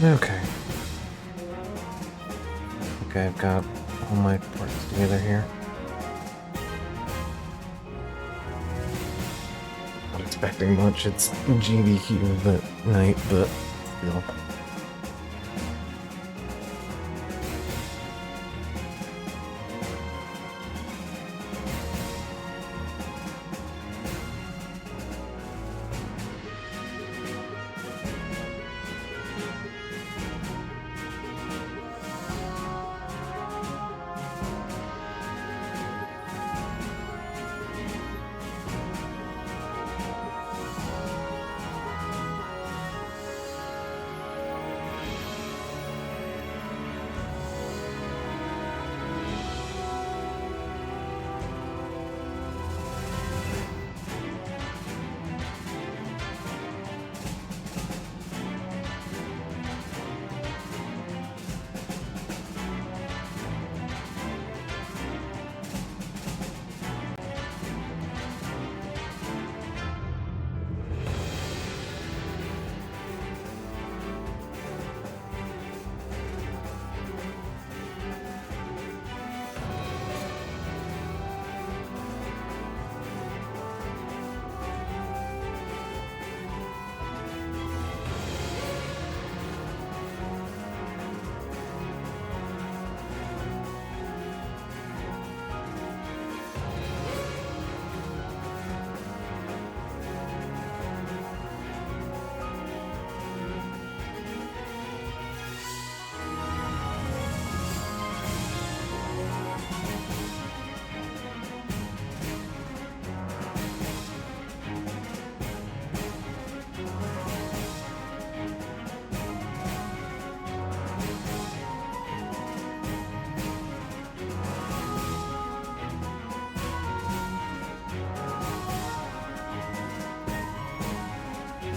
Okay. Okay, I've got all my parts together here. Not expecting much. It's GDQ that night, but still.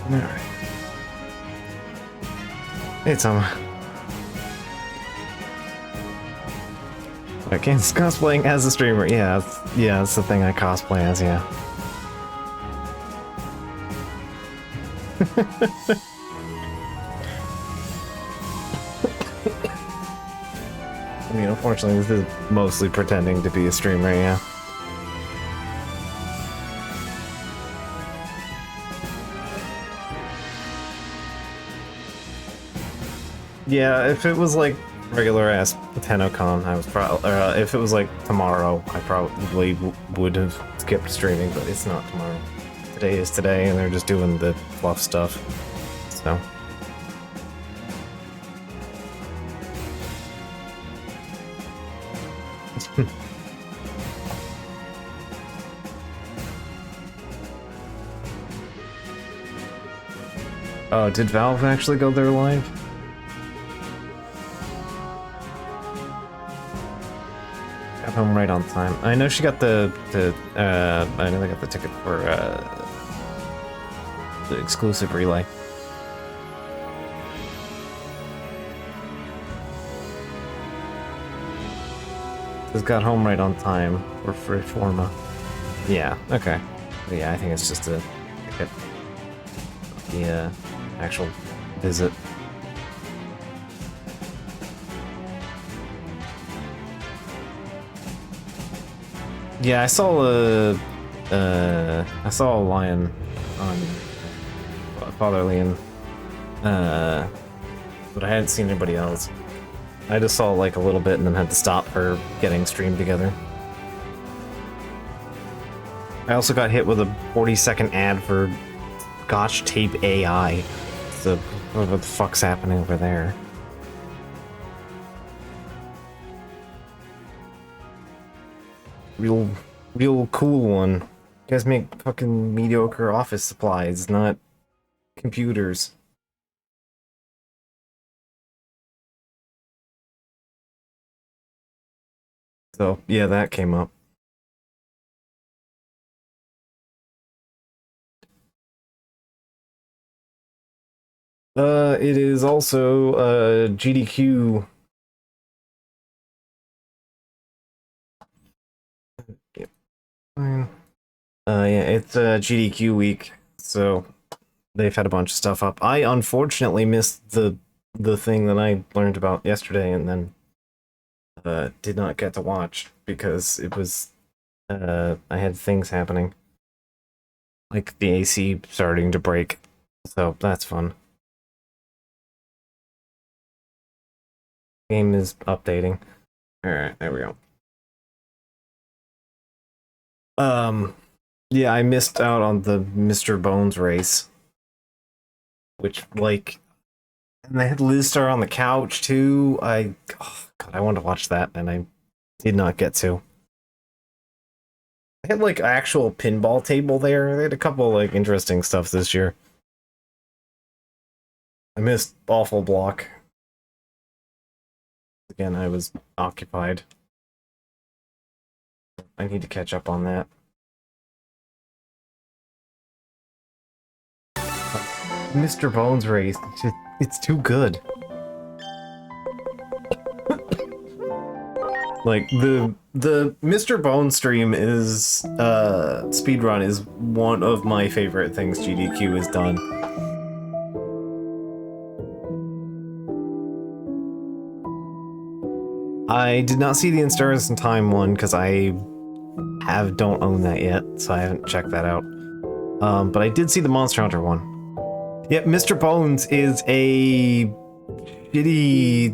Alright. Hey, Tom. Okay, it's cosplaying as a streamer. Yeah, that's the thing I cosplay as, yeah. I mean, unfortunately, this is mostly pretending to be a streamer, yeah. Yeah, if it was like regular ass TennoCon, I was probably. If it was like tomorrow, I probably would have skipped streaming, but it's not tomorrow. Today is today, and they're just doing the fluff stuff. So. Oh, did Valve actually go there live? Got home right on time. I know she got I know they got the ticket for the exclusive relay. Just got home right on time for free forma. Yeah, okay. But yeah, I think it's just a ticket. The actual visit. Yeah, I saw a lion on Fatherly, and but I hadn't seen anybody else. I just saw like a little bit and then had to stop for getting streamed together. I also got hit with a 40-second ad for Gotch Tape AI. So what the fuck's happening over there? Real cool one. You guys make fucking mediocre office supplies, not computers. So yeah, that came up. It is also GDQ. Yep. Yeah, it's GDQ week, so they've had a bunch of stuff up. I unfortunately missed the the thing that I learned about yesterday and then did not get to watch because it was I had things happening. Like the AC starting to break. So that's fun. Game is updating. Alright, there we go. Yeah, I missed out on the Mr. Bones race. Which, like, and they had Liz Star on the couch, too. God, I wanted to watch that, and I did not get to. They had, like, actual pinball table there. They had a couple, like, interesting stuff this year. I missed Awful Block. Again, I was occupied. I need to catch up on that. Mr. Bones race, it's too good. Like the Mr. Bones stream is speedrun is one of my favorite things GDQ has done. I did not see the In Stars in Time one because I don't own that yet, so I haven't checked that out. But I did see the Monster Hunter one. Yep, Mr. Bones is a shitty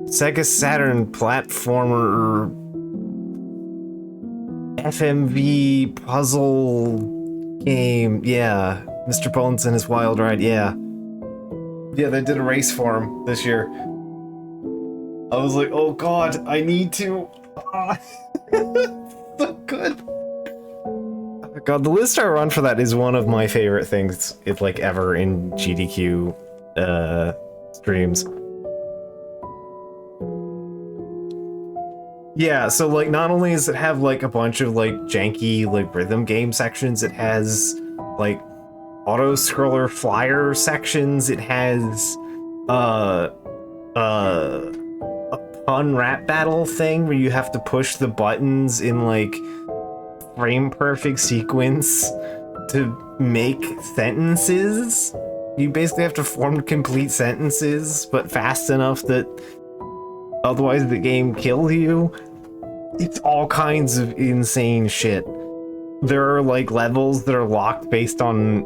Sega Saturn platformer FMV puzzle game. Yeah, Mr. Bones and his Wild Ride. Yeah, they did a race for him this year. I was like, oh god, I need to. So good. God, the Liz Star run for that is one of my favorite things, like, ever in GDQ streams. Yeah, so, like, not only does it have, like, a bunch of, like, janky, like, rhythm game sections, it has, like, auto-scroller flyer sections, it has, a pun rap battle thing where you have to push the buttons in, like, frame-perfect sequence to make sentences. You basically have to form complete sentences, but fast enough that otherwise the game kills you. It's all kinds of insane shit. There are, like, levels that are locked based on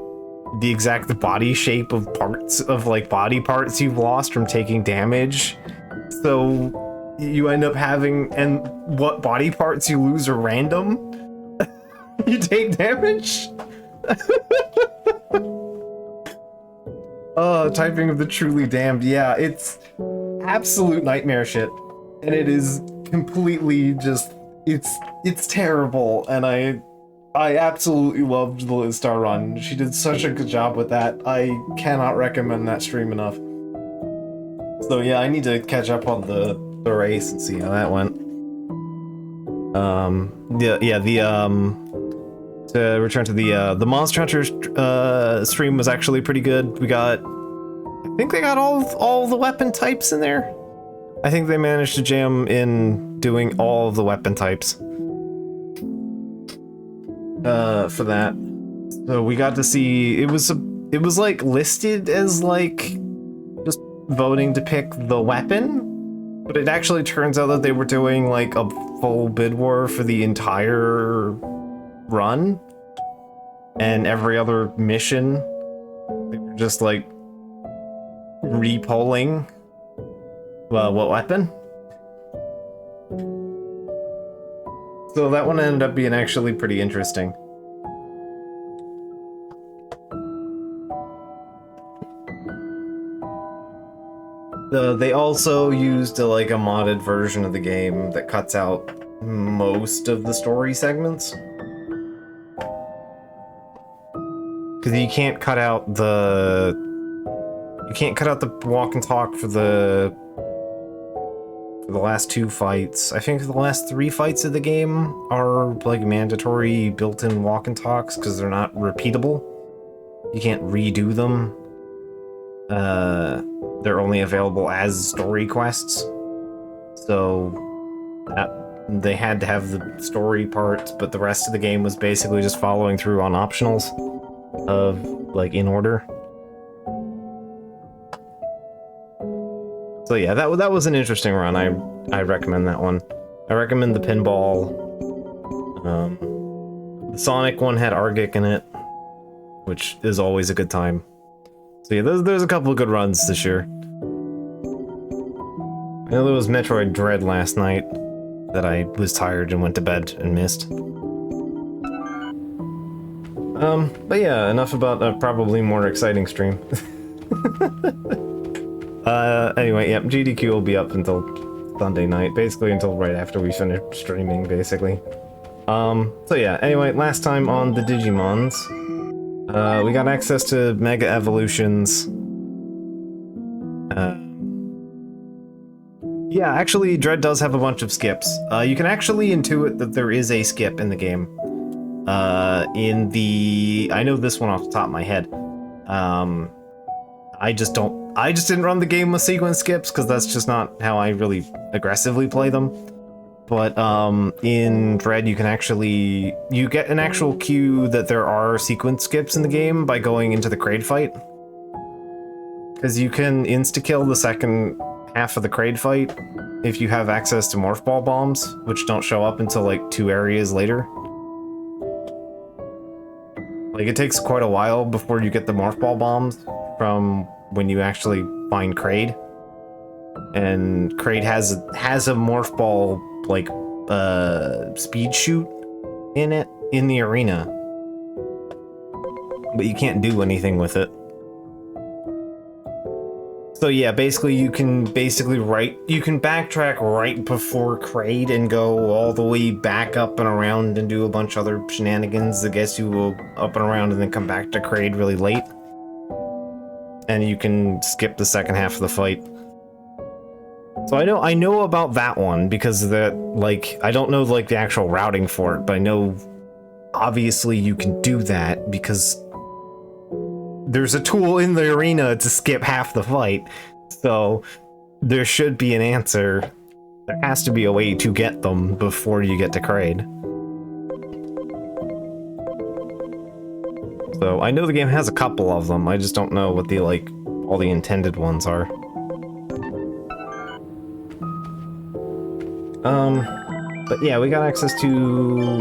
the exact body shape of parts of, like, body parts you've lost from taking damage. So you end up having, and what body parts you lose are random. You take damage? Typing of the Truly Damned. Yeah, it's absolute nightmare shit. And it is completely just, it's terrible. And I absolutely loved the Liz Star run. She did such a good job with that. I cannot recommend that stream enough. So yeah, I need to catch up on the race and see how that went. To return to the Monster Hunter stream was actually pretty good. I think they got all the weapon types in there. I think they managed to jam in doing all of the weapon types for that. So we got to see it was like listed as like just voting to pick the weapon, but it actually turns out that they were doing like a full bid war for the entire run and every other mission. They were just like repolling what weapon. So that one ended up being actually pretty interesting. They also used like a modded version of the game that cuts out most of the story segments. Because you can't cut out the walk and talk for the last 2 fights. I think the last 3 fights of the game are like mandatory built-in walk and talks because they're not repeatable. You can't redo them. They're only available as story quests. So they had to have the story part, but the rest of the game was basically just following through on optionals of like in order. So yeah, that was an interesting run. I recommend that one. I recommend the pinball. The Sonic one had Argic in it, which is always a good time. So yeah, there's a couple of good runs this year. I know there was Metroid Dread last night that I was tired and went to bed and missed. But yeah, enough about a probably more exciting stream. Anyway, yep, GDQ will be up until Sunday night, basically until right after we finish streaming, basically. So yeah, anyway, last time on the Digimons, we got access to Mega Evolutions. Yeah, actually, Dread does have a bunch of skips. You can actually intuit that there is a skip in the game. I know this one off the top of my head. I just didn't run the game with sequence skips, because that's just not how I really aggressively play them. But, in Dread, you get an actual cue that there are sequence skips in the game by going into the Kraid fight. Because you can insta-kill the second half of the Kraid fight if you have access to Morph Ball bombs, which don't show up until, like, 2 areas later. Like, it takes quite a while before you get the Morph Ball bombs from when you actually find Kraid. And Kraid has a Morph Ball, like, speed shoot in it, in the arena. But you can't do anything with it. So yeah, basically you can backtrack right before Kraid and go all the way back up and around and do a bunch of other shenanigans that gets you up and around and then come back to Kraid really late. And you can skip the second half of the fight. So I know about that one because I don't know like the actual routing for it, but I know obviously you can do that because there's a tool in the arena to skip half the fight, so there should be an answer. There has to be a way to get them before you get to Kraid. So I know the game has a couple of them, I just don't know what all the intended ones are. But yeah, we got access to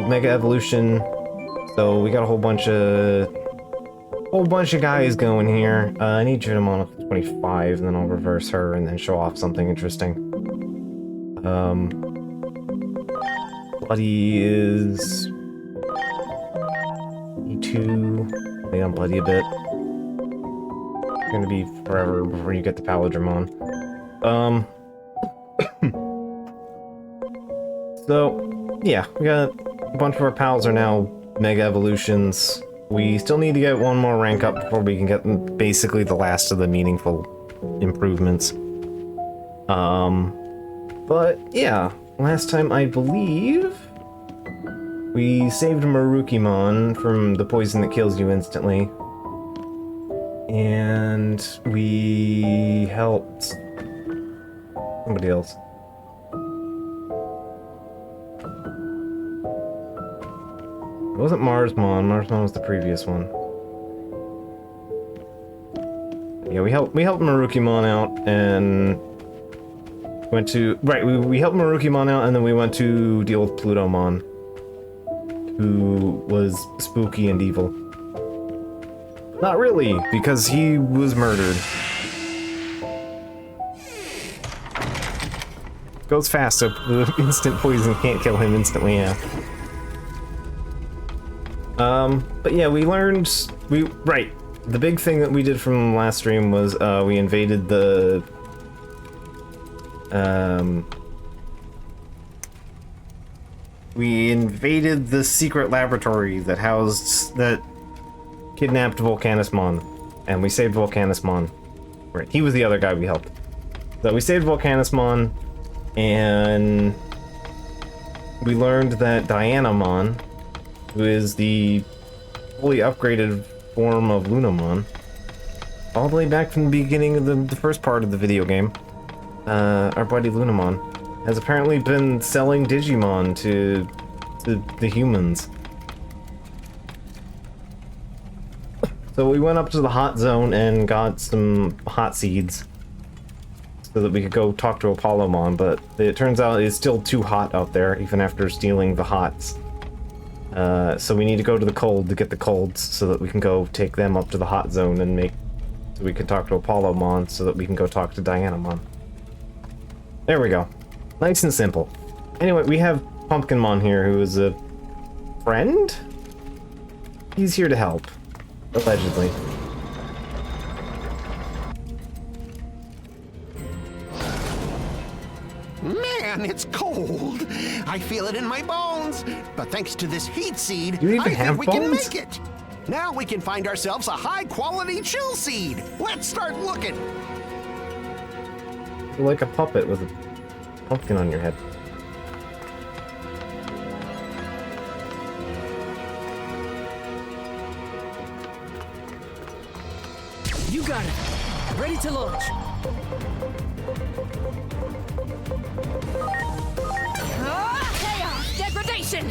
Mega Evolution, so we got a whole bunch of guys going here. I need Digimon up to 25, and then I'll reverse her and then show off something interesting. Bloody is E2. Lay on Bloody a bit. It's gonna be forever before you get the Palindromon. So yeah, we got a bunch of our pals are now Mega Evolutions. We still need to get one more rank up before we can get basically the last of the meaningful improvements. But yeah, last time I believe we saved Marukimon from the poison that kills you instantly. And we helped somebody else. It wasn't Marsmon. Marsmon was the previous one. Yeah, we helped Marukimon out and went to we helped Marukimon out and then we went to deal with Plutomon, who was spooky and evil. Not really, because he was murdered. Goes fast, so the instant poison can't kill him instantly, yeah. But yeah, we learned, the big thing that we did from last stream was, we invaded the, secret laboratory that kidnapped Volcanismon, and we saved Volcanismon. Right, he was the other guy we helped. So we saved Volcanismon, and we learned that Dianamon, who is the fully upgraded form of Lunamon, all the way back from the beginning of the first part of the video game, our buddy Lunamon, has apparently been selling Digimon to the humans. So we went up to the hot zone and got some hot seeds. so that we could go talk to Apollomon, but it turns out it's still too hot out there, even after stealing the hots. So we need to go to the cold to get the colds, so that we can go take them up to the hot zone and so we can talk to Apollomon, so that we can go talk to Dianamon. There we go. Nice and simple. Anyway, we have Pumpkinmon here, who is a friend? He's here to help, allegedly. Man, it's cold. I feel it in my bones. But thanks to this heat seed, You even I have think we can bones? make it. Now we can find ourselves a high-quality chill seed. Let's start looking. You're like a puppet with a pumpkin on your head. You got it. Ready to launch. Chaos! Degradation!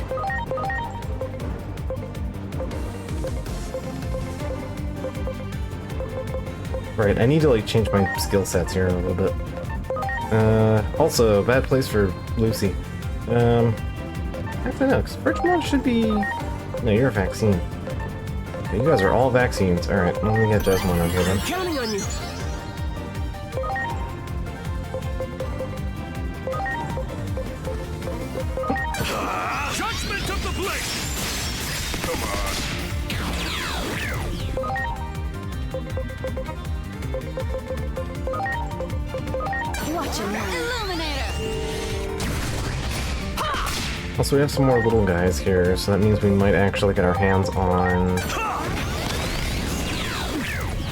Right, I need to like change my skill sets here a little bit. Also, bad place for Lucy. Actually no, because Fridgemon should be... No, you're a vaccine. Okay, you guys are all vaccines. Alright, let me get Desmond on here then. Counting on you. Judgment of the Blade! Come on. Watch him now. Illuminator! Also, we have some more little guys here, so that means we might actually get our hands on...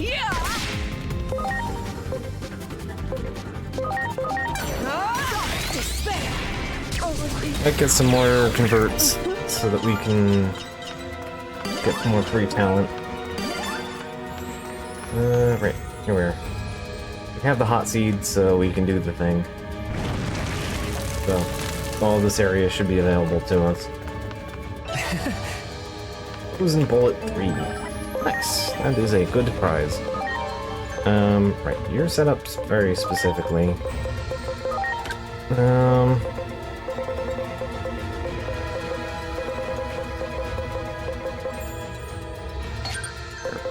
Yeah! Despair! Might get some more converts, so that we can get more free talent. Right, here we are. We have the hot seeds, so we can do the thing. So, all this area should be available to us. Frozen Bullet 3. Nice. That is a good prize. Right, you're set up very specifically.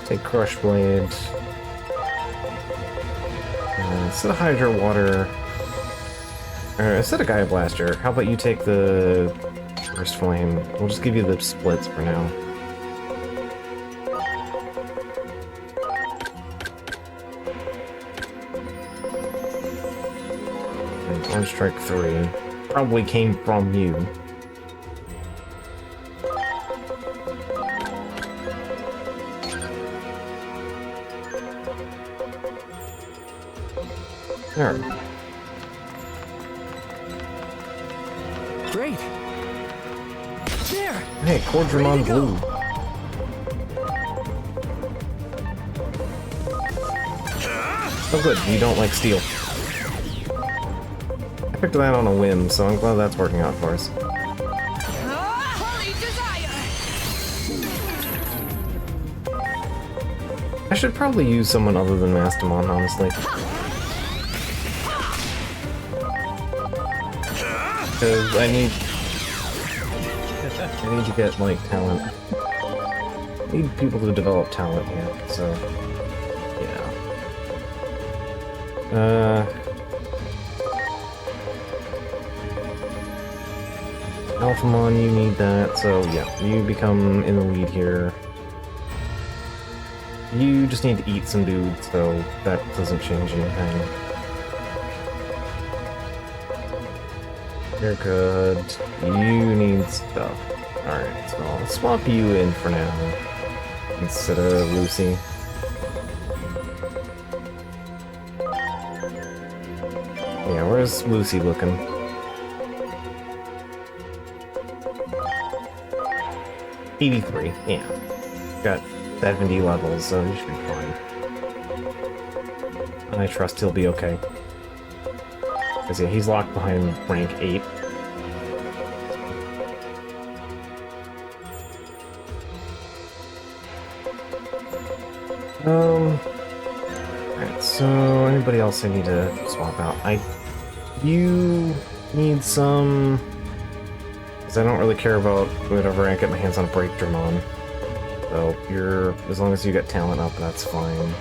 Take Crush Blade. Instead of Hydro Water... instead of Gaia Blaster, how about you take the Burst Flame? We'll just give you the splits for now. And Orange Strike 3. Probably came from you. There. Great. There. Hey, Cordramon Blue. Oh good, you don't like steel. I picked that on a whim, so I'm glad that's working out for us. Holy desire! I should probably use someone other than Mastamon, honestly. Because I need to get, like, talent. I need people to develop talent here, so... Yeah. Alphamon, you need that, so yeah, you become in the lead here. You just need to eat some dudes, so that doesn't change anything. You're good. You need stuff. Alright, so I'll swap you in for now. Instead of Lucy. Yeah, where's Lucy looking? '83, yeah. Got 70 levels, so you should be fine. I trust he'll be okay. Because yeah, he's locked behind rank 8. Alright, So, anybody else I need to swap out? You need some... Because I don't really care about whatever I get my hands on a break Digimon. So, as long as you get talent up, that's fine.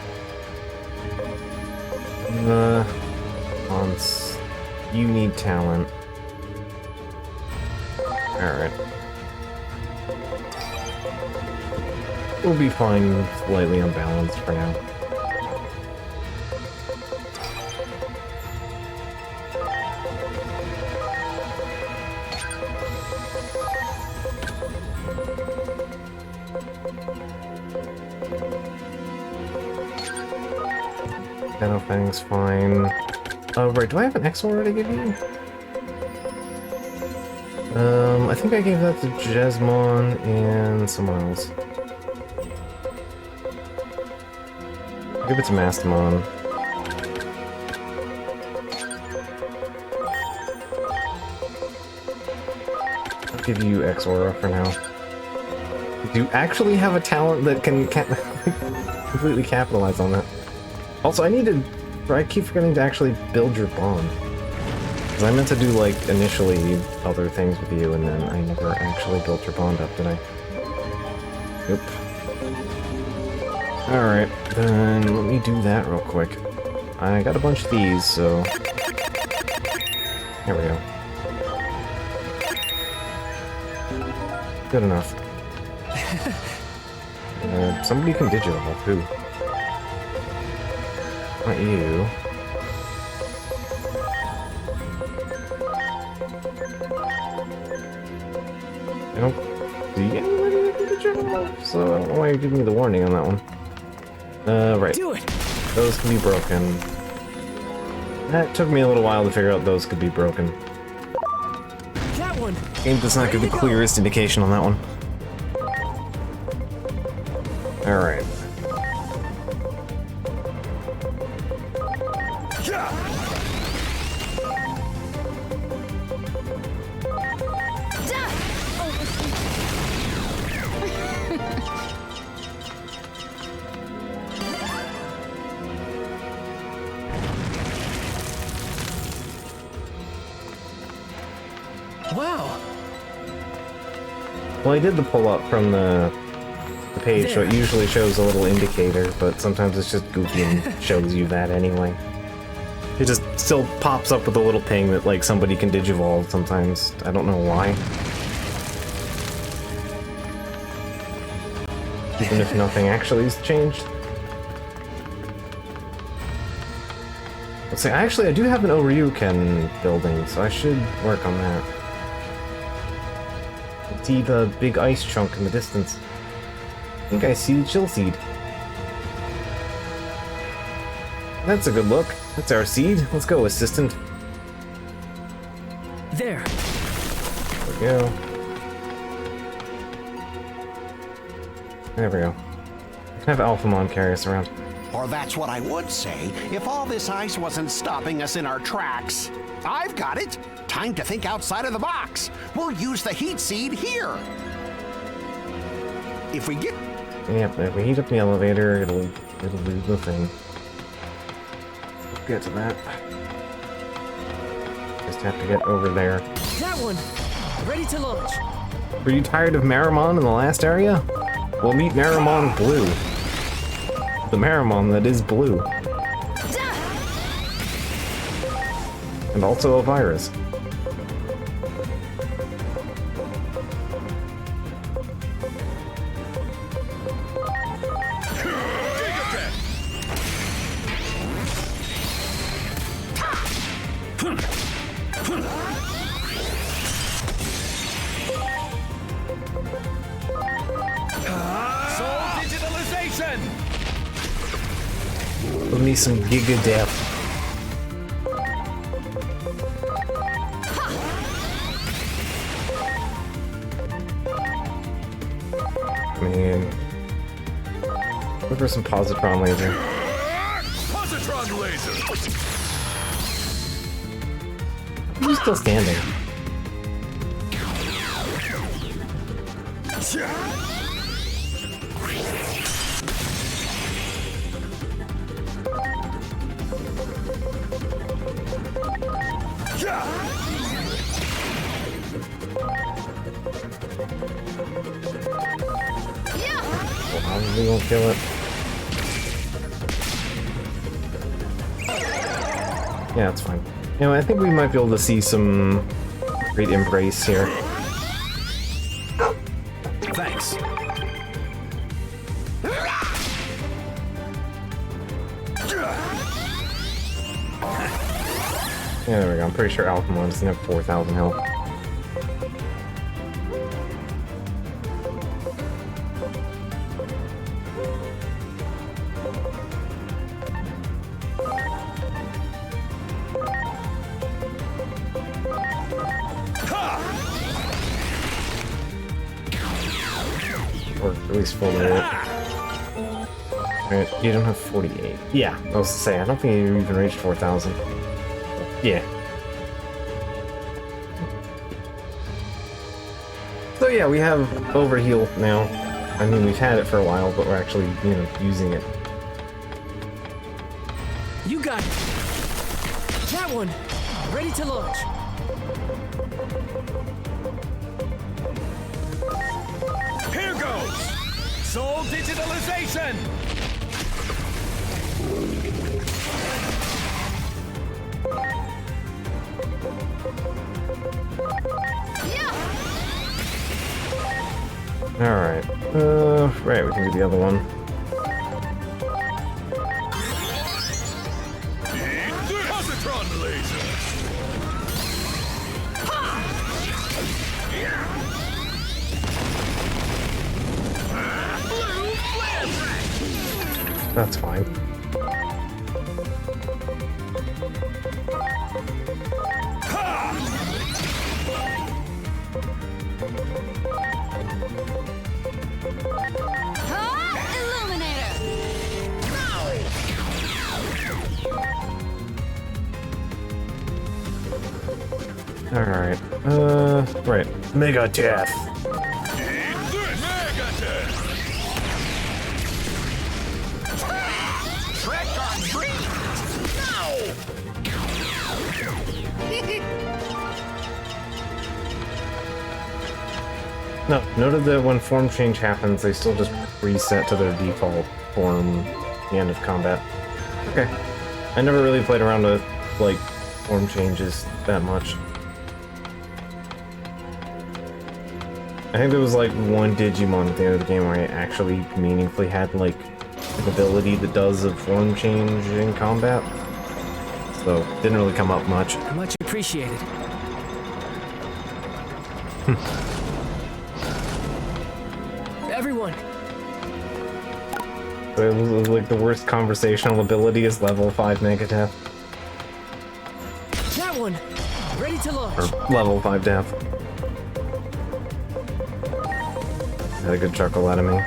Hans, you need talent. Alright. We'll be fine, slightly unbalanced for now. Fang's fine. Right, do I have an XOR to give you? I think I gave that to Jesmon and someone else. I'll give it to Mastamon. I'll give you XOR for now. Do you actually have a talent that can completely capitalize on that? Also, I keep forgetting to actually build your bond. Because I meant to do, like, initially other things with you, and then I never actually built your bond up, did I? Nope. Alright, then let me do that real quick. I got a bunch of these, so... Here we go. Good enough. Somebody can digivolve, who? Not you. I don't see anybody that can digivolve, so I don't know why you're giving me the warning on that one. Right. Do it. Those can be broken. That took me a little while to figure out those could be broken. That one. Game does not give the clearest indication on that one. Alright. Wow. Well, I did the pull-up from the page, so it usually shows a little indicator, but sometimes it's just goofy and shows you that anyway. It just still pops up with a little ping that, like, somebody can digivolve sometimes. I don't know why. Even if nothing actually has changed. Let's see, I do have an Oryuken building, so I should work on that. See the big ice chunk in the distance. I think I see the chill seed. That's a good look. That's our seed. Let's go, assistant. There. There we go. There we go. I can have Alphamon carry us around. Or that's what I would say if all this ice wasn't stopping us in our tracks. I've got it. Time to think outside of the box. We'll use the heat seed here. If we get... Yep, if we heat up the elevator, it'll do the thing. We'll get to that. Just have to get over there. That one. Ready to launch. Were you tired of Marimon in the last area? We'll meet Marimon Blue. The Marimon that is blue. And also a virus. Give me some Giga Death. Man. Look for some positron laser. Positron laser. Who's still standing? We won't kill it. Yeah, it's fine. You know, I think we might be able to see some great embrace here. Thanks. Yeah, there we go. I'm pretty sure Alchemon doesn't have 4,000 health. Or at least 48. Right, you don't have 48. Yeah, I was to say, I don't think you even reached 4,000. Yeah. So yeah, we have Overheal now. I mean, we've had it for a while, but we're actually, you know, using it. You got it. That one. Ready to launch. Here goes! Soul digitalization! Alright. Right, we can do the other one. Positron laser! That's fine. Alright. Right. Mega Death. Mega Death! Trick or treat! No, noted that when form change happens, they still just reset to their default form at the end of combat. Okay. I never really played around with, like, form changes that much. I think there was, like, one Digimon at the end of the game where I actually meaningfully had, like, an ability that does a form change in combat. So, didn't really come up much. Much appreciated. Everyone. It was like the worst conversational ability is level 5 Mega Death. That one. Ready to launch. Or level 5 Death. Had a good chuckle out of me.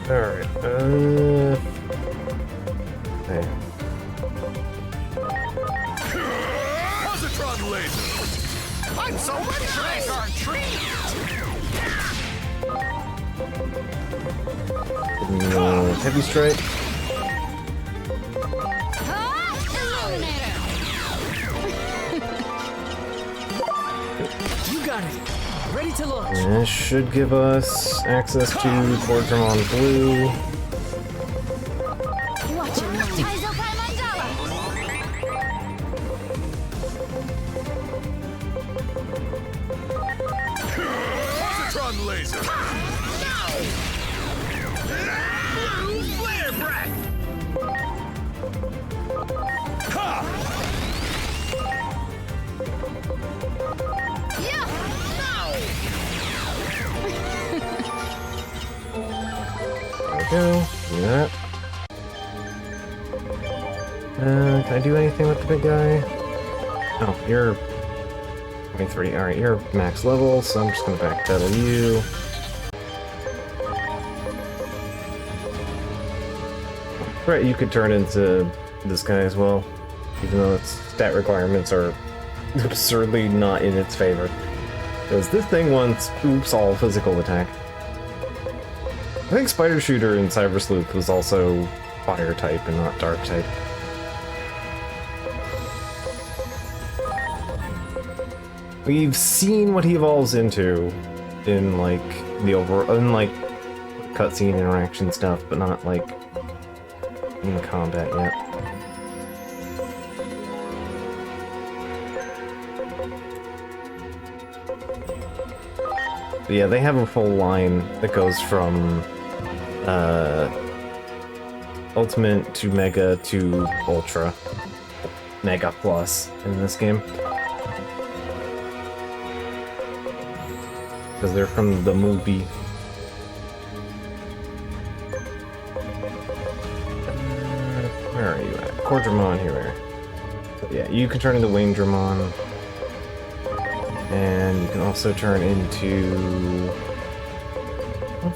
Alright, hey. Positron laser! I'm so ready! Trick or treat! Heavy Strike. You got it. Ready to launch. This should give us access to Digimon Blue. Positron laser! Flare breath! There we go. Do that. Can I do anything with the big guy? Oh, you're 23. Alright, you're max level, so I'm just gonna backpedal you. Right, you could turn into this guy as well, even though its stat requirements are absurdly not in its favor. Because this thing wants oops all physical attack. I think Spider Shooter in Cyber Sleuth was also fire type and not dark type. We've seen what he evolves into in like cutscene interaction stuff, but not like in combat yet. But yeah, they have a full line that goes from Ultimate to Mega to Ultra. Mega Plus in this game. Because they're from the movie. Where are you at? Cordramon here. So yeah, you can turn into Wingdramon. And you can also turn into... I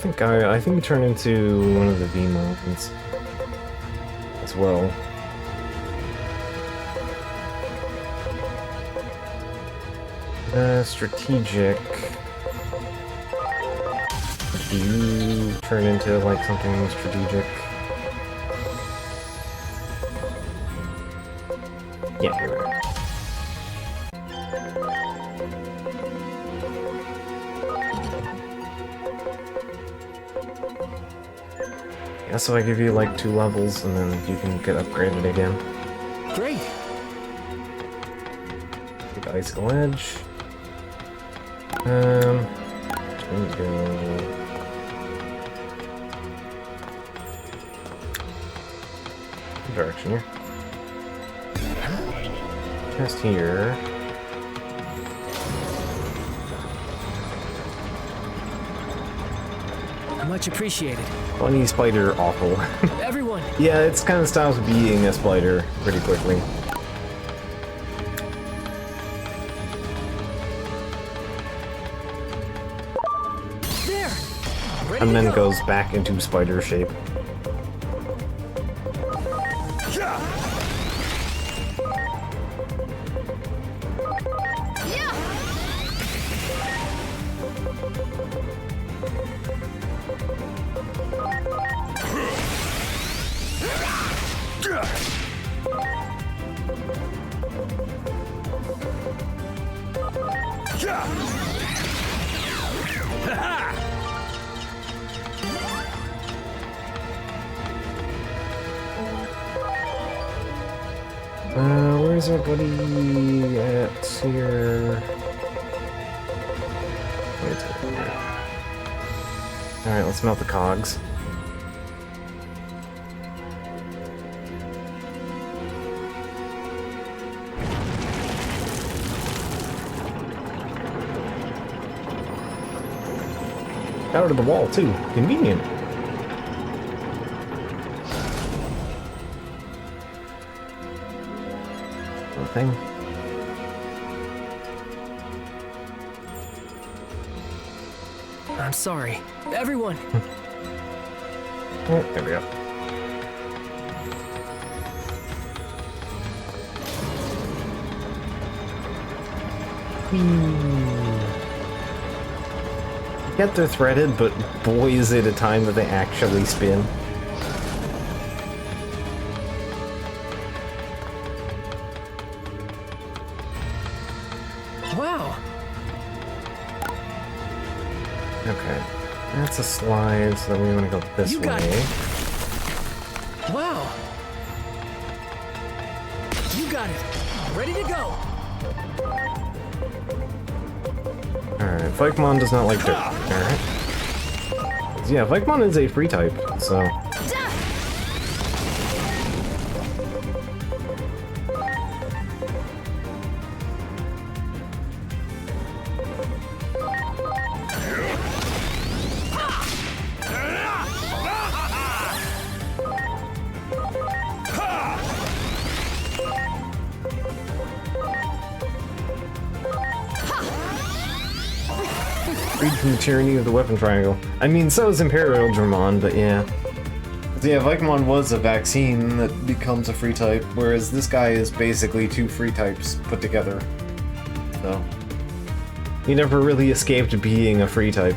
think you turn into one of the V-Mons as well. Strategic. Do you turn into like something strategic? Yeah, you're right. Yeah, so I give you like 2 levels and then you can get upgraded again. Great. Take Icicle Edge. There we go. Direction here. Just here. Much appreciated. Funny spider awful. Everyone! Yeah, it's kind of stops being a spider pretty quickly. There! Ready And to then go. goes back into spider shape. Where's our buddy at here? Alright, let's melt the cogs. Out of the wall, too. Convenient. Thing. I'm sorry. Everyone! Oh, there we go. Get they're threaded, but boy is it a time that they actually spin. Wow! Okay, that's a slide, so then we want to go this You got way. it. Wow! You got it! Ready to go! Alright, Vikemon does not like dirt. Alright. Yeah, Vikemon is a free type, so... Freed from the tyranny of the weapon triangle. I mean, so is Imperial Dramon, but yeah. So yeah, Vikemon was a vaccine that becomes a free type, whereas this guy is basically 2 free types put together. So... You never really escaped being a free type.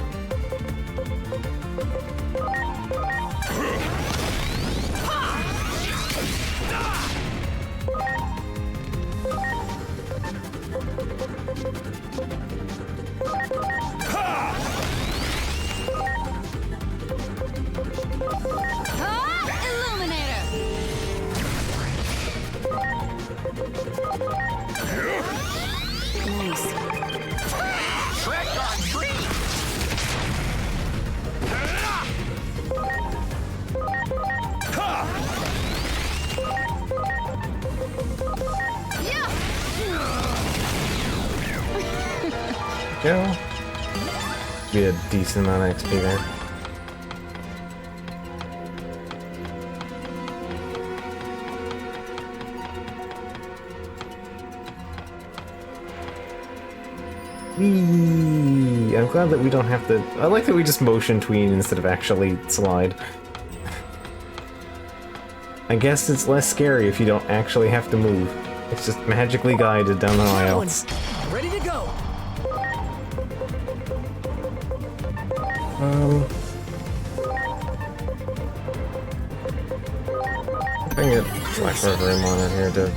Illuminator! Nice. Trick or treat! Yeah! Go. Be a decent amount of XP there. Whee! I'm glad that we don't have to. I like that we just motion tween instead of actually slide. I guess it's less scary if you don't actually have to move. It's just magically guided down the That aisle. one's ready to go. I can get Black River on in here to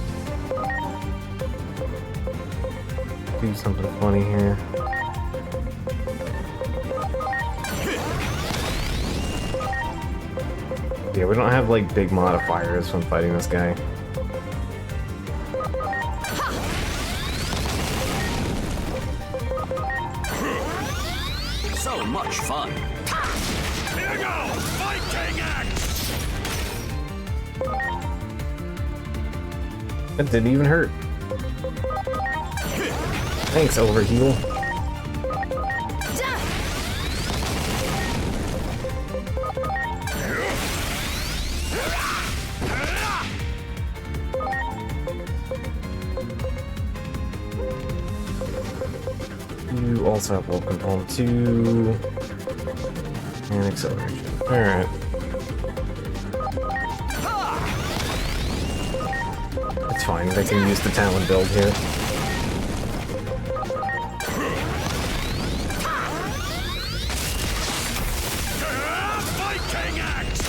do something funny here. Yeah, we don't have like big modifiers when fighting this guy. So much fun. Here goes! Viking axe! That didn't even hurt. Thanks, Overheal. You also have Welcome Home 2 and Acceleration. Alright. It's fine, they can use the Talon build here. Viking axe!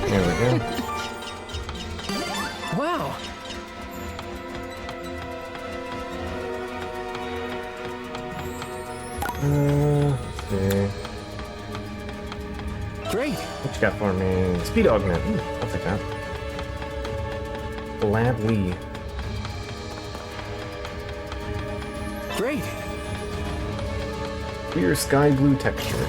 There we go. Wow. Let's see. Great. What you got for me? Speed Augment. Ooh, I'll take that. Gladly. Great. Clear sky blue texture.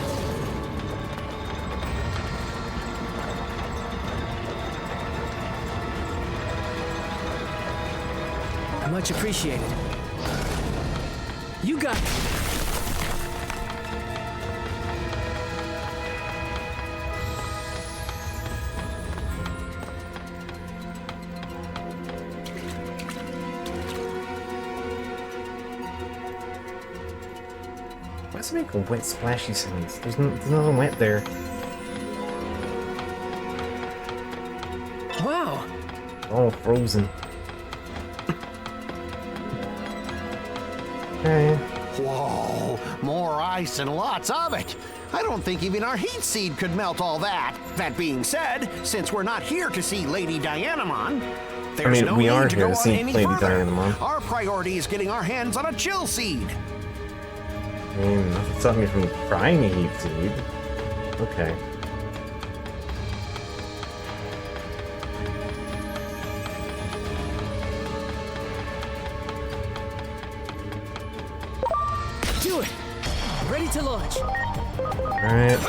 Much appreciated. You got it. Why does it make a wet splashy sounds? There's nothing wet there. Wow. All frozen. Okay. Whoa, more ice and lots of it. I don't think even our heat seed could melt all that. That being said, since we're not here to see Lady Dianamon, there's mean, no we need are to here go to on see any Lady further. Dianamon. Our priority is getting our hands on a chill seed. I mean, nothing stopped me from trying a heat seed. Okay. Do it. Ready to launch. Alright.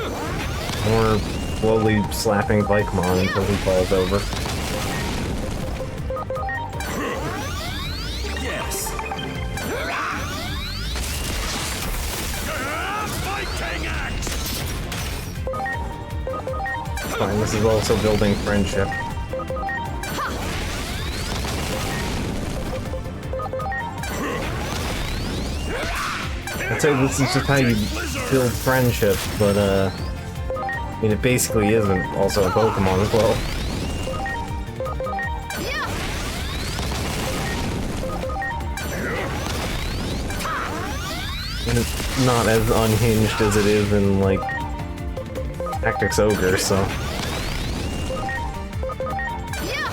More slowly slapping Vikemon until he falls over. Yes! Viking axe! Fine, this is also building friendship. I'd say this is just how you build friendship, but I mean, it basically isn't also a Pokemon as well. And it's not as unhinged as it is in, like, Tactics Ogre, so... Yeah.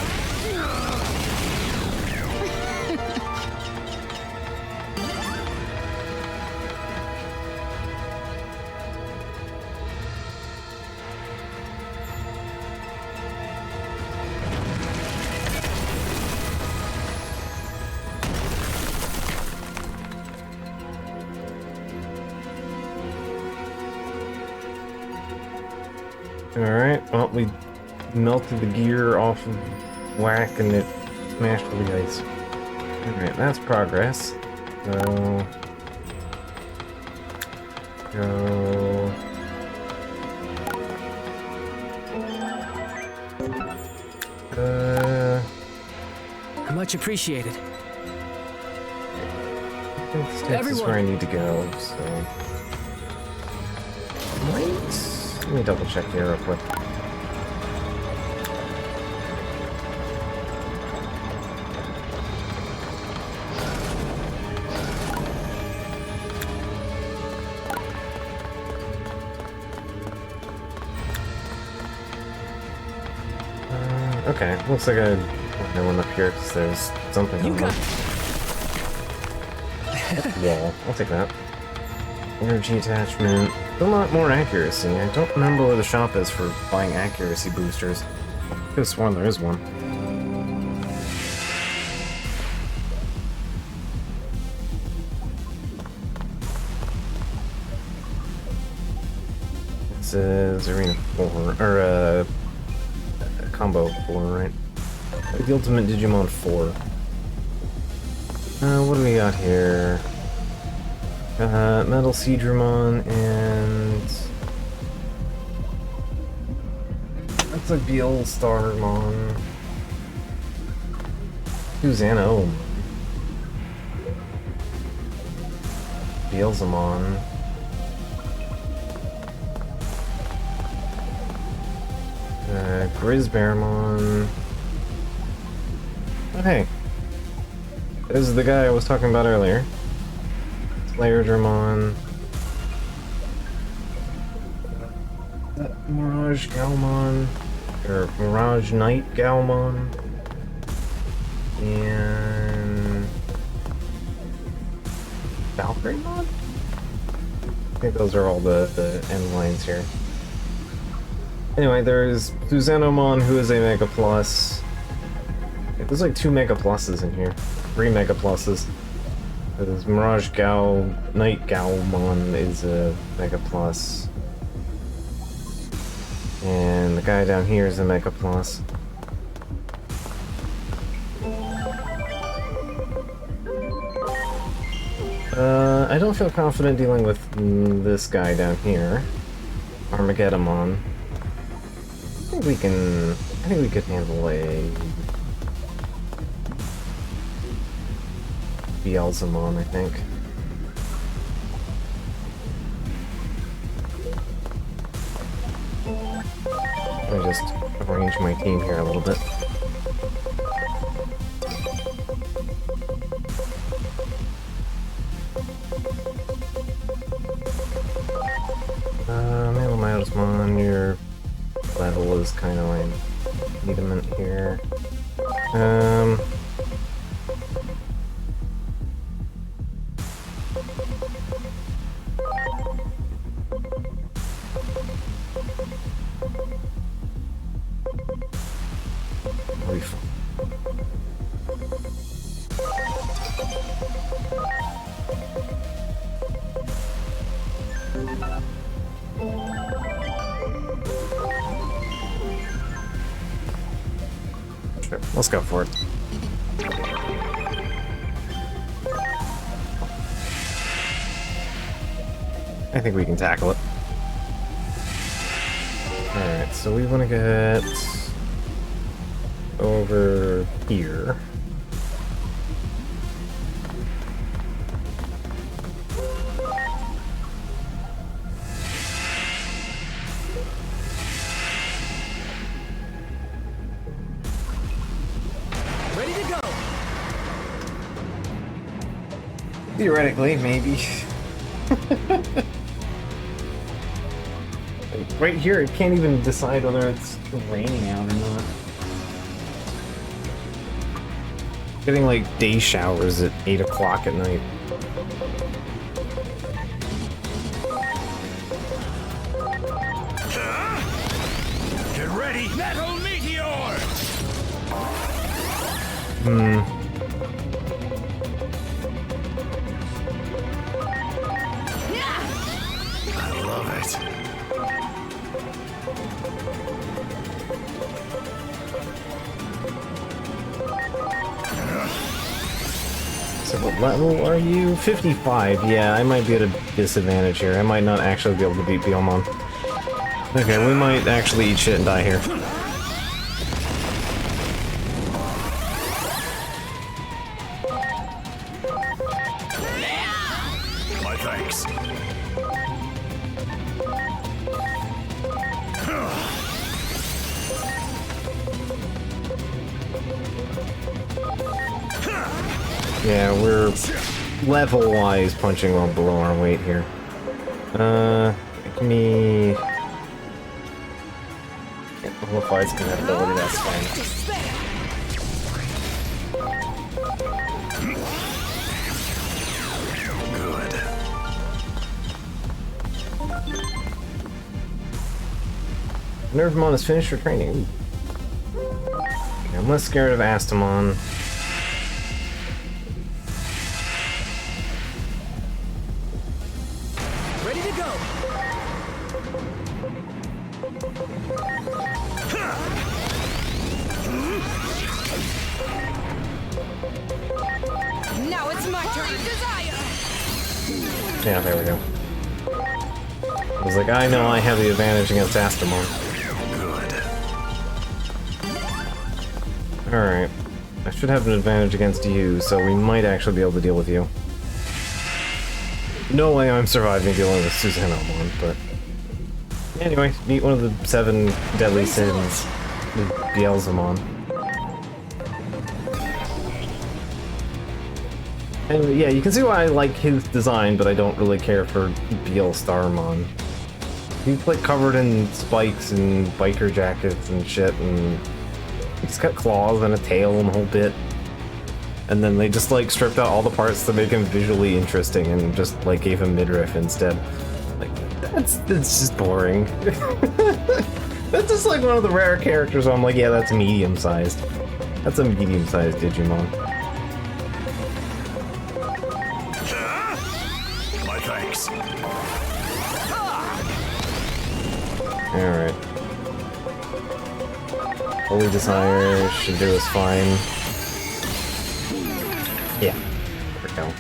Alright, well, we melted the gear off of whack and it smashed all the ice. Alright, that's progress. Go. Go. Much appreciated. I think this takes us where I need to go, so... Let me double check here real quick. Okay, looks like I want one up here because there's something on there. Yeah, I'll take that. Energy attachment. Still not more accuracy. I don't remember where the shop is for buying accuracy boosters. I could have sworn there is one. It says Arena 4, or Combo 4, right? The Ultimate Digimon 4. What do we got here? Metal Seedramon and... That's a Beal Starmon. Suzano. Beelzemon. Grizzbearmon. Oh, hey. This is the guy I was talking about earlier. Slayerdramon. Mirage Galmon. Or Mirage Knight Galmon. And... Valkyremon? I think those are all the end lines here. Anyway, there's Suzanomon, who is a Mega Plus. There's like 2 Mega Pluses in here. 3 Mega Pluses. There's Mirage Knight Galmon is a Mega Plus. And the guy down here is a Mega Plus. I don't feel confident dealing with this guy down here. Armageddonmon. I think we could handle a Beelzemon, I think. Let me just arrange my team here a little bit. Metalmon, your level is kind of lame. Need him in here. Sure, let's go for it. I think we can tackle it. Alright, so we want to get over here. Ready to go. Theoretically, maybe. Right here, it can't even decide whether it's raining out or not. Getting like day showers at 8 o'clock at night. Get ready! Metal meteor! I love it. So what level are you? 55. Yeah, I might be at a disadvantage here. I might not actually be able to beat Beelmon. Okay, we might actually eat shit and die here. My thanks. Yeah, we're level-wise punching well below our weight here. Give me... Amplified's compatibility, that's fine. Good. Nervemon has finished her training. Okay, I'm less scared of Astamon. Ready to go. Now it's my turn. Desire. Yeah, there we go. I was like, I know I have the advantage against Astamon. Good. Alright. I should have an advantage against you, so we might actually be able to deal with you. No way I'm surviving dealing with Susanomon, but... Anyway, meet one of the 7 deadly sins, the Beelzemon. And yeah, you can see why I like his design, but I don't really care for Beelstarmon. He's like covered in spikes and biker jackets and shit, and he's got claws and a tail and a whole bit. And then they just like stripped out all the parts to make him visually interesting and just like gave him midriff instead. Like, that's just boring. That's just like one of the rare characters where I'm like, yeah, that's medium-sized. That's a medium-sized Digimon. My thanks. Alright. Holy Desire should do us fine. Yeah. There we go.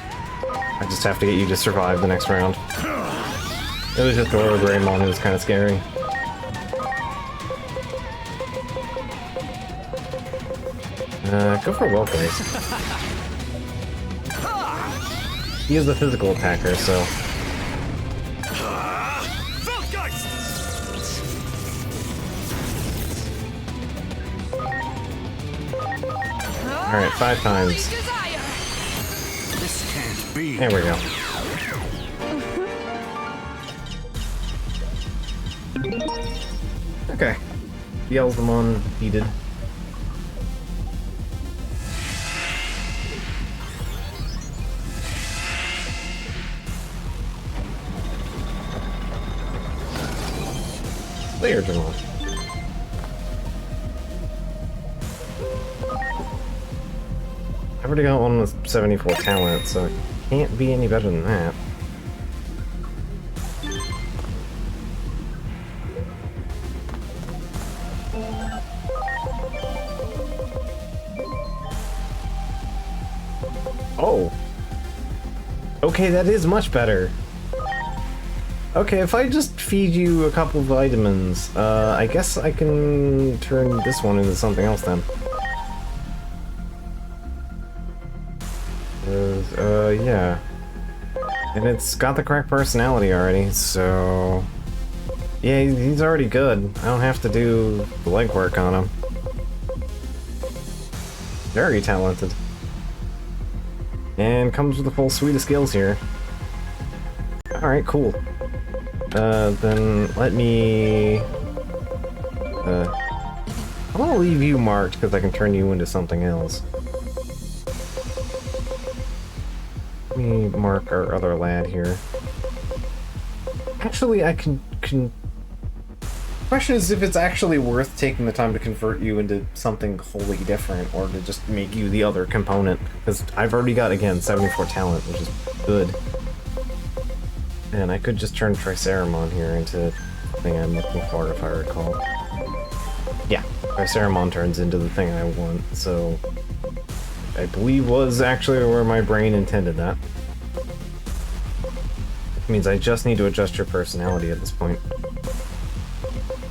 I just have to get you to survive the next round. It was just Dora Greymon who was kind of scary. Go for Will Place. He is a physical attacker, so... Alright, 5 times. This can't be. There we go. Okay. Beelzemon defeated. Leerdemon. I've already got one with 74 talent, so it can't be any better than that. Oh. Okay, that is much better. Okay, if I just feed you a couple vitamins, I guess I can turn this one into something else then. Yeah. And it's got the correct personality already, so... Yeah, he's already good. I don't have to do the legwork on him. Very talented. And comes with a full suite of skills here. Alright, Alright, cool. Then let me... I'm gonna leave you marked because I can turn you into something else. Let me mark our other lad here. Actually, I can... Question is if it's actually worth taking the time to convert you into something wholly different, or to just make you the other component. Because I've already got, again, 74 talent, which is good. And I could just turn Triceramon here into the thing I'm looking for, if I recall. Yeah, Triceramon turns into the thing I want, so... I believe was actually where my brain intended that. Which means I just need to adjust your personality at this point.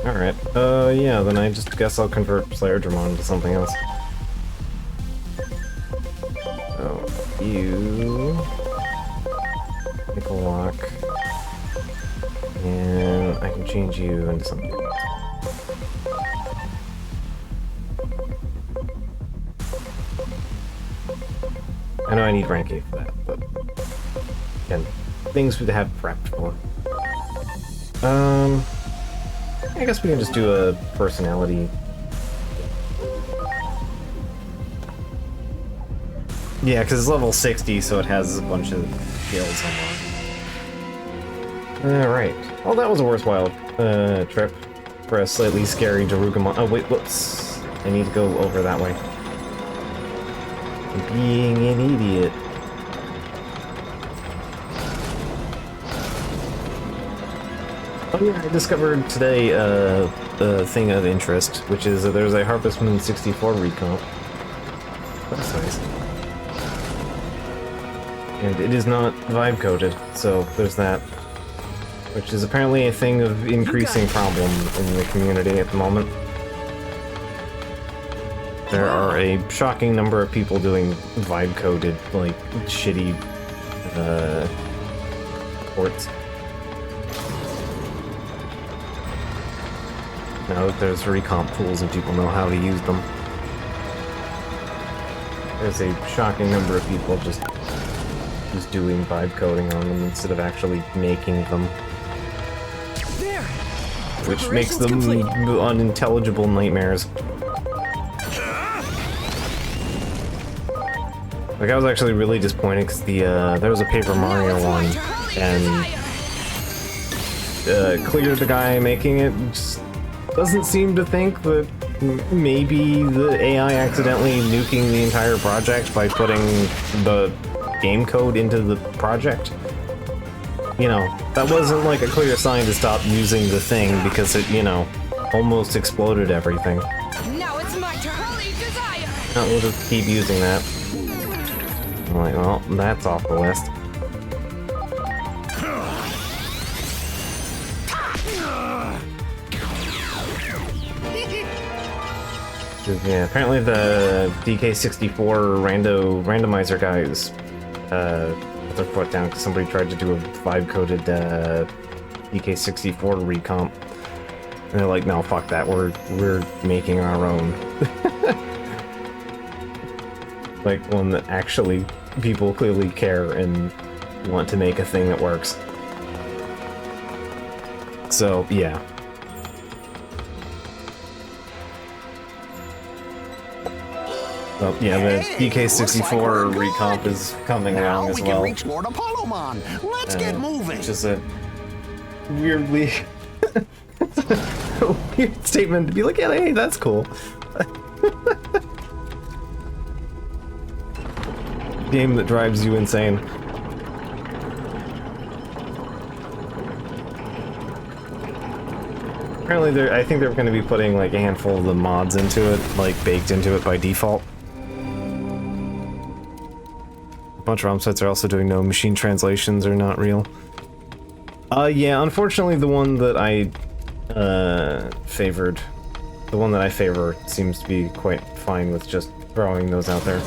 Alright, yeah, then I just guess I'll convert Slayerdramon into something else. So, you... Make a lock. And I can change you into something else. I know I need rank 8 for that, but... Again, things we'd have prepped for. I guess we can just do a personality. Yeah, because it's level 60, so it has a bunch of skills unlocked. Alright. Well, that was a worthwhile trip for a slightly scary Darugumon. Oh, wait, whoops. I need to go over that way. I'm being an idiot. Oh yeah, I discovered today a thing of interest, which is that there's a Harvest Moon 64 recomp. That's nice. And it is not vibe coded, so there's that. Which is apparently a thing of increasing problem in the community at the moment. There are a shocking number of people doing vibe coded, like, shitty ports. Now that there's recomp tools and people know how to use them. There's a shocking number of people just doing vibe coding on them instead of actually making them. There. Which makes them Complete. unintelligible nightmares. Like, I was actually really disappointed because there was a Paper Mario one, and Clear, the guy making it, just doesn't seem to think that maybe the AI accidentally nuking the entire project by putting the game code into the project. You know, that wasn't like a clear sign to stop using the thing because it, you know, almost exploded everything. Now it's my turn. Holy desire. No, we'll just keep using that. I'm like, well, that's off the list. Yeah, apparently the DK64 randomizer guys put their foot down because somebody tried to do a vibe-coded DK64 recomp. And they're like, no, fuck that, we're making our own. Like, one that actually people clearly care and want to make a thing that works. So, yeah. Well, yeah, the DK64 recomp is coming Now along as we well. can reach Lord Apollomon. Let's get moving. Which is a weirdly a weird statement to be like, yeah, hey, that's cool. Game that drives you insane. Apparently, I think they're going to be putting like a handful of the mods into it, like baked into it by default. A bunch of ROM sites are also doing no machine translations or not real. Yeah, unfortunately, the one that I favored, the one that I favor, seems to be quite fine with just throwing those out there.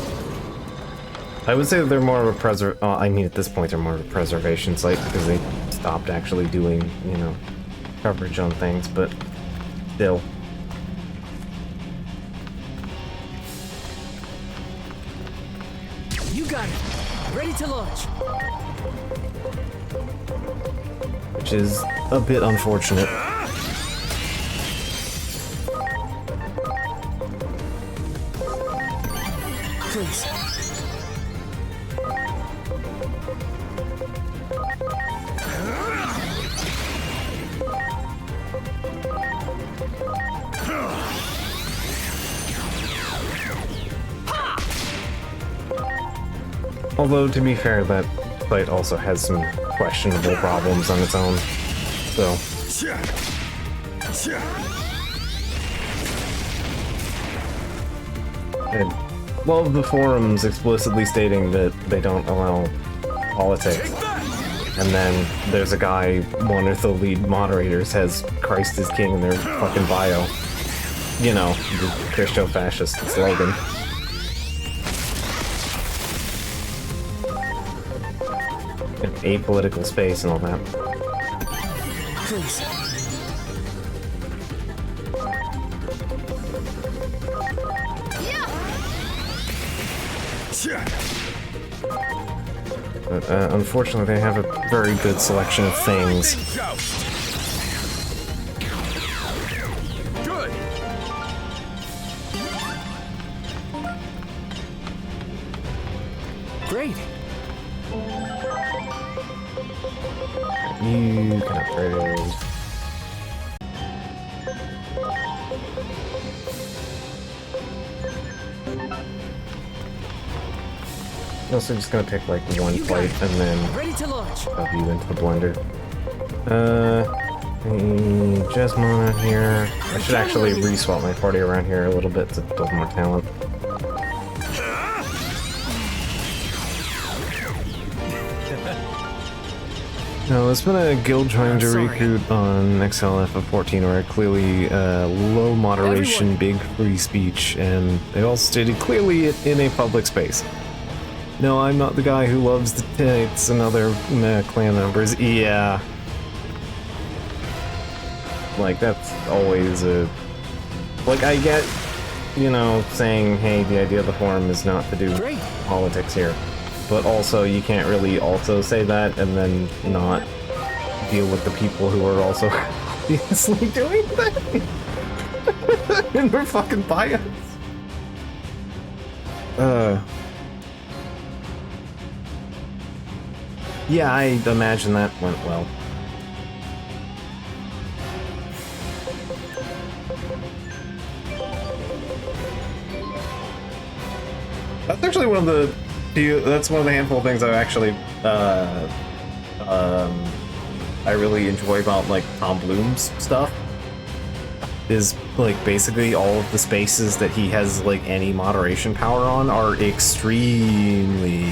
I would say that they're more of a I mean, at this point, they're more of a preservation site because they stopped actually doing, you know, coverage on things, but still. You got it. Ready to launch. which is a bit unfortunate. Please. Although, to be fair, that fight also has some questionable problems on its own, so... And love the forums explicitly stating that they don't allow politics. And then there's a guy, one of the lead moderators, has Christ is King in their fucking bio. You know, the Christo-fascist slogan. Apolitical space and all that. Please. But unfortunately, they have a very good selection of things. Good. Great. You can upgrade. I'm also just gonna pick like one plate and then Ready to launch. shove you into the blender. Jesmon out here. I should actually re-swap my party around here a little bit to build more talent. No, it's been a guild trying to recruit on XLF of 14 where clearly low moderation, big free speech, and they all stated clearly in a public space. No, I'm not the guy who loves the tits and other clan members. Yeah. Like, that's always a... Like, I get, you know, saying, hey, the idea of the forum is not to do politics here. But also, you can't really also say that and then not deal with the people who are also obviously doing that in their fucking bios. Yeah, I imagine that went well. That's actually one of the that's one of the handful of things I've actually I really enjoy about like Tom Bloom's stuff is like basically all of the spaces that he has like any moderation power on are extremely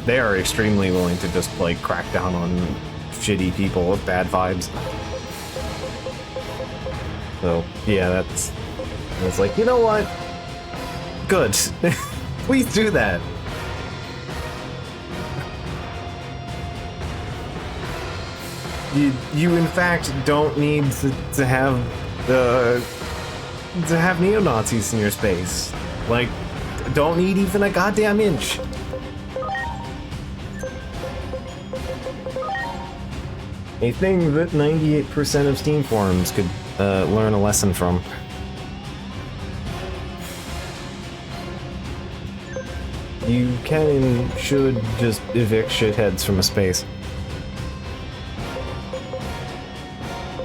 they are extremely willing to just like crack down on shitty people with bad vibes. So yeah, it's like, you know what? Good. Please do that. You in fact don't need to have neo-Nazis in your space. Like, don't need even a goddamn inch. A thing that 98% of Steam forums could learn a lesson from. You can and should just evict shitheads from a space.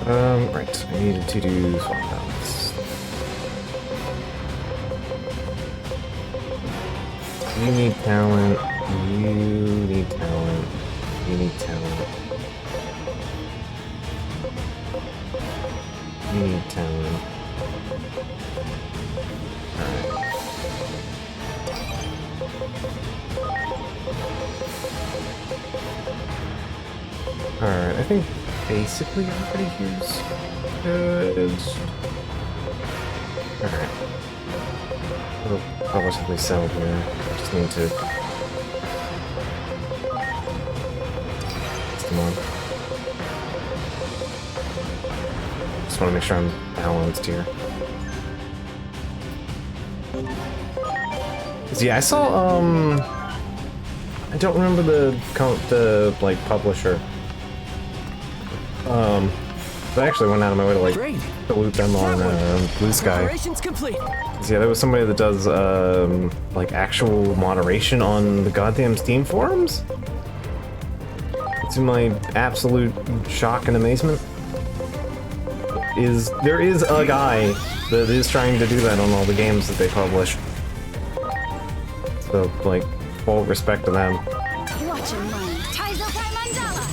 Right, I needed to do swap balance. You need talent, you need talent, you need talent. You need talent. Alright. Alright, I think basically everybody here's good. Alright. It'll relatively sell here. I just need to... Come on. Just want to make sure I'm balanced here. Yeah, I saw, I don't remember the like, publisher. But I actually went out of my way to, like, Great. salute them on, Blue Sky. Operations complete. So, yeah, there was somebody that does, like, actual moderation on the goddamn Steam forums? To my absolute shock and amazement, there is a guy that is trying to do that on all the games that they publish. So, like, full respect to them. Watch and learn. Ties up by Mandala.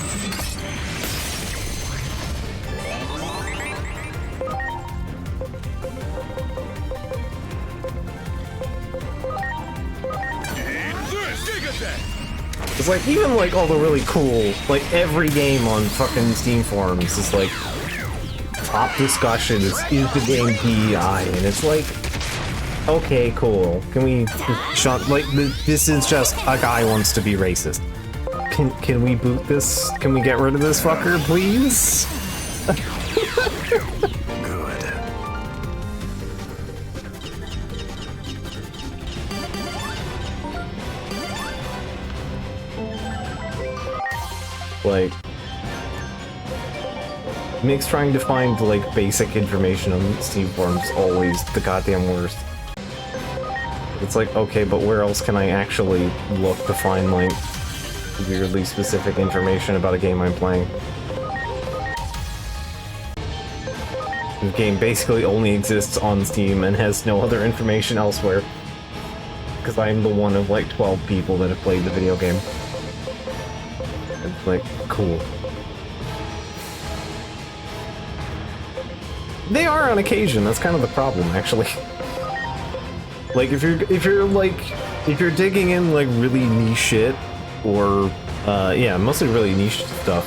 It's like, even like all the really cool, like every game on fucking Steam forums is like, top discussion is the game PEI, and it's like, okay, cool. Can we shut, like, this is just a guy wants to be racist. Can we boot this? Can we get rid of this fucker, please? Good. Like, makes trying to find, like, basic information on Steam forums always the goddamn worst. It's like, okay, but where else can I actually look to find, like, weirdly specific information about a game I'm playing? The game basically only exists on Steam and has no other information elsewhere. Because I'm the one of, like, 12 people that have played the video game. It's like, cool. They are on occasion, that's kind of the problem, actually. Like, if you're digging in, like, really niche shit, or, yeah, mostly really niche stuff,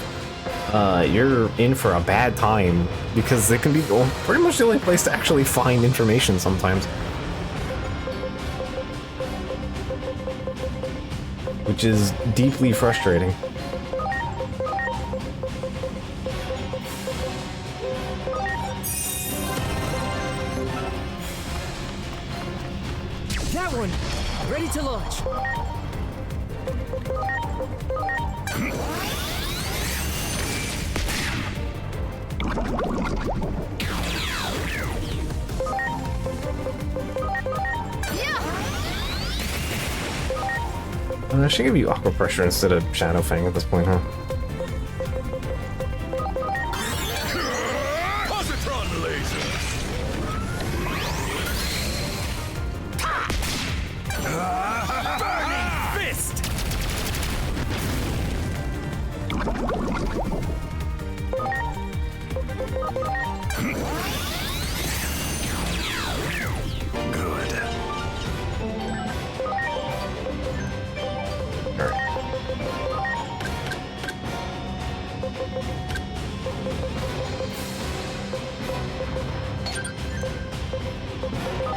you're in for a bad time, because it can be pretty much the only place to actually find information sometimes. Which is deeply frustrating. That one. Ready to launch. I should give you Aqua Pressure instead of Shadow Fang at this point, huh? Positron laser. Burning fist. Good.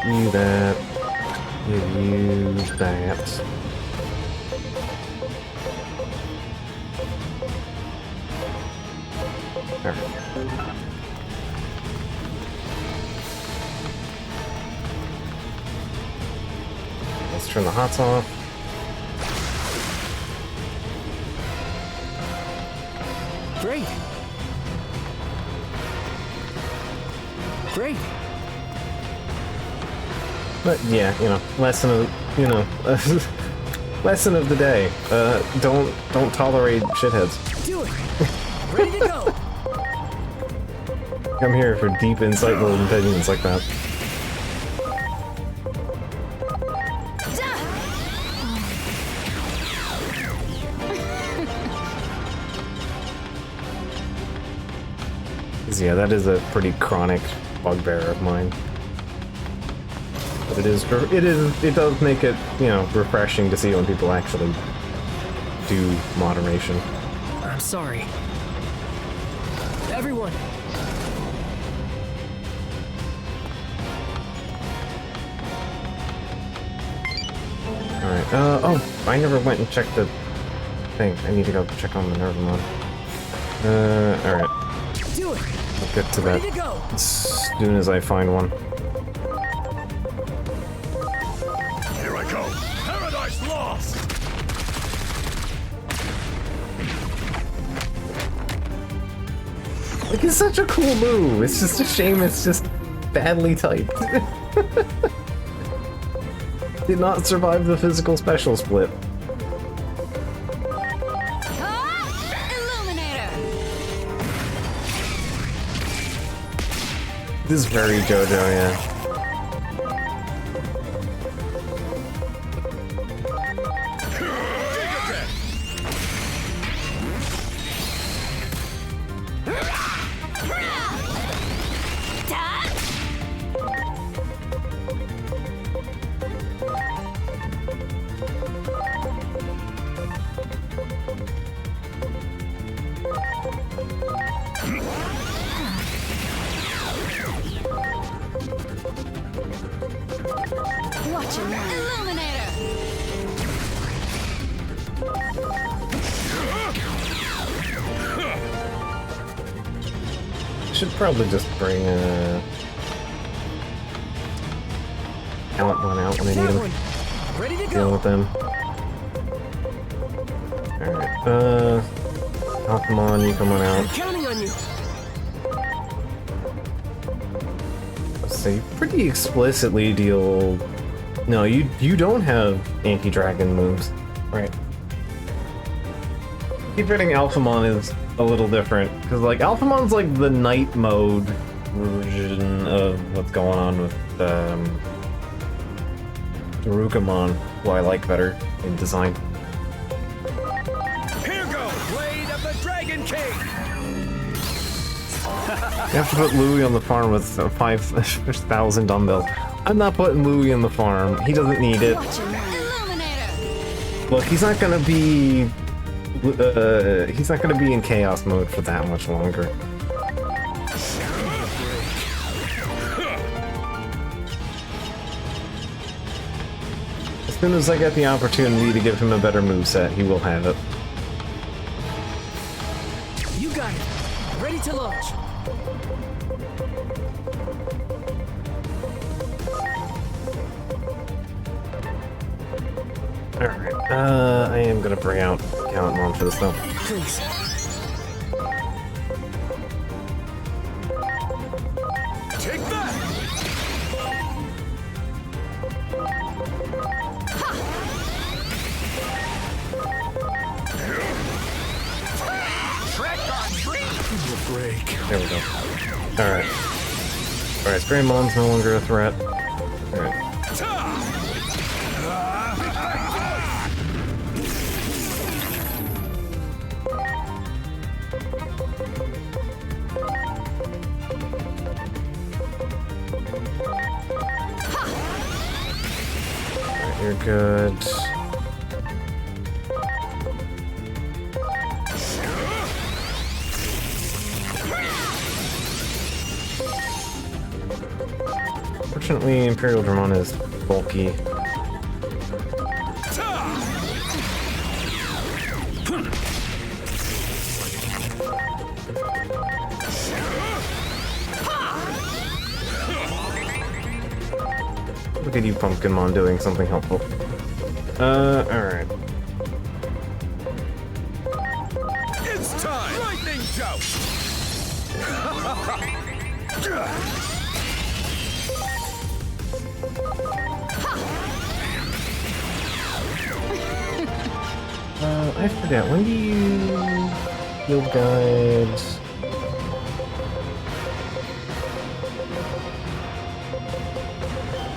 You that. You that. Alright. Let's turn the hots off. Great. Great. But yeah, you know, lesson of, you know, lesson of the day. Don't tolerate shitheads. Do it. Ready to go. I'm here for deep, insightful opinions like that. Yeah, that is a pretty chronic bugbear of mine. But it does make it, you know, refreshing to see when people actually do moderation. I'm sorry. Everyone. Alright, oh, I never went and checked the thing. I need to go check on Minervamon. Alright. Do it. I'll get to that Ready to go. as soon as I find one. Here I go. Like, it's such a cool move. It's just a shame it's just badly typed. Did not survive the physical special split. Illuminator. This is very JoJo, yeah. Watch your mind. Illuminator. Should probably just bring talent one out when I need That him. one. Ready to Deal go. with them. Alright, Alphamon, you come on I'm out. counting on you. So you pretty explicitly deal... No, you don't have anti-dragon moves. Right. Keep hitting Alphamon is a little different, because like Alphamon's like the night mode version of what's going on with Darukamon, who I like better in design. Here goes Blade of the Dragon King. You have to put Louis on the farm with 5,000 dumbbells. I'm not putting Louis on the farm. He doesn't need it. Watch your mind. Illuminator. Look, he's not gonna be in chaos mode for that much longer. As soon as I get the opportunity to give him a better moveset, he will have it. You got it. Ready to launch. Alright, I am gonna bring out Galantmon for this though. Please. Take that. Trick or treat! Break. There we go. Alright. Alright, Greymon's no longer a threat. Alright. Alright, you're good. Fortunately, Imperial Dramon is bulky. Look at you, Pumpkinmon, doing something helpful. Alright. It's time. Lightning joust. I forget, when do you Field Guide?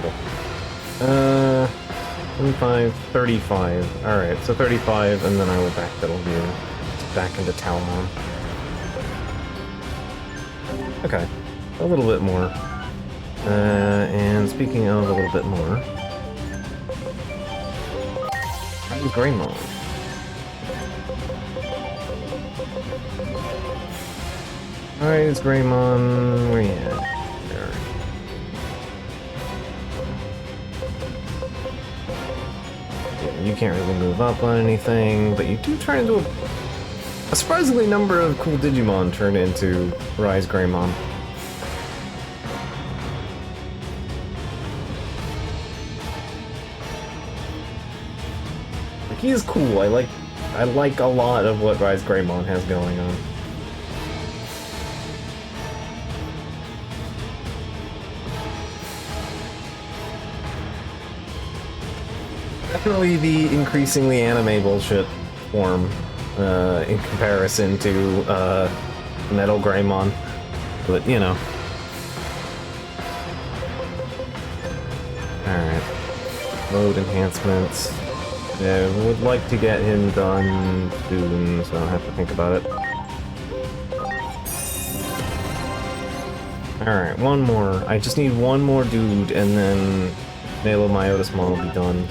Cool. 25, 35. Alright, so 35, and then I will backfill you back into Talmon. Okay, a little bit more. And speaking of a little bit more, Greymon. Alright, it's Greymon. Where you at? There. Yeah, you can't really move up on anything, but you do turn into a surprisingly number of cool Digimon turn into Rise Greymon. Like, he is cool. I like a lot of what Rise Greymon has going on. definitely the increasingly anime bullshit form in comparison to Metal Greymon, but you know. Alright. Load enhancements. Yeah, would like to get him done soon, so I'll have to think about it. Alright, one more. I just need one more dude, and then Nalo Myotismon will be done.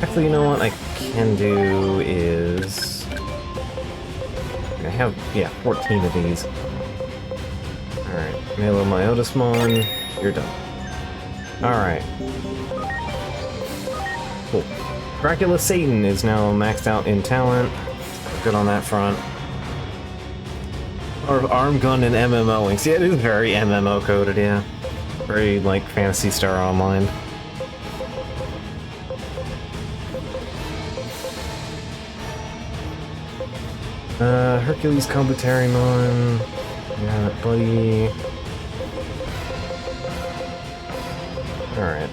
Actually, you know what I can do is... I have, yeah, 14 of these. Alright, Nalo Myotismon, you're done. Alright. Cool. Dracula Satan is now maxed out in talent. Good on that front. Or arm gun and MMOing. See, it is very MMO coded, yeah. Very, like, Phantasy Star Online. Hercules Kabuterimon. Yeah, buddy. Alright.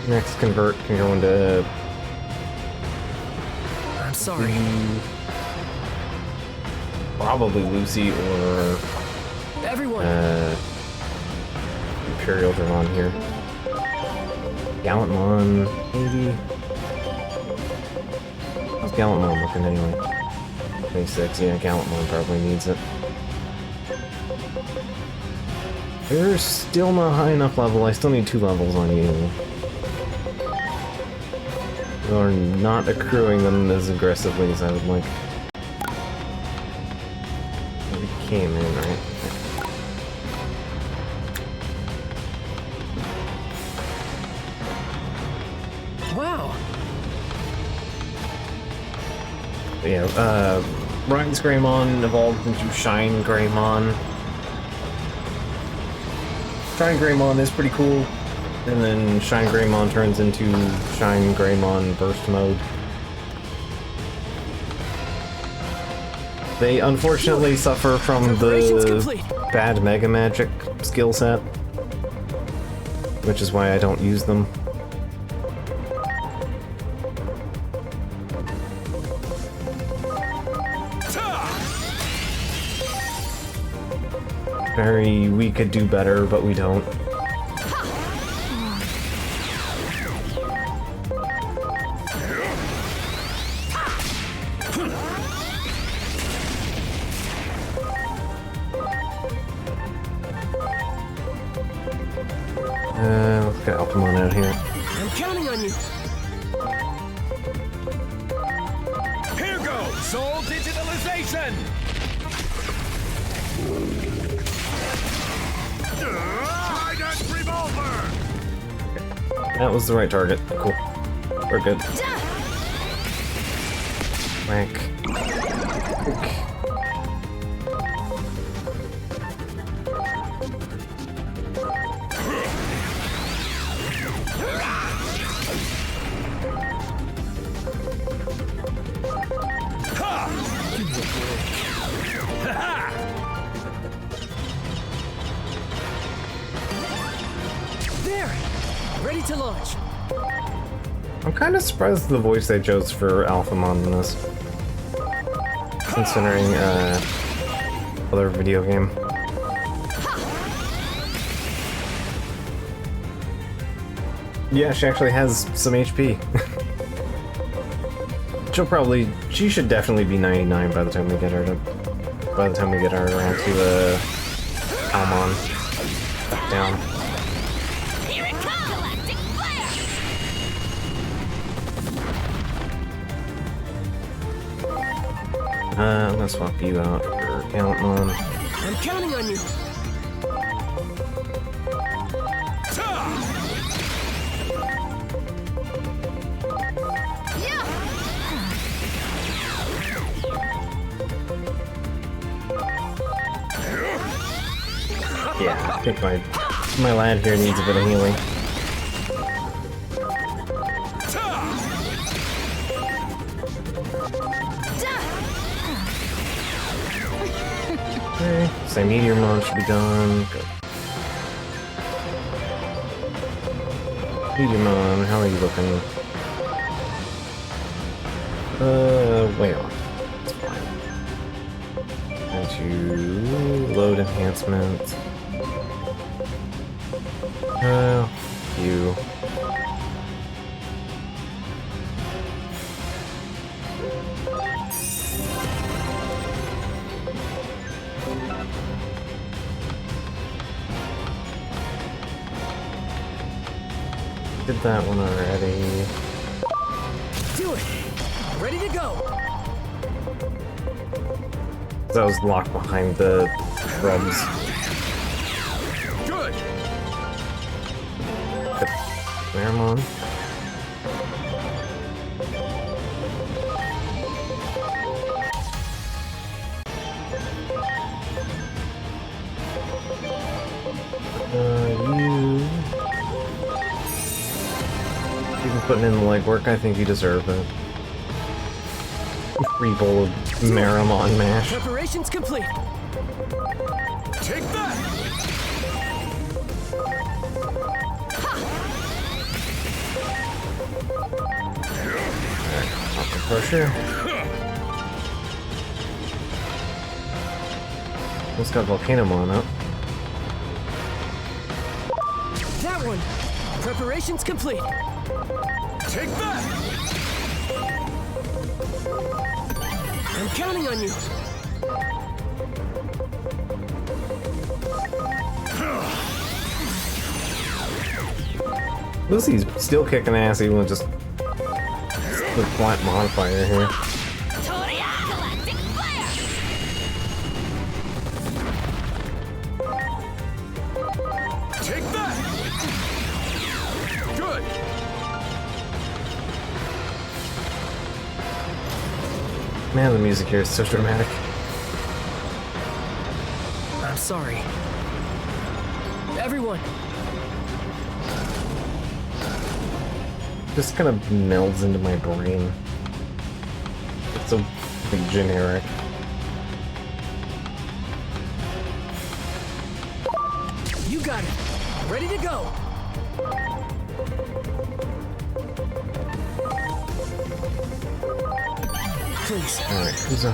Next convert can go into... I'm sorry. Probably Lucy or... Everyone! Imperial Dramon here. Gallantmon, maybe? How's Gallantmon looking anyway? 26, yeah, Gallantmon probably needs it. They're still not high enough level, I still need 2 levels on you. You're not accruing them as aggressively as I would like. We came in, right? Wow! But yeah, Ryan's Greymon evolved into Shine Greymon. Shine Greymon is pretty cool. And then Shine Greymon turns into Shine Greymon Burst Mode. They unfortunately suffer from the bad Mega Magic skill set, which is why I don't use them. We could do better, but we don't. Let's get Alphamon out here. I'm counting on you! Here goes soul digitalization! Trident revolver! That was the right target. Cool. We're good. Whack. Okay. There! Ready to launch! I'm kind of surprised at the voice they chose for Alphamon in this. Considering, other video game. Yeah, she actually has some HP. She should definitely be 99 by the time we get her around to, Almon. Back down. Here it comes! Galactic flare! I'm gonna swap you out for Gallantmon. I'm counting on you! Yeah, I think my lad here needs a bit of healing. Okay, so Meteormon should be gone. Good. Digimon, how are you looking? Way off. It's fine. And to load enhancements. You. Did that one already. Do it! Ready to go! I was locked behind the shrubs. Good. Meramon. You've been putting in the legwork. I think you deserve it. Free bowl of Meramon mash. Preparations complete! Take that. Not the pressure. Almost got Volcanomon up. That one! Preparations complete! Take that. I'm counting on you! Lucy's still kicking ass even with just the flat modifier here. Galactic flare! Take that. Good. Man, the music here is so dramatic. I'm sorry. Everyone, Just kind of melds into my brain. It's so like, generic. you got it! Ready to go! Please, Alright, who's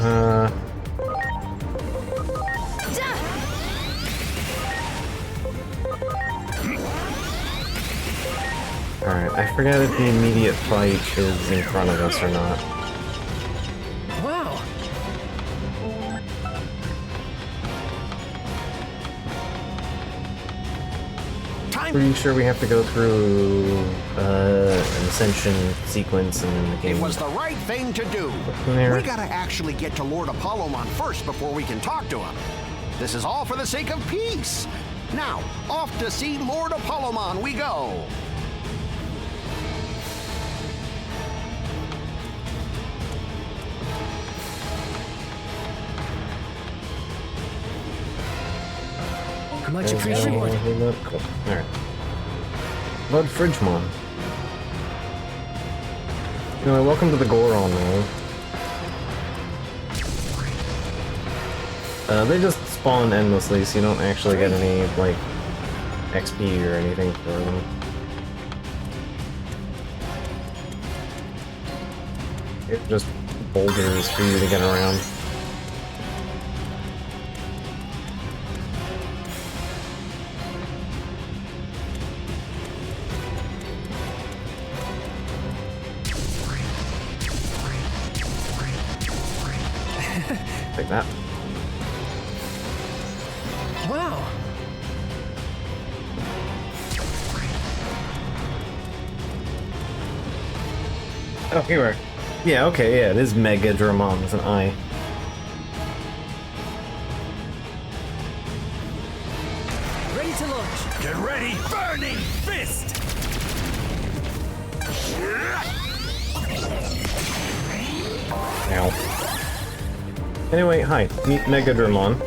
Alright, I forget if the immediate fight is in front of us or not. wow! Time. Pretty sure we have to go through an ascension sequence in the game. It was the right thing to do. There. We gotta actually get to Lord Apollomon first before we can talk to him. This is all for the sake of peace. Now, off to see Lord Apollomon we go. Much appreciated. Cool. Alright. Lord Fridgemon. Anyway, welcome to the Goron world. They just spawn endlessly, so you don't actually get any, like, XP or anything for them. It's just boulders for you to get around. Like that. Wow! Oh, here we are. Yeah, okay, yeah, it is Mega Dramon with an I. Ready to launch! Get ready. Burning fist. Ow. Anyway, hi, meet Mega Dramon.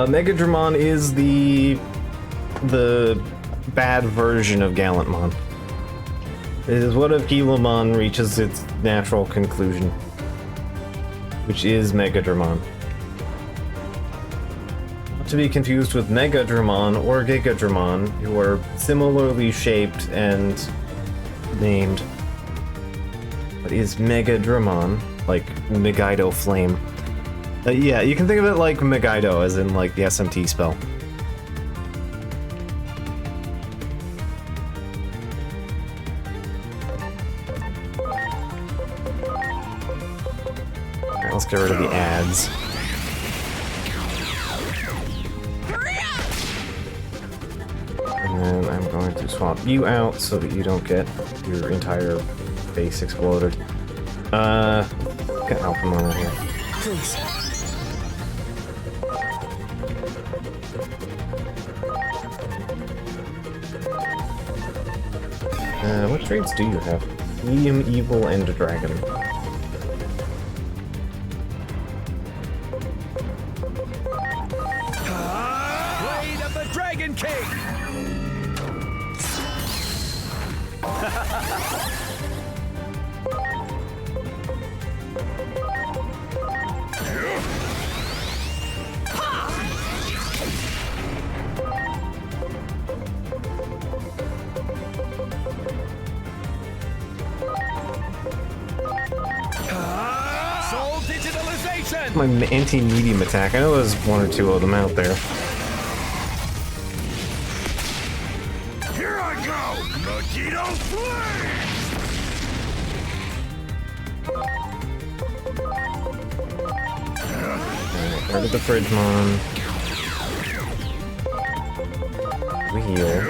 Mega Dramon is the bad version of Gallantmon. It is what if Gilomon reaches its natural conclusion, which is Mega Dramon. What to be confused with Megadramon or Gigadramon, who are similarly shaped and named. But is Megadramon, like Megaido Flame. Yeah, you can think of it like Megaido, as in like the SMT spell. Alright, let's get rid of the ads. And then I'm going to swap you out so that you don't get your entire face exploded. Get Alphamon in here. Please. What traits do you have? Medium, Evil, and Dragon. Blade of the Dragon King! Soul digitalization! My anti-medium attack. I know there's one or two of them out there. Here I go! Mojito Flame! Alright, rid of the Fridgemon. We heal.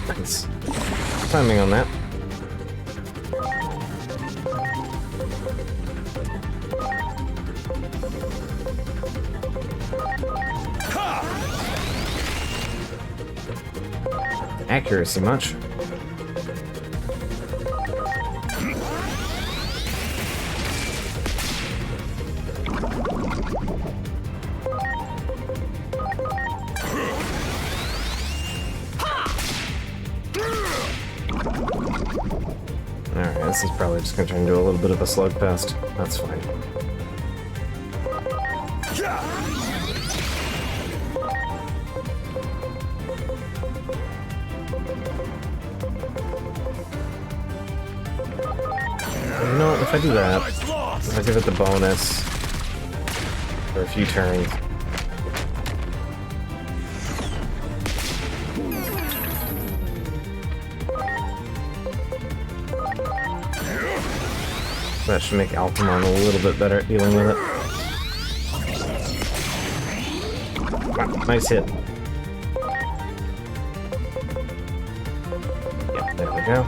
Nice. Timing on that. Accuracy much. Alright, this is probably just gonna turn into a little bit of a slugfest. That's fine. You know, if I do that, if I give it the bonus for a few turns. That should make Alphamon a little bit better at dealing with it. Wow, nice hit. Yep, there we go.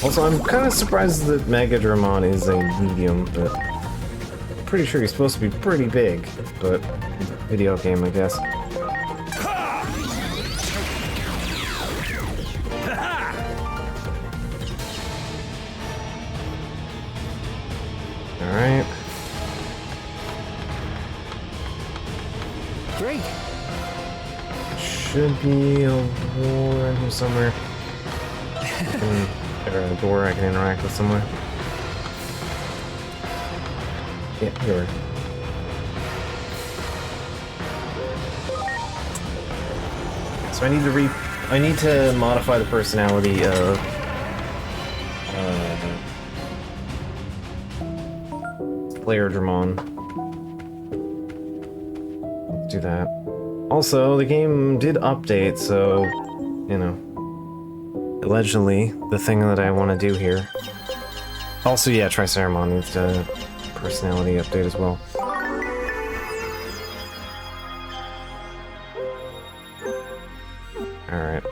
Also, I'm kind of surprised that Megadramon is a medium, but I'm pretty sure he's supposed to be pretty big, but video game, I guess. Alright. Great. Should be a war in here somewhere. Or a door I can interact with somewhere. Yeah, here. So I need to modify the personality of Player Dramon. Let's do that. Also, the game did update, so you know. Allegedly, the thing that I want to do here. Also, yeah, Triceramon needs a personality update as well. Alright,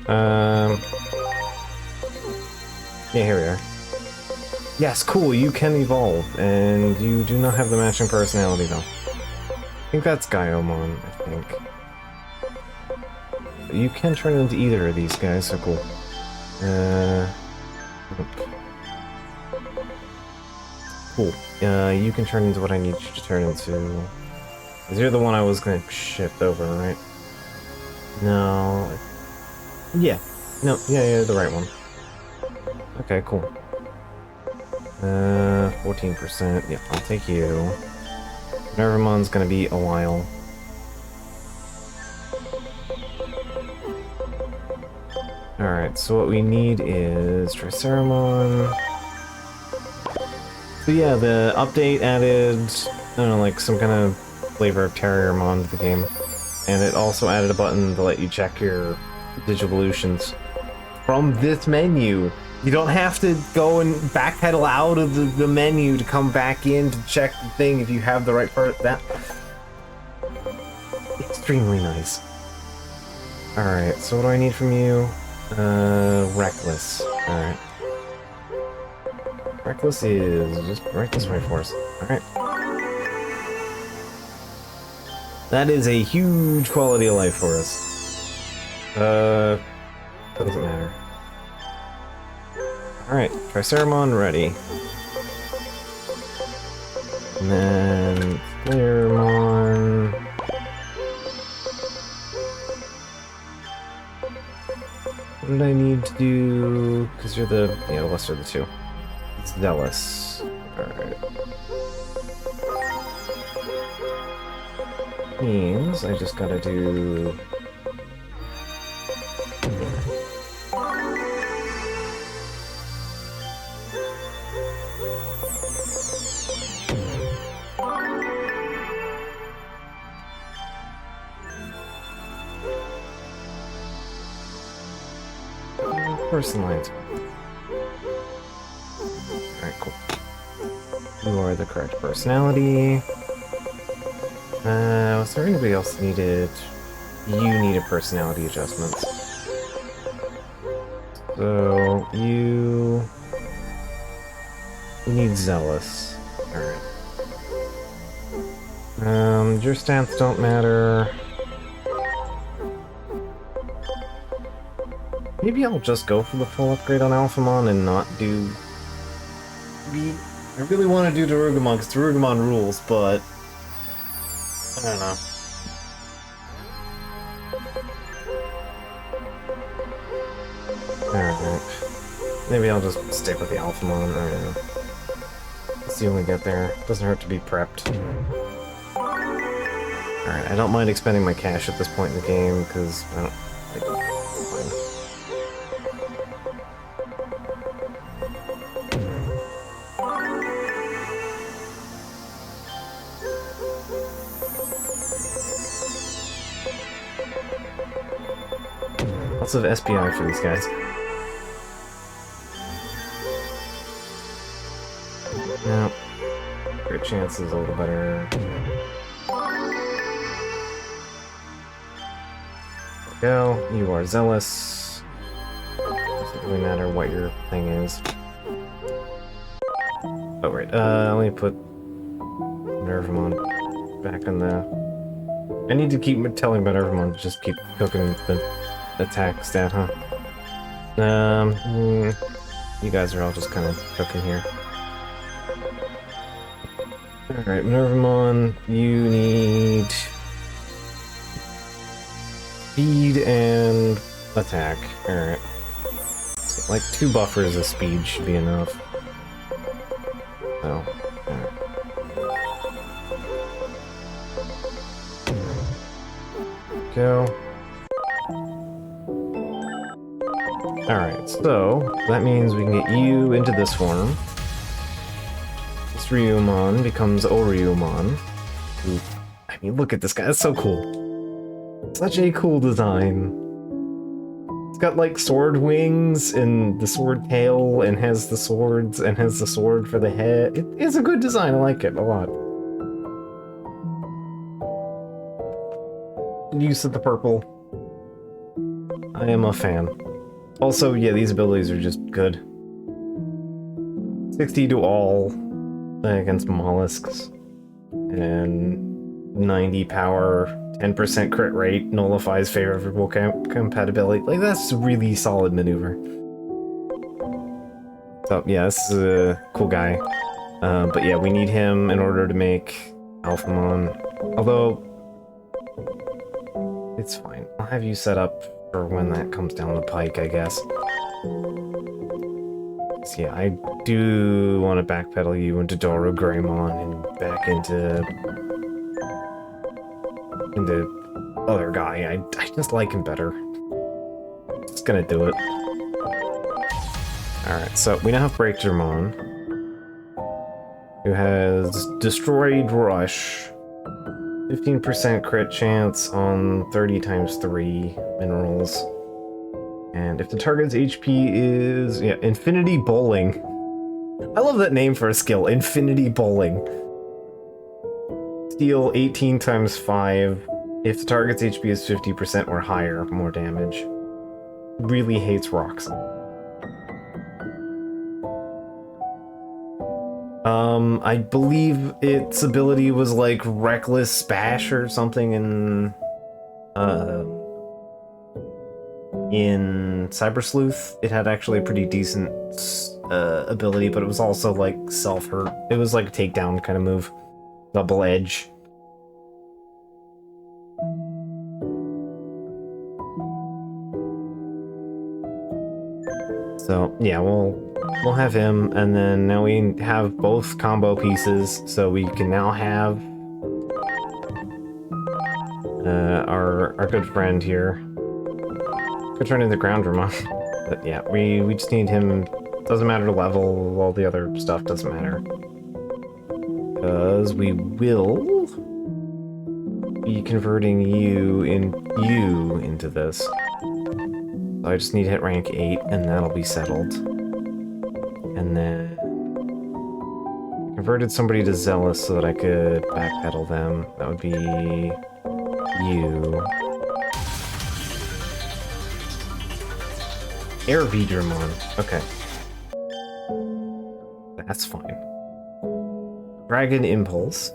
yeah, here we are. Yes, cool, you can evolve, and you do not have the matching personality, though. I think that's Gaiomon, I think. But you can turn into either of these guys, so cool. Cool. You can turn into what I need you to turn into. Because you're the one I was gonna shift over, right? No. Yeah. No, yeah, the right one. Okay, cool. 14%. Yeah, I'll take you. Nervamon's gonna be a while. Alright, so what we need is Triceramon. So yeah, the update added, I don't know, like some kind of flavor of Terriermon to the game. And it also added a button to let you check your Digivolutions from this menu. You don't have to go and backpedal out of the menu to come back in to check the thing if you have the right part. That extremely nice. Alright, so what do I need from you? Reckless. Alright. Reckless is just right this way for us. Alright. That is a huge quality of life for us. Doesn't matter. Alright, Triceramon ready. And then Flareamon. What did I need to do? Because you're the lesser of the two. Zealous. Alright. Means I just gotta do. Personalized. Alright, cool. You are the correct personality. Was there anybody else needed? You needed personality adjustments. So, you need Zealous. Alright. Your stats don't matter. Maybe I'll just go for the full upgrade on Alphamon and not do... I really want to do Darugumon, because Darugumon rules, but... I don't know. Alright. Maybe I'll just stick with the Alphamon. I don't know. Let's see when we get there. Doesn't hurt to be prepped. Alright, I don't mind expending my cash at this point in the game, because I don't... Lots of SPI for these guys. No. Great chances, a little better. Go. You are Zealous. Doesn't really matter what your thing is. Oh, right. Let me put Nervamon back in the... I need to keep telling Nervamon to just keep cooking the attack stat, huh? You guys are all just kind of cooking here. Alright, Nervamon, you need... speed and attack. Alright. So, like 2 buffers of speed should be enough. Oh, alright. Go. Alright, so that means we can get you into this form. This Ryumon becomes Oryumon. Ooh, I mean, look at this guy, that's so cool. Such a cool design. It's got like sword wings and the sword tail and has the swords and has the sword for the head. It's a good design, I like it a lot. Use of the purple. I am a fan. Also, yeah, these abilities are just good. 60 to all against mollusks. And 90 power, 10% crit rate, nullifies favorable compatibility. Like, that's a really solid maneuver. So, yeah, this is a cool guy. But yeah, we need him in order to make Alphamon. Although, it's fine. I'll have you set up for when that comes down the pike, I guess. So yeah, I do want to backpedal you into Doro Greymon and back into other guy. I just like him better. Just gonna do it. Alright, so we now have Breakdramon, who has Destroyed Rush, 15% crit chance on 30 times 3 minerals. And if the target's HP is... yeah, Infinity Bowling. I love that name for a skill, Infinity Bowling. Deal 18 times 5. If the target's HP is 50% or higher, more damage. Really hates rocks. I believe its ability was like Reckless Spash or something in Cyber Sleuth. It had actually a pretty decent ability, but it was also like self-hurt. It was like a takedown kind of move. Double edge. So yeah, we'll have him, and then now we have both combo pieces, so we can now have our good friend here. Could turn into Ground Dramon. But yeah, we just need him. Doesn't matter the level, all the other stuff doesn't matter. Because we will be converting you into this. So I just need to hit rank 8, and that'll be settled. And then converted somebody to Zealous so that I could backpedal them. That would be you. Air Vidramon. Okay. That's fine. Dragon Impulse.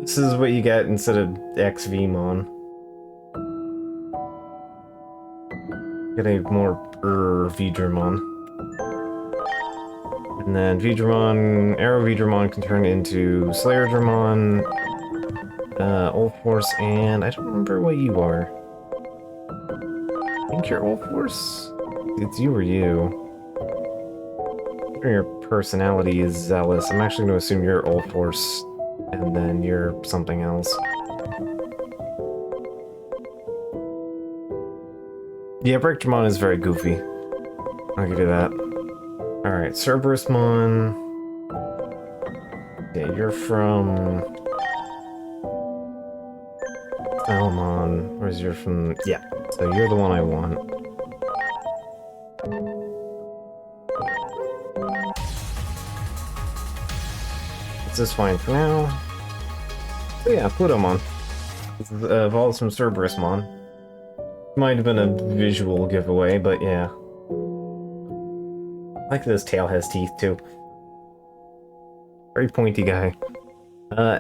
This is what you get instead of XVmon. Get a more Vidramon. And then Vidramon, Arrow Vidramon can turn into Slayer Dramon, Old Force, and I don't remember what you are. I think you're Old Force? It's you or you. Your personality is Zealous. I'm actually going to assume you're Old Force, and then you're something else. Yeah, Breakdramon is very goofy. I'll give you that. Alright, Cerberusmon. Yeah, you're from... Salmon. Where's you're from... yeah, so you're the one I want. This is fine for now. So yeah, Plutomon. Evolves from Cerberusmon. Might have been a visual giveaway, but yeah. I like this tail has teeth too. Very pointy guy.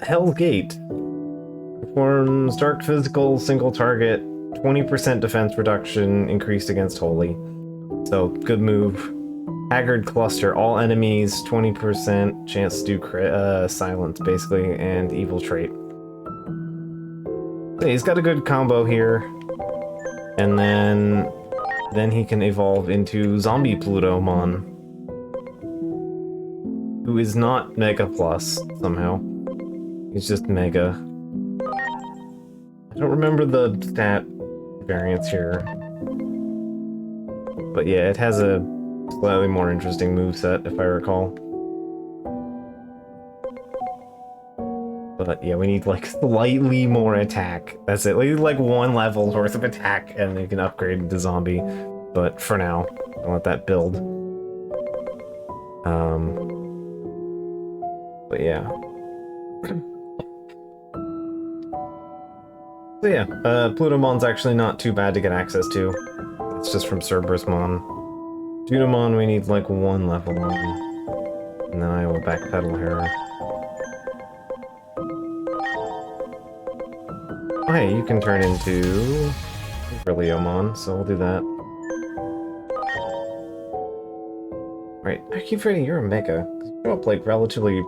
Hell's Gate. Performs Dark Physical, single target, 20% defense reduction, increased against Holy. So, good move. Haggard Cluster, all enemies, 20% chance to do silence, basically, and evil trait. So he's got a good combo here. And then he can evolve into Zombie Plutomon, who is not Mega Plus, somehow. He's just Mega. I don't remember the stat variance here. But yeah, it has a slightly more interesting moveset, if I recall. But yeah, we need like slightly more attack. That's it. We need like 1 level worth of attack, and you can upgrade into Zombie. But for now, I'll let that build. But yeah. So yeah, Plutomon's actually not too bad to get access to. It's just from Cerberusmon. Dunamon we need like 1 level on. And then I will backpedal her. Oh hey, you can turn into Brilliomon, so we'll do that. Right, I keep forgetting you're a Mega. You grew up like relatively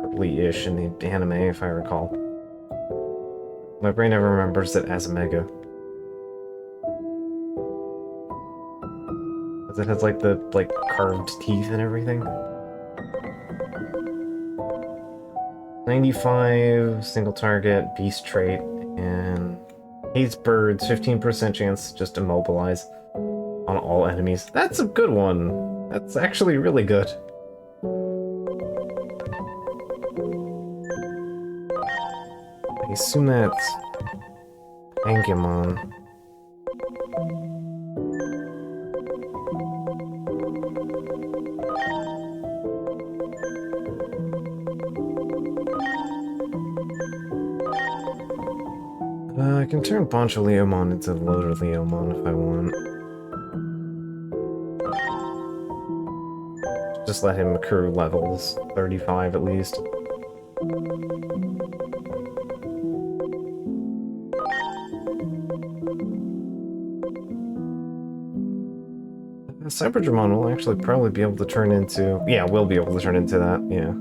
early-ish in the anime, if I recall. My brain never remembers it as a Mega. Because it has like the carved teeth and everything. 95 single target, beast trait, and hates birds, 15% chance to just immobilize on all enemies. That's a good one. That's actually really good. I assume that's Digimon. I can turn Poncho Leomon into Loader Leomon if I want. Just let him accrue levels, 35 at least. Cyber Digimon will actually probably be able to turn into... Yeah, will be able to turn into that, yeah.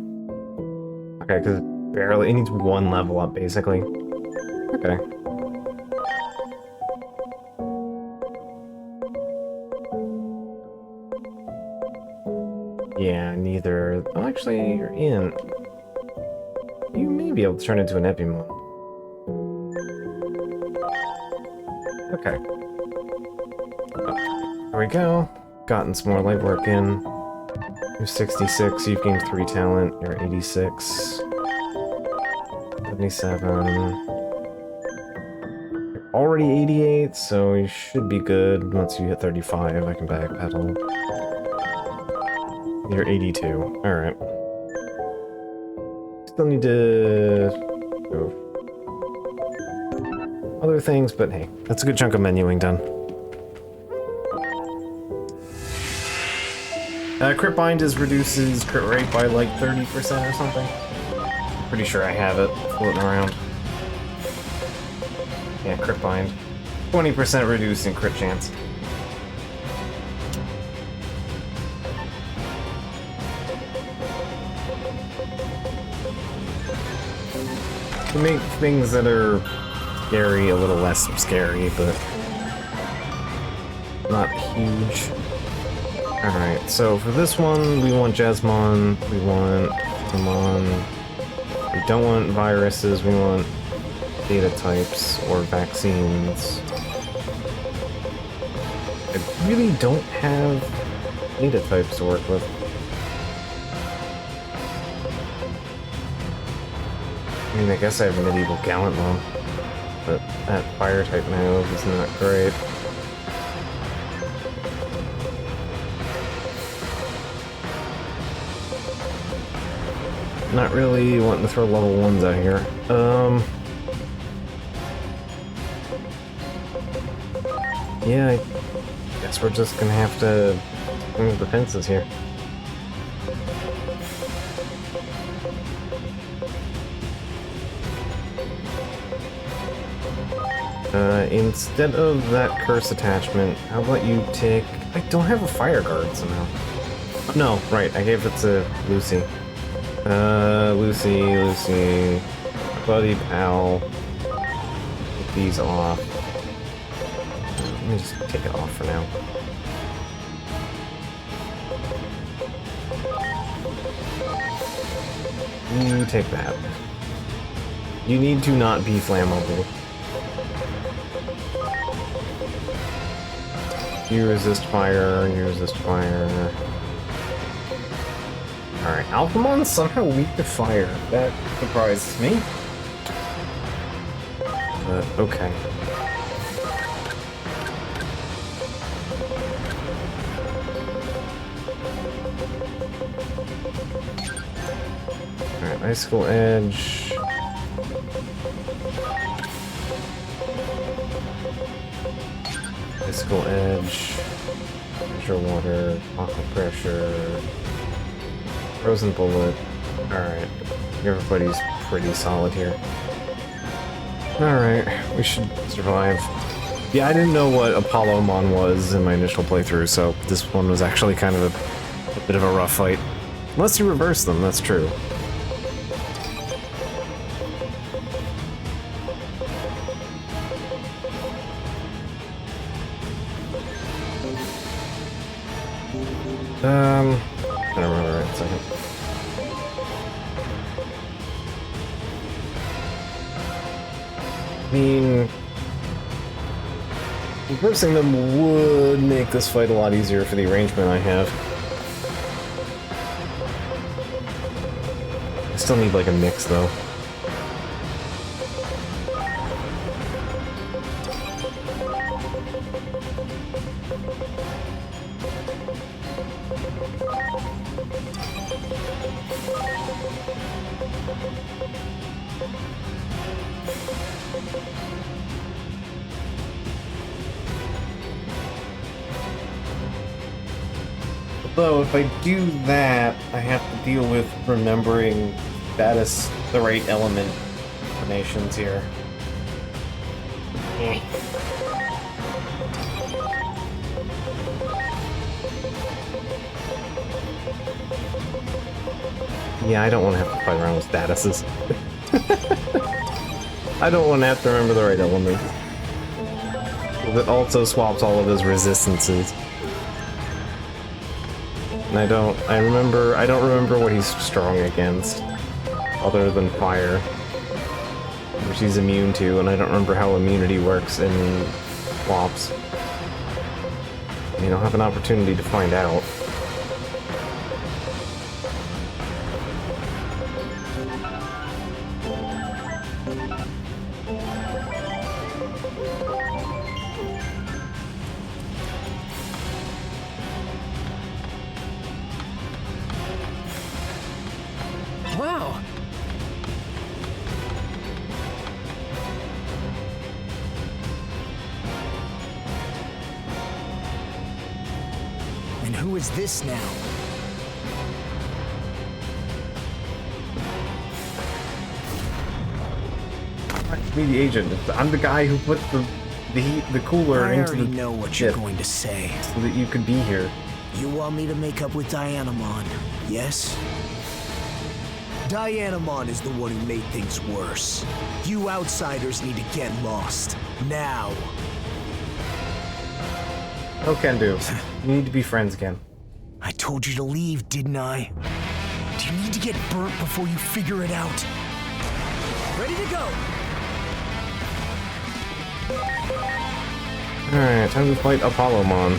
Okay, because it needs one level up, basically. Okay. Yeah, neither... Oh, actually, you're in. You may be able to turn into an Epimon. Okay. There we go. Gotten some more legwork in. You're 66, you've gained 3 talent. You're 86. 77. You're already 88, so you should be good. Once you hit 35, I can backpedal. You're 82. Alright. Still need to go other things, but hey, that's a good chunk of menuing done. Crit Bind reduces crit rate by like 30% or something. Pretty sure I have it floating around. Yeah, Crit Bind. 20% reducing crit chance. To make things that are scary a little less scary, but not huge. Alright, so for this one, we want Jasmine, we want Digimon, we don't want viruses, we want data types or vaccines. I really don't have data types to work with. I mean, I guess I have Medieval Gallantmon, but that fire type move is not great. Not really wanting to throw level 1s out here. Yeah, I guess we're just gonna have to move the fences here. Instead of that curse attachment, how about you take... I don't have a fire guard somehow. No, right, I gave it to Lucy. Lucy, buddy, pal. Take these off. Let me just take it off for now. You take that. You need to not be flammable. You resist fire, you resist fire. Alright, Alphamon's somehow weak to fire. That surprises me. Okay. Alright, Icicle Edge. Icicle Edge. Pressure Water. Aqua Pressure. Frozen Bullet. Alright. Everybody's pretty solid here. Alright, we should survive. Yeah, I didn't know what Apollomon was in my initial playthrough, so this one was actually kind of a a bit of a rough fight. Unless you reverse them, that's true. I don't remember right in a second. I mean, reversing them would make this fight a lot easier for the arrangement I have. I still need like a mix though. Although, if I do that, I have to deal with remembering status, the right element combinations here. Yeah, I don't want to have to fight around with statuses. I don't want to have to remember the right element. It also swaps all of his resistances. And I don't remember what he's strong against, other than fire, which he's immune to, and I don't remember how immunity works in swaps. I mean, I'll have an opportunity to find out. Wow. And who is this now? Me, the agent. I'm the guy who put the cooler I into already the know what you're ship going to say. so that you could be here. You want me to make up with Dianamon, yes? Dianamon is the one who made things worse. You outsiders need to get lost. Now. Oh, can do. We need to be friends again. I told you to leave, didn't I? Do you need to get burnt before you figure it out? Ready to go. Alright, time to fight Apollomon.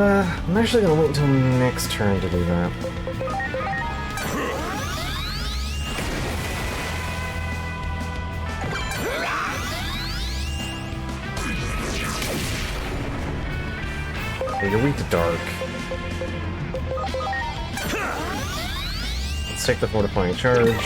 I'm actually gonna wait until next turn to do that. You're weak to dark. Let's take the fortifying charge.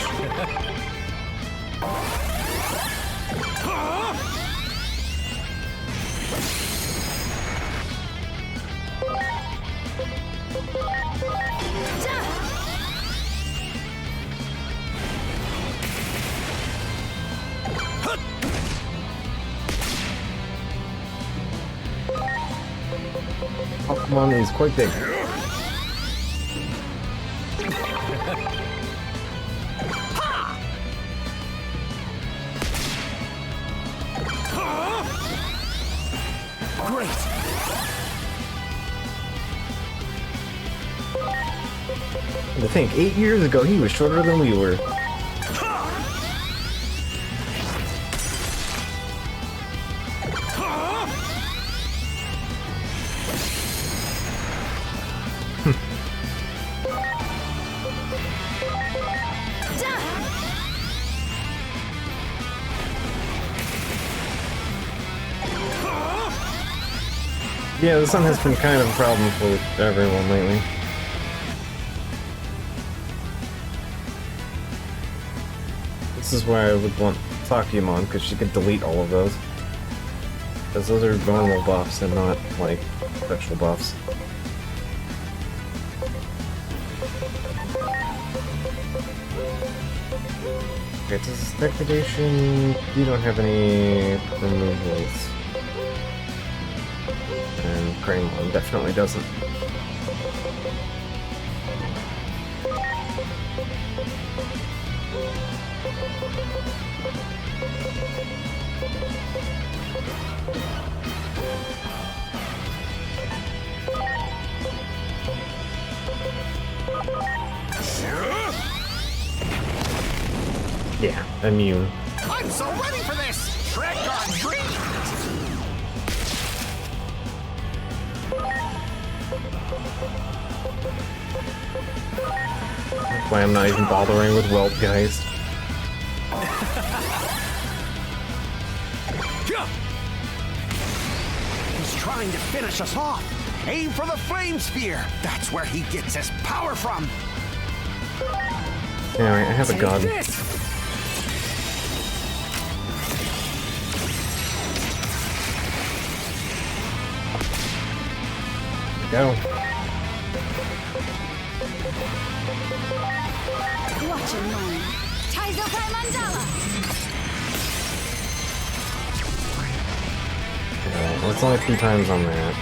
Pokemon is quite big. Great. To think, 8 years ago he was shorter than we were. Yeah, the sun has been kind of a problem for everyone lately. This is why I would want Takemon, because she could delete all of those. Because those are normal buffs and not, like, special buffs. Okay, this is degradation. You don't have any removals. And Greymon definitely doesn't. Yeah, immune. I'm so ready for this! Trick or treat! That's why I'm not even bothering with Whelpgeist. He's trying to finish us off. Aim for the flame spear. That's where he gets his power from. Alright, I have a gun. Go. Watch and learn. Taizokai Mandala. Alright, well, it's only 3 times on that.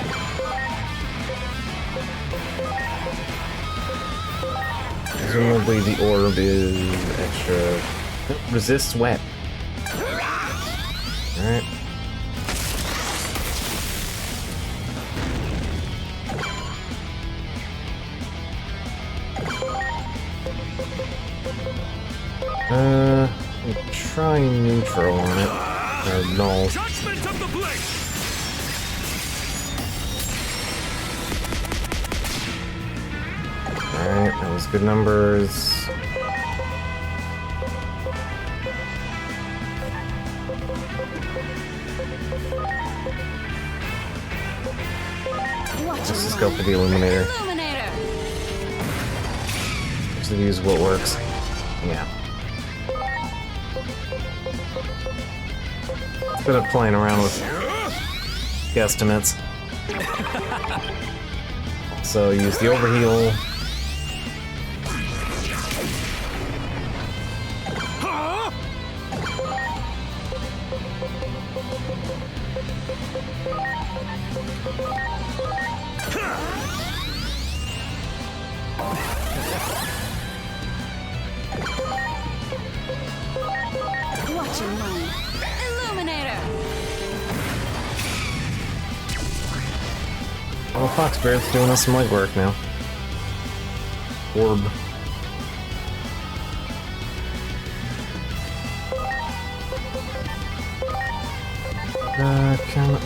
Presumably the orb is extra. Resists wet. Alright. Try neutral on it. Or null. Judgment of the Blade! Alright, that was good numbers. Watch Let's and just go learn. for the Illuminator. Illuminator. Just use what works. Yeah. It's been playing around with guesstimates. So use the overheal. Watch and learn. Illuminator. Well, Foxbeard's doing us some legwork now. Orb. Can I...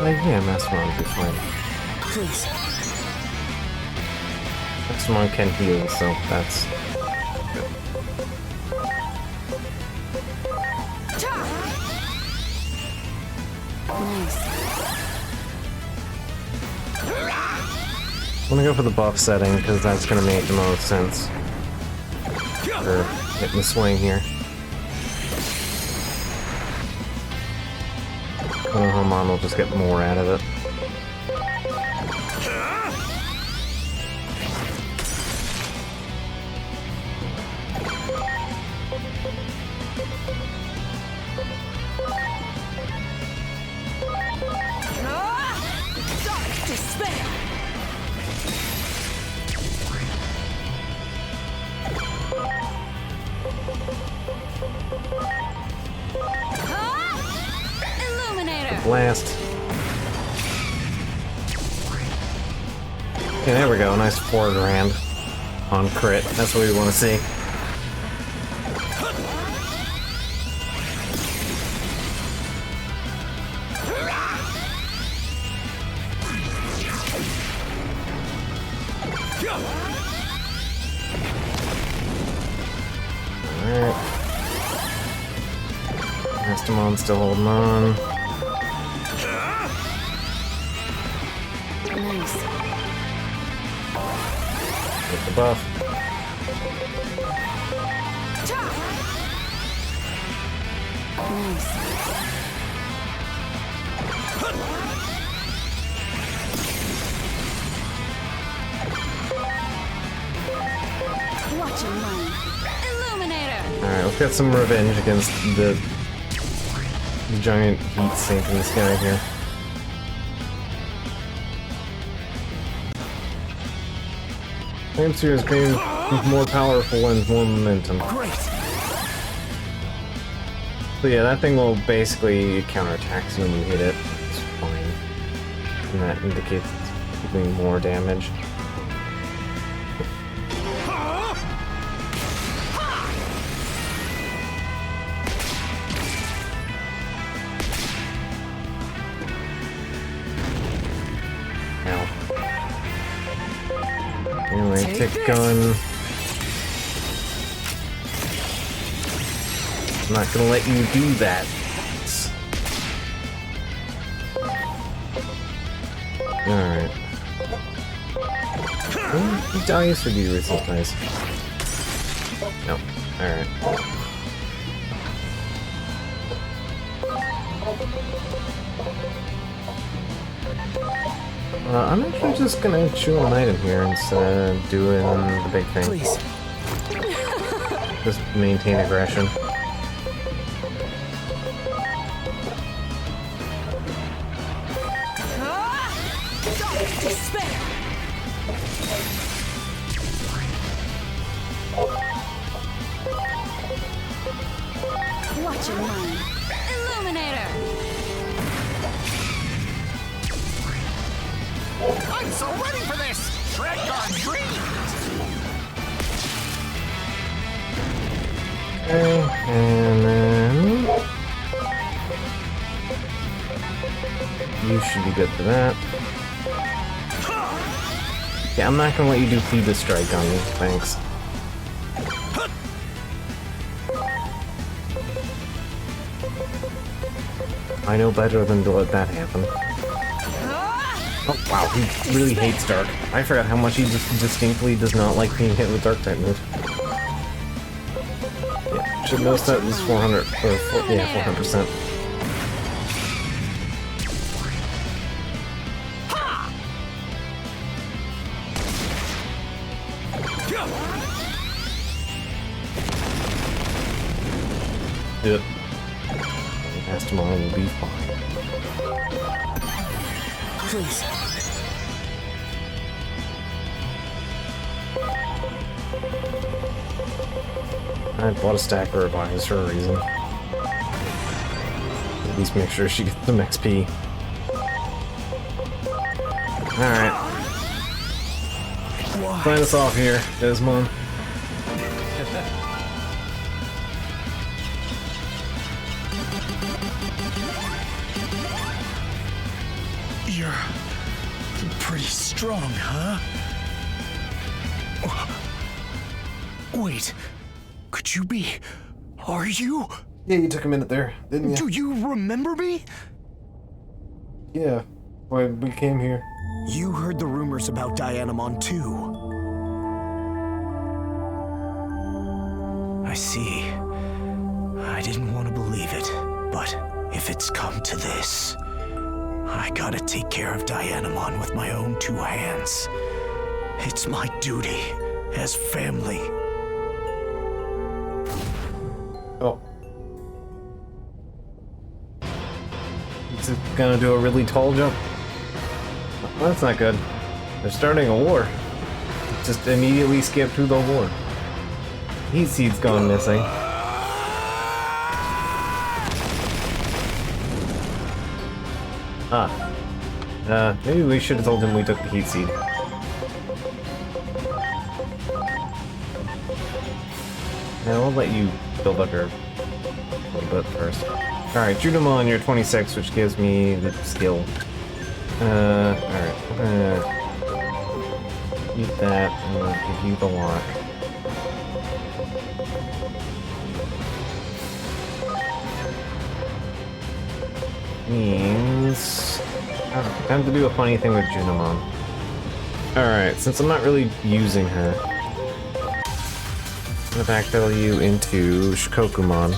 yeah, Mastermon would be fine. Please. Mastermon can heal, so that's good. Nice. I'm gonna go for the buff setting, because that's gonna make the most sense. For hitting the swing here. Homon will just get more out of it. Dark despair. Illuminator. Blast. Okay, there we go. Nice 4 grand on crit. That's what we want to see. Astamon still holding on. Nice. Get the buff. Nice. Watch your mind. Illuminator. Alright, let's get some revenge against the giant heat sink in the sky here. Flame Sphere is getting more powerful and more momentum. Great. So yeah, that thing will basically counterattack you when you hit it. It's fine. And that indicates it's doing more damage. Ow. Anyway, Take tick this. gun. I'm not gonna let you do that. Alright. He dies for you, it's not nice. No. Alright. I'm actually just gonna chew an item here instead of doing the big thing. Please. Just maintain aggression. Despair. Watch your mind. Illuminator. I'm so ready for this! Trick or treat! Okay, and then you should be good for that. Yeah, I'm not gonna let you do Phoebus Strike on me, thanks. I know better than to let that happen. Oh wow, he really hates Dark. I forgot how much he just distinctly does not like being hit with Dark type move. Yeah, should notice that was 400, or yeah, 400%. Yep. Astamon will be fine. Please. I bought a stack of revives for a reason. At least make sure she gets some XP. Alright. Sign us off here, Desmond. You're pretty strong, huh? Wait, could you be? Are you? Yeah, you took a minute there, didn't you? Do you remember me? Yeah, when we came here. You heard the rumors about Dianamon too. I see. I didn't want to believe it, but if it's come to this, I gotta take care of Dianamon with my own two hands. It's my duty as family. Oh. Is it gonna do a really tall jump? Well, that's not good. They're starting a war. Just immediately skip through the war. Heat Seed's gone missing. Maybe we should have told him we took the Heat Seed. Now we'll let you build up your little bit first. Alright, Judamon, you're 26, which gives me the skill. Alright, I'm gonna eat that, and we'll give you the lock. means time to do a funny thing with Junimon. Alright, since I'm not really using her, I'm gonna backpedal you into Shikokumon.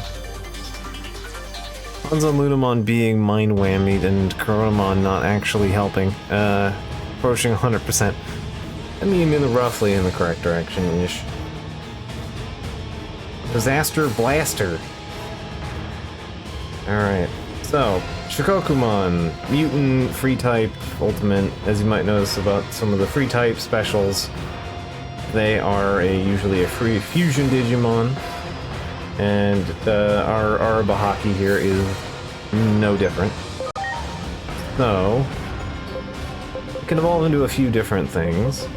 Hanzo Lunamon being mind whammied and Coronamon not actually helping. Approaching 100%. I mean, roughly in the correct direction-ish. Disaster Blaster. Alright, so, Shikokumon, Mutant, Free Type, Ultimate. As you might notice about some of the Free Type specials, they are usually a free fusion Digimon. And our Arabahaki here is no different. So, it can evolve into a few different things.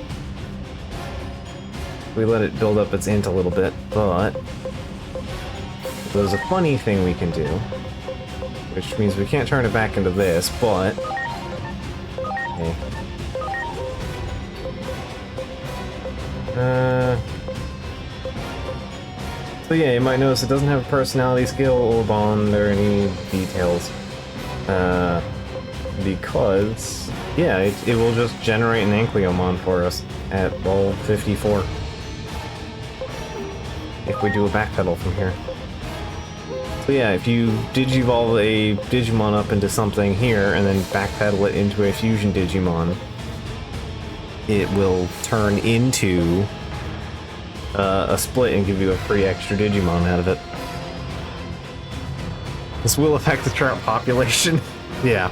We let it build up its int a little bit, but there's a funny thing we can do, which means we can't turn it back into this, but okay. So yeah, you might notice it doesn't have a personality skill or bond or any details. Because, yeah, it will just generate an Ankyomon for us at level 54. If we do a backpedal from here. So yeah, if you digivolve a Digimon up into something here and then backpedal it into a fusion Digimon, it will turn into a split and give you a free extra Digimon out of it. This will affect the trout population. Yeah.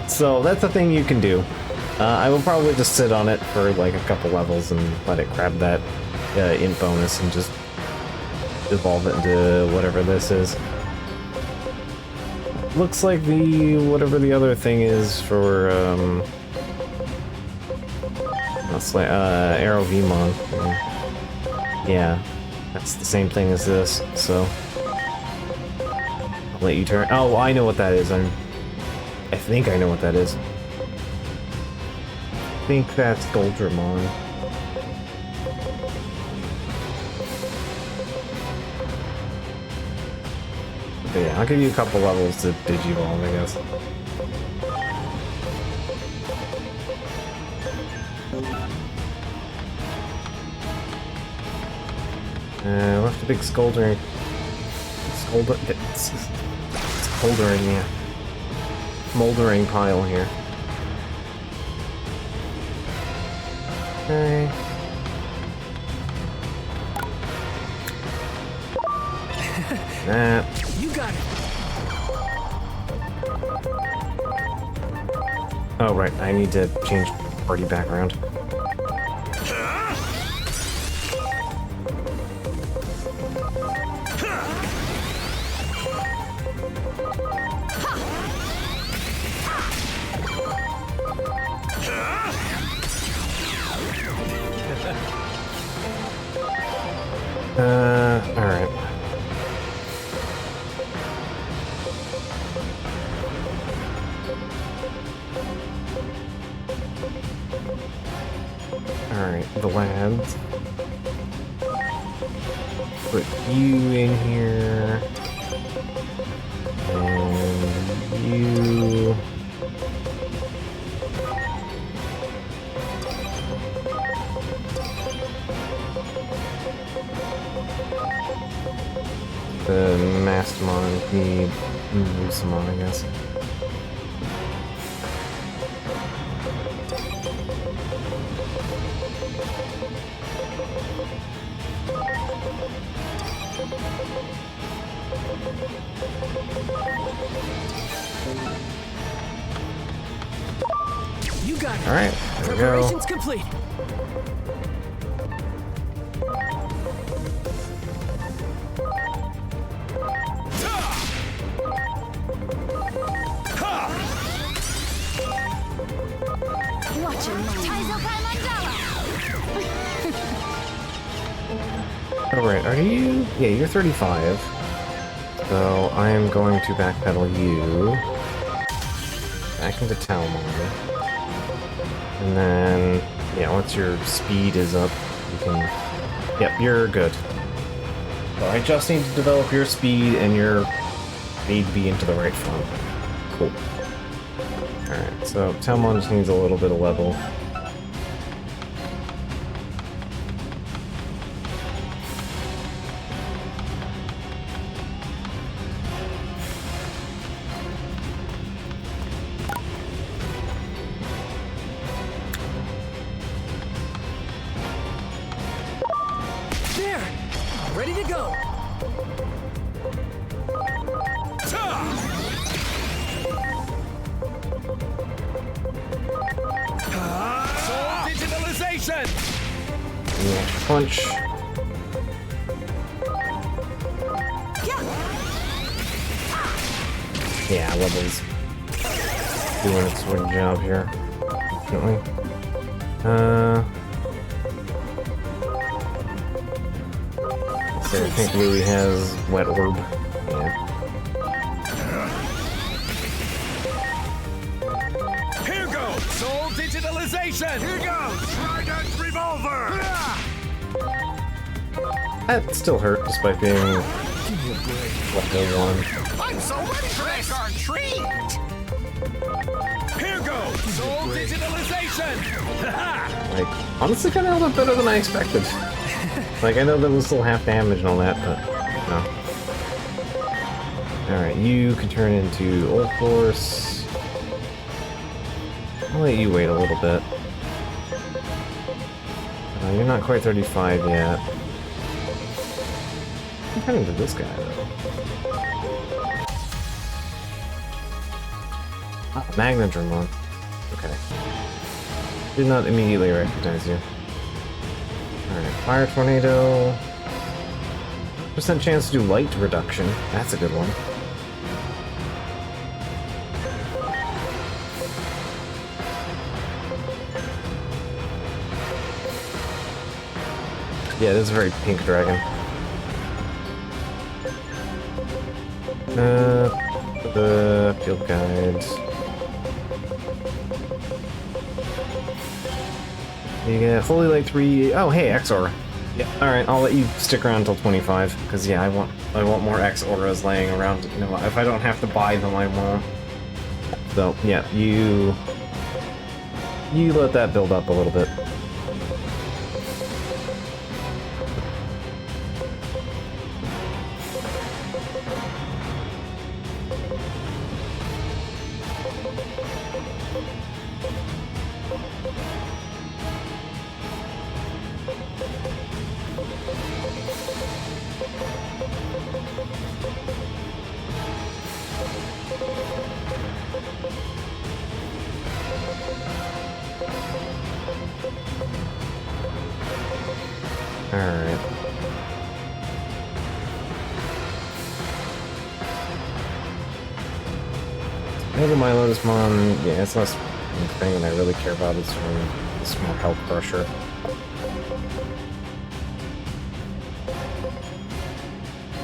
So that's a thing you can do. I will probably just sit on it for like a couple levels and let it grab that int bonus and just evolve it into whatever this is. Looks like whatever the other thing is for that's like Aerovimon. Yeah, that's the same thing as this. So I'll let you turn. Oh, I know what that is. I think I know what that is. I think that's Goldramon. But yeah, I'll give you a couple levels to Digivolve, I guess. Left a big Scoldering. Scoldering, yeah. Smoldering pile here. Okay. That. You got it. Oh, right. I need to change party background. Alright. Alright, the lads. Put you in here. And you... The Mastamon need Lusamon, I guess. You got it. All right, there we go. Preparations complete. Watch your mind. Alright, are you... Yeah, you're 35. So I am going to backpedal you back into Talmon. And then, yeah, once your speed is up, you can... Yep, you're good. So I just need to develop your speed and your need to be into the right form. Cool. Alright, so Talmon just needs a little bit of level. There! Ready to go! Soul digitalization! Yeah, punch. Yeah, levels doing its sort of job here. Definitely. So I think Louis has wet orb. Yeah. Here goes! Soul digitalization! Here goes! Trident revolver! That still hurt despite being left one. I'm so ready for this our treat! Here goes! Soul digitalization! Like, honestly kinda held up better than I expected. Like, I know that was still half damage and all that, but no. Alright, you can turn into Old Force. I'll let you wait a little bit. You're not quite 35 yet. I'm turning into this guy, though. Ah, Magnadramon. Okay. Did not immediately recognize you. Alright, Fire Tornado. % chance to do light reduction. That's a good one. Yeah, this is a very pink dragon. The field guides. You get Holy Light 3. Oh, hey, X Aura. Yeah. All right, I'll let you stick around until 25 because yeah, I want more X Auras laying around. You know, if I don't have to buy them, I won't. So yeah, you let that build up a little bit. Alright. Maybe my Lotusmon, yeah, it's less thing that I really care about. It's more health pressure.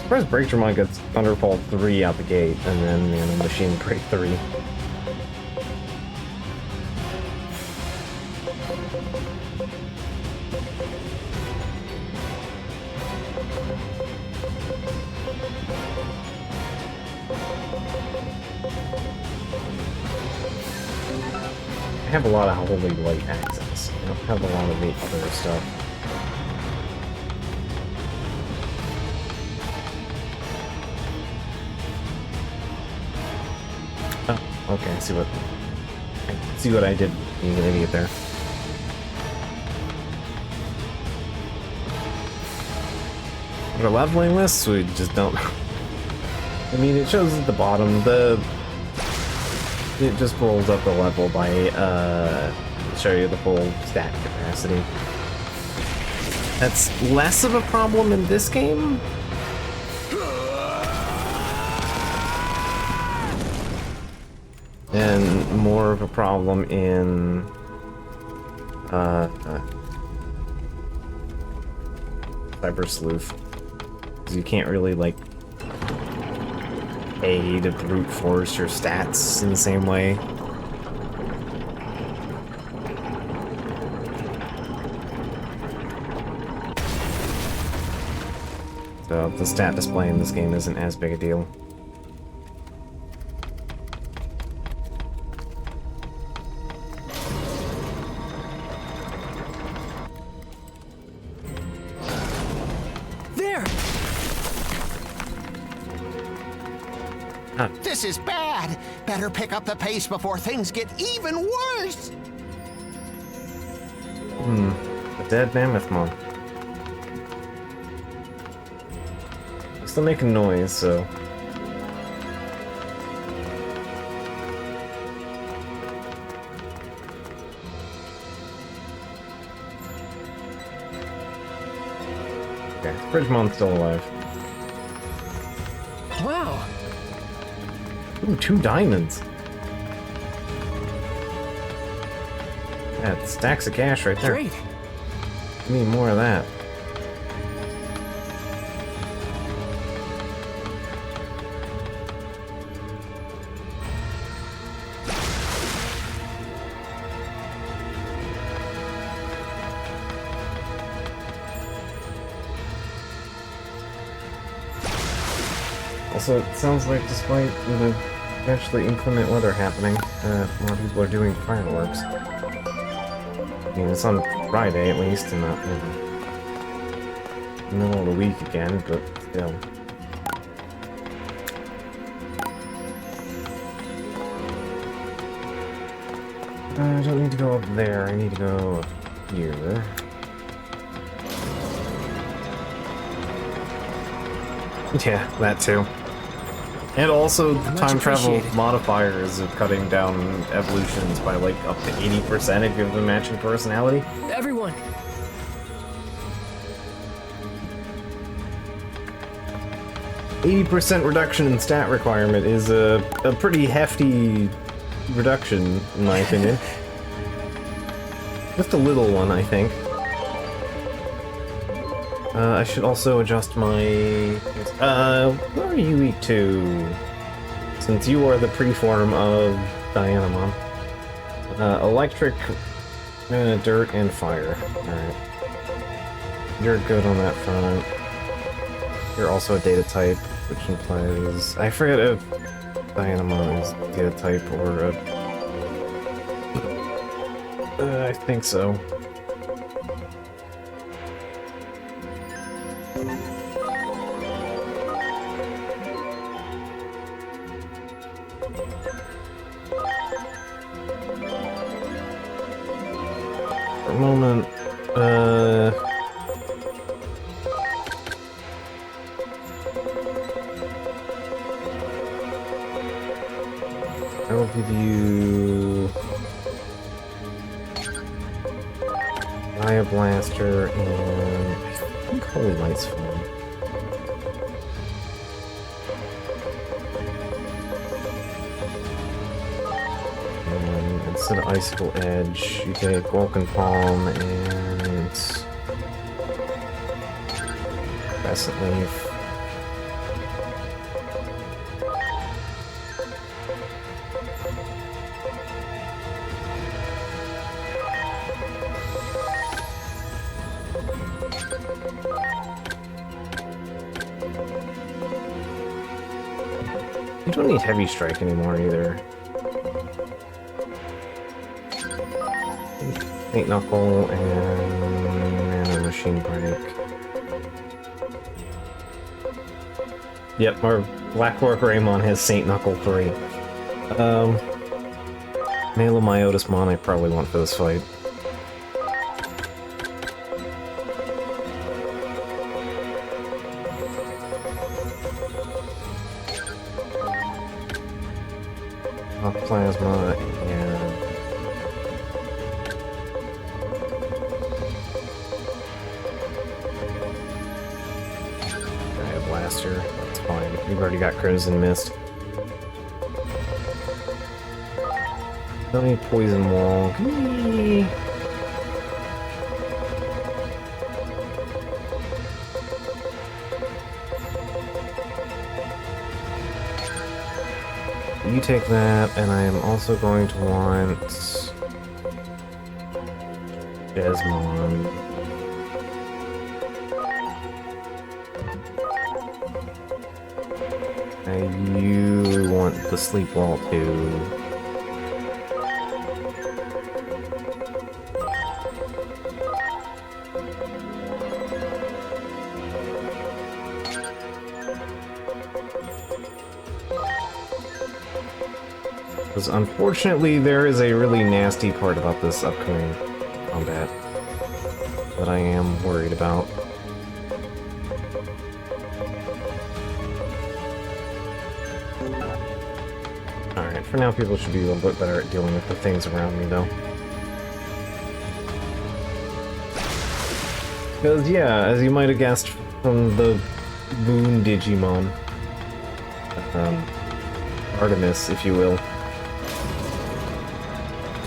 Surprised Breakdramon gets Thunderfall 3 out the gate, and then, you know, Machine Break 3. I have a lot of Holy Light access. I don't have a lot of the other stuff. Oh, okay, I see what I did being an idiot there. We're leveling this, we just don't. I mean, it shows at the bottom, it just rolls up the level by, show you the full stat capacity. That's less of a problem in this game. And more of a problem in, Cyber Sleuth. Because you can't really, like, A to brute force your stats in the same way. So the stat display in this game isn't as big a deal. This is bad. Better pick up the pace before things get even worse. The dead mammoth mon. Still making noise, so. Okay, Bridgemon's still alive. Wow. Ooh, 2 diamonds. Yeah, stacks of cash right there. Great. We need more of that. Also, it sounds like despite the eventually inclement weather happening, more people are doing fireworks. I mean, it's on Friday at least, and not in the middle of the week again, but still. I don't need to go up there, I need to go up here. Yeah, that too. And also, the Much time travel appreciated. modifiers of cutting down evolutions by like up to 80% if you have the matching personality. Everyone. 80% reduction in stat requirement is a pretty hefty reduction, in my opinion. Just a little one, I think. I should also adjust my... where are you weak to? Since you are the preform of Dianamon. Electric, dirt, and fire. Alright. You're good on that front. You're also a data type, which implies... I forget if Dianamon is data type or a... I think so. For a moment, I will give you Fire Blaster and I think Holy Light's fine. And instead of Icicle Edge, you take Vulcan Palm and Crescent Leaf. You don't need Heavy Strike anymore either. Saint Knuckle and Nano Machine Break. Yep, our Blackrock Greymon has Saint Knuckle 3. Malomyotis Mon I probably want for this fight. Plasma and I have Blaster. That's fine. We've already got Crimson Mist. Don't need Poison Wall. You take that, and I am also going to want Desmond. And you want the Sleep Wall too. Because unfortunately, there is a really nasty part about this upcoming combat that I am worried about. Alright, for now people should be a little bit better at dealing with the things around me, though. Because, yeah, as you might have guessed from the Moon Digimon, Artemis, if you will,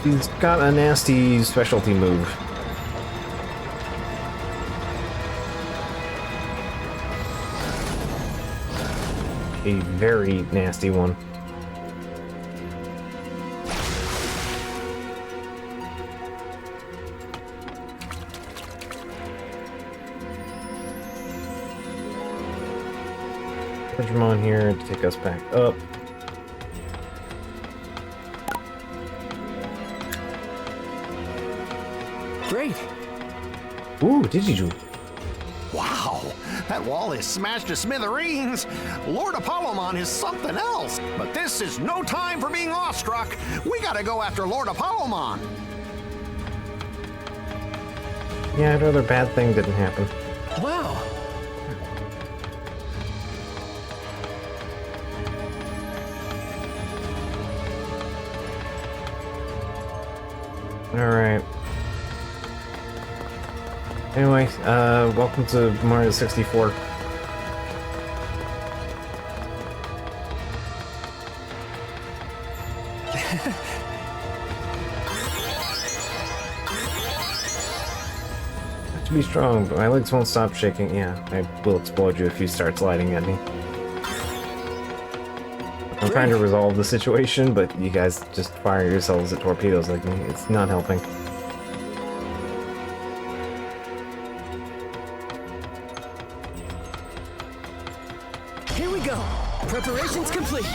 he's got a nasty specialty move. A very nasty one. Digimon here to take us back up. Great. Ooh, Digiju. Wow, that wall is smashed to smithereens. Lord Apollomon is something else. But this is no time for being awestruck. We gotta go after Lord Apollomon. Yeah, I'd rather bad thing didn't happen. Wow. Alright. Anyway, welcome to Mario 64. Have to be strong, but my legs won't stop shaking. Yeah, I will explode you if you start sliding at me. I'm trying to resolve the situation, but you guys just fire yourselves at torpedoes like me. It's not helping. Here we go. Preparations complete.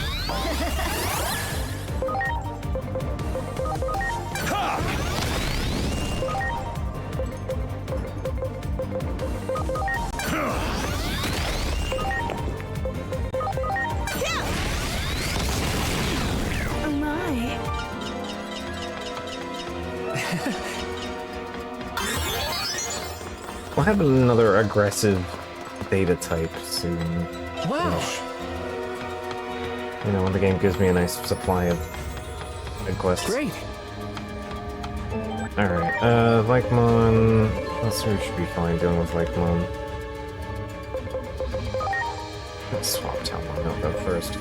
Oh my. We'll have another aggressive data type soon. Wow. You know, when the game gives me a nice supply of side quests. Great. Alright, Vikemon. Let's see, we should be fine dealing with Vikemon. Let's swap Talmon out though first.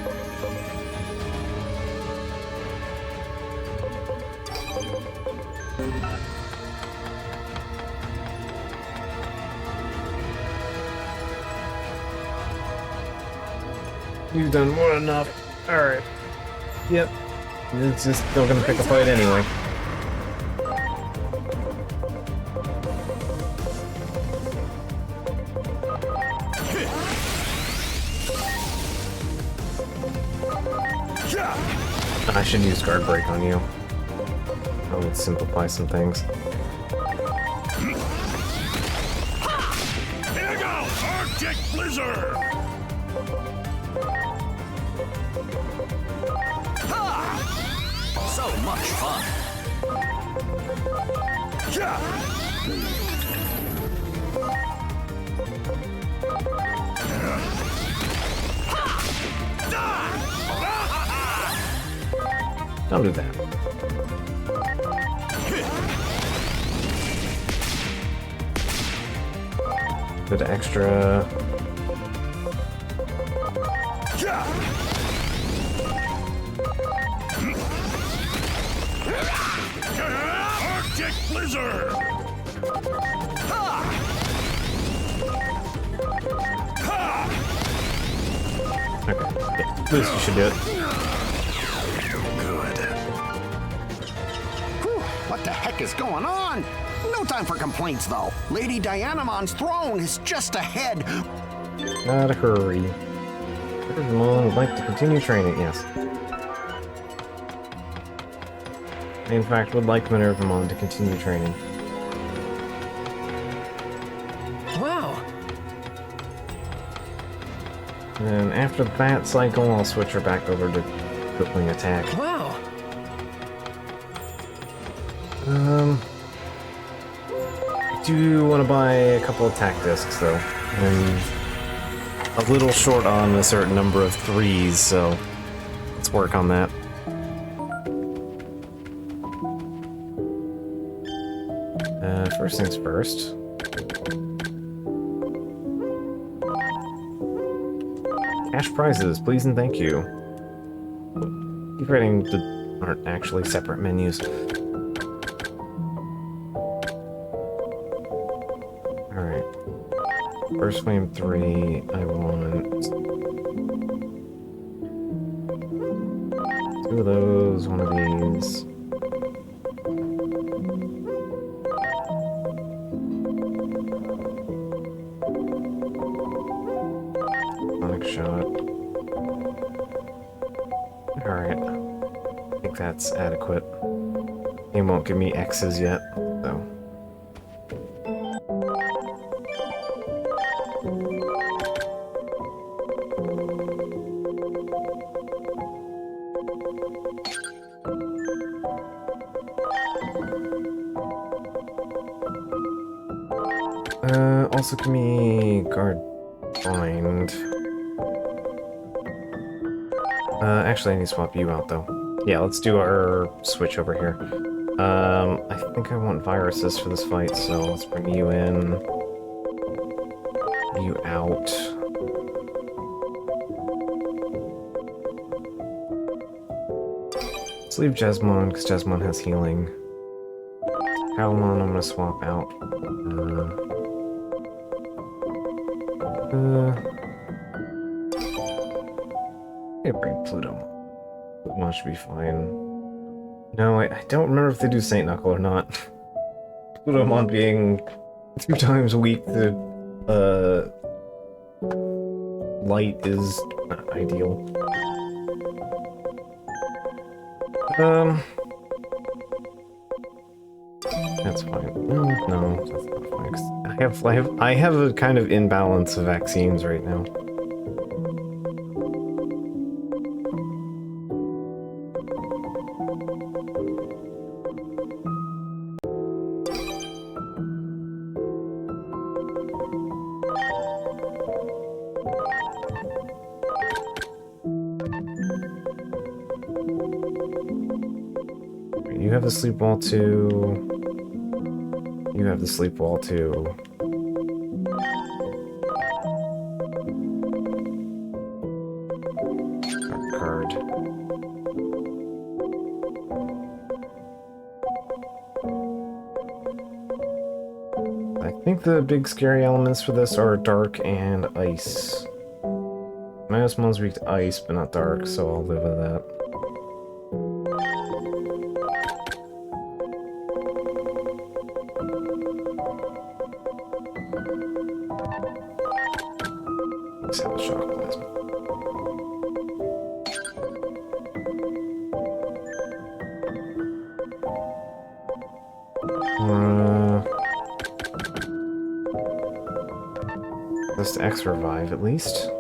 You've done more than enough. Alright. Yep. It's just still gonna pick a fight anyway. I should use guard break on you. That would simplify some things. Here you go! Arctic Blizzard! So much fun. Don't do that. Bit of extra. Arctic Blizzard! Okay, yeah, this you should do it. Good. Whew, what the heck is going on? No time for complaints, though. Lady Dianamon's throne is just ahead. Gotta hurry. Digimon would like to continue training, yes. I, in fact, would like Minervamon to continue training. Wow. And after that cycle, I'll switch her back over to crippling attack. Wow. I do want to buy a couple of tack discs though. I'm a little short on a certain number of 3s, so let's work on that. First things first. Cash prizes, please and thank you. Keep writing the aren't actually separate menus. Alright. First flame 3, I want 2 of those, 1 of these. Sonic shot. Alright. I think that's adequate. Game won't give me X's yet, so. Also give me guard blind. Actually I need to swap you out though. Yeah, let's do our switch over here. I think I want viruses for this fight, so let's bring you in. You out. Let's leave Jesmon, because Jesmon has healing. Palmon I'm gonna swap out. I'm gonna bring Pluto. Pluto should be fine. No, I don't remember if they do Saint Knuckle or not. Plutomon being 2 times weak to light is not ideal. That's fine. No, that's not fine. 'Cause I have a kind of imbalance of vaccines right now. You have the sleep wall too. You have the sleep wall too. Card. I think the big scary elements for this are dark and ice. Miasmon's weak to ice, but not dark, so I'll live with that. Let's have a shock plasma. Just X revive at least.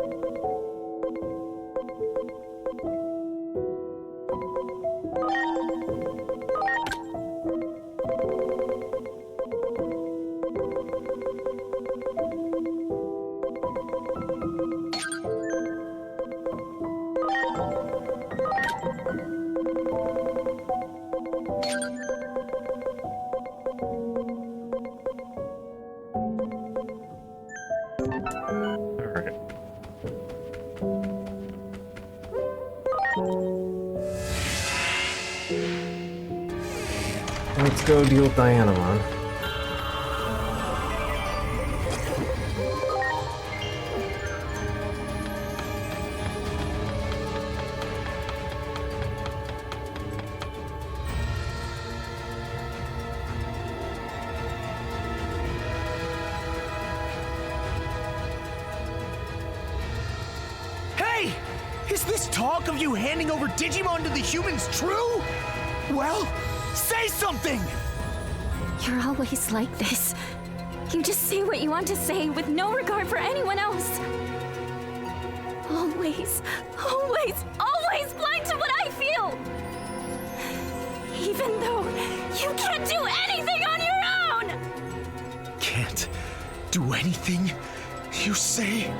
Let's go deal with Dianamon. Hey! Is this talk of you handing over Digimon to the humans true? Well, say something! You're always like this. You just say what you want to say with no regard for anyone else. Always, always, always blind to what I feel! Even though You can't do anything on your own! Can't do anything, you say?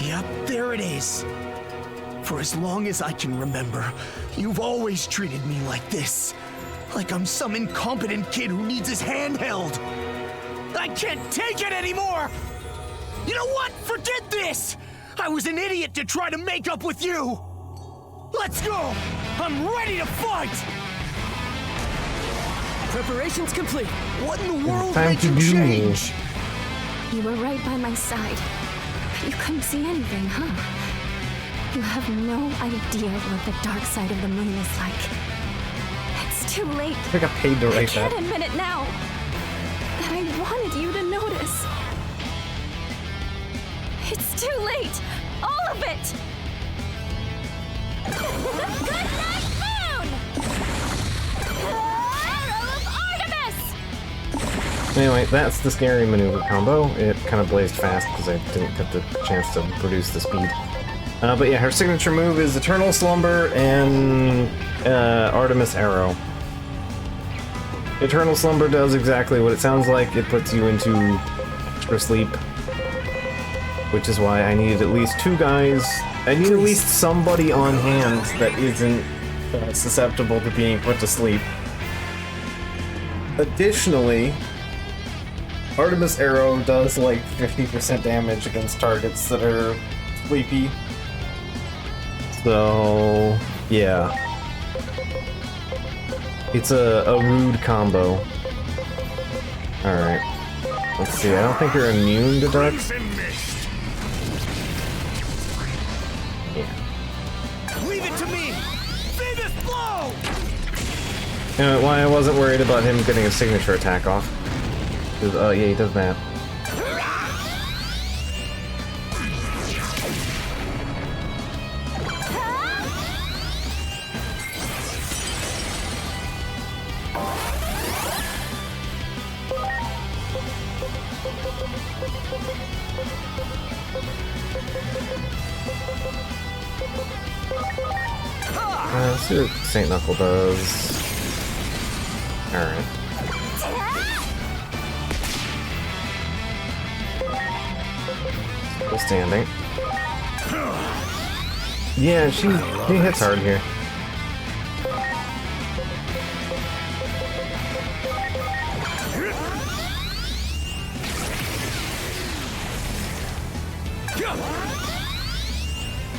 Yep, there it is. For as long as I can remember, you've always treated me like this. Like I'm some incompetent kid who needs his hand held. I can't take it anymore! You know what? Forget this! I was an idiot to try to make up with you! Let's go! I'm ready to fight! Preparations complete. What in the world Time made to you do. change? You were right by my side. But you couldn't see anything, huh? You have no idea what the dark side of the moon is like. It's too late. I got paid to I write can't that. admit it now. That I wanted you to notice. It's too late. All of it. Good night, moon! Arrow of Artemis! Anyway, that's the scary maneuver combo. It kind of blazed fast because I didn't get the chance to produce the speed. But yeah, her signature move is Eternal Slumber and Artemis Arrow. Eternal Slumber does exactly what it sounds like. It puts you into extra sleep, which is why I needed at least 2 guys. I need at least somebody on hand that isn't susceptible to being put to sleep. Additionally, Artemis Arrow does like 50% damage against targets that are sleepy. So, yeah. It's a rude combo. Alright. Let's see, I don't think you're immune to dark. Crimson Mist. Yeah. Leave it to me! Famous blow! Why I wasn't worried about him getting a signature attack off. 'Cause, yeah, he does that. Let's see what St. Knuckle does. Alright. Still standing. Yeah, he hits hard here.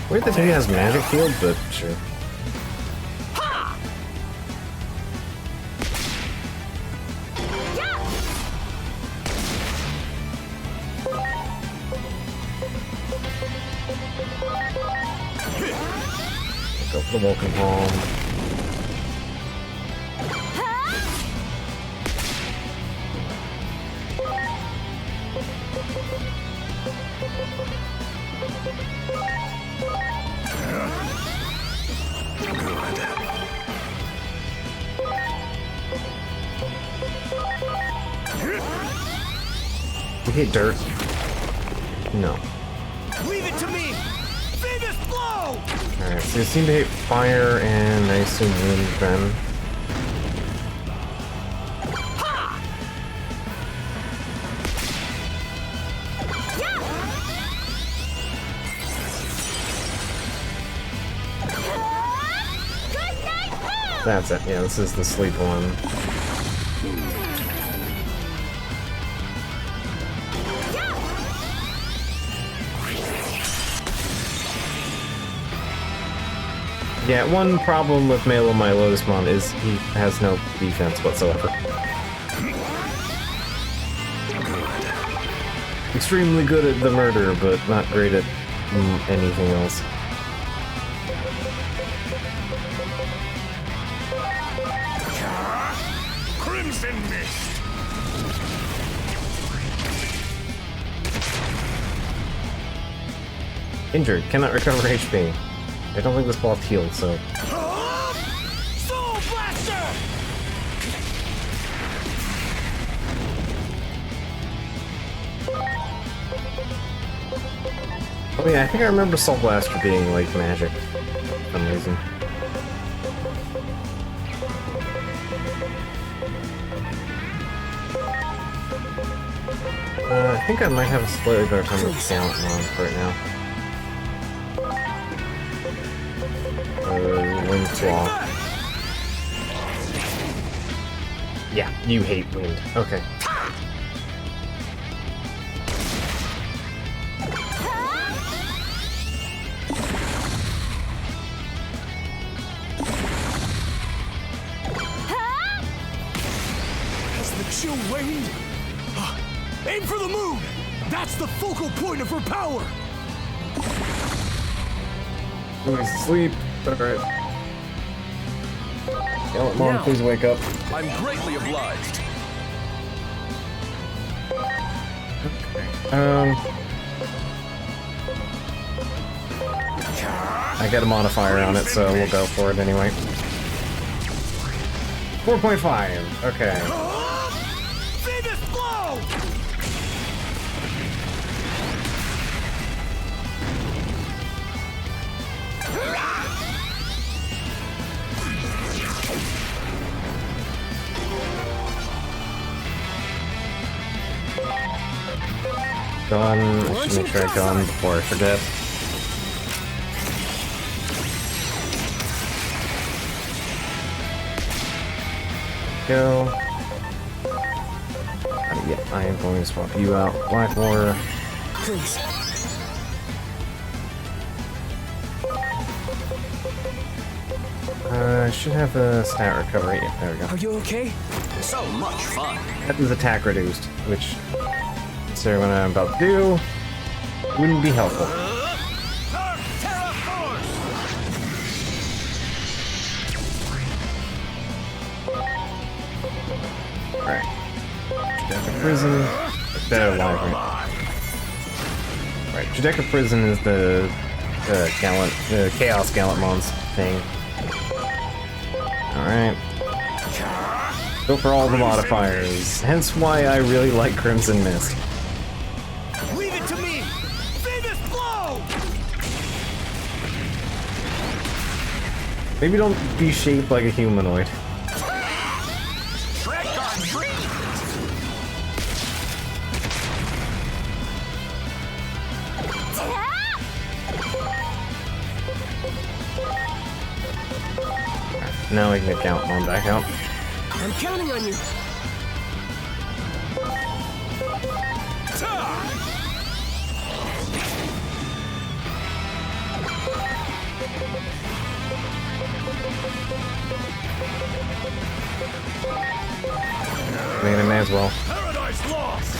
Weird that he has magic field, but sure. Go for the welcome home. We hit dirt. No. Leave it to me! Famous blow! Alright, so you seem to hit fire and I assume wind then. That's it. Yeah, this is the sleep one. Yeah, one problem with Melo my Lotusmon is he has no defense whatsoever. Extremely good at the murder, but not great at anything else. Crimson Mist. Injured, cannot recover HP. I don't think this ball healed, so... Soul Blaster! Oh yeah, I think I remember Soul Blaster being like magic for some reason. think I might have a slightly better time with Talent Mon right now. Wind Claw. Yeah, you hate wind. Okay. Has the chill waned? Aim for the moon! That's the focal point of her power! Going to sleep. Alright. Talent Mon, Now. please wake up. I'm greatly obliged. I got a modifier on it, so we'll go for it anyway. 4.5. Okay. Venus blow! Gun. I should make sure I gun before I forget. Go. Yeah, I am going to swap you out. Blackwater. Please. I should have a stat recovery. Yeah, there we go. Are you okay? So much fun. That is attack reduced, which, considering what I'm about to do, wouldn't be helpful. Terra Force! Alright. Judecca Prison. Better library. Right, Judecca Prison is the Chaos Gallantmon's thing. Alright. Go for all the modifiers. Hence why I really like Crimson Mist. Leave it to me! Venus blow! Maybe don't be shaped like a humanoid. Trick or treat! Now we can get Gallantmon back out. I'm counting on you. I mean, I may as well. Paradise lost!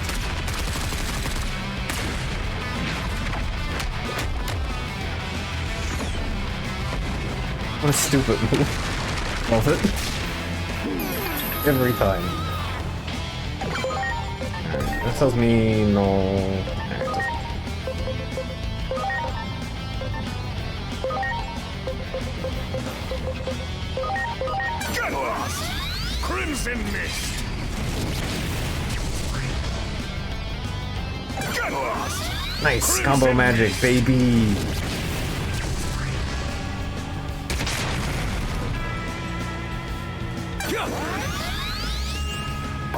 What a stupid move. Love it. Every time. Alright, that tells me no. Alright, Get lost! Crimson Mist! Get lost! nice combo magic, baby.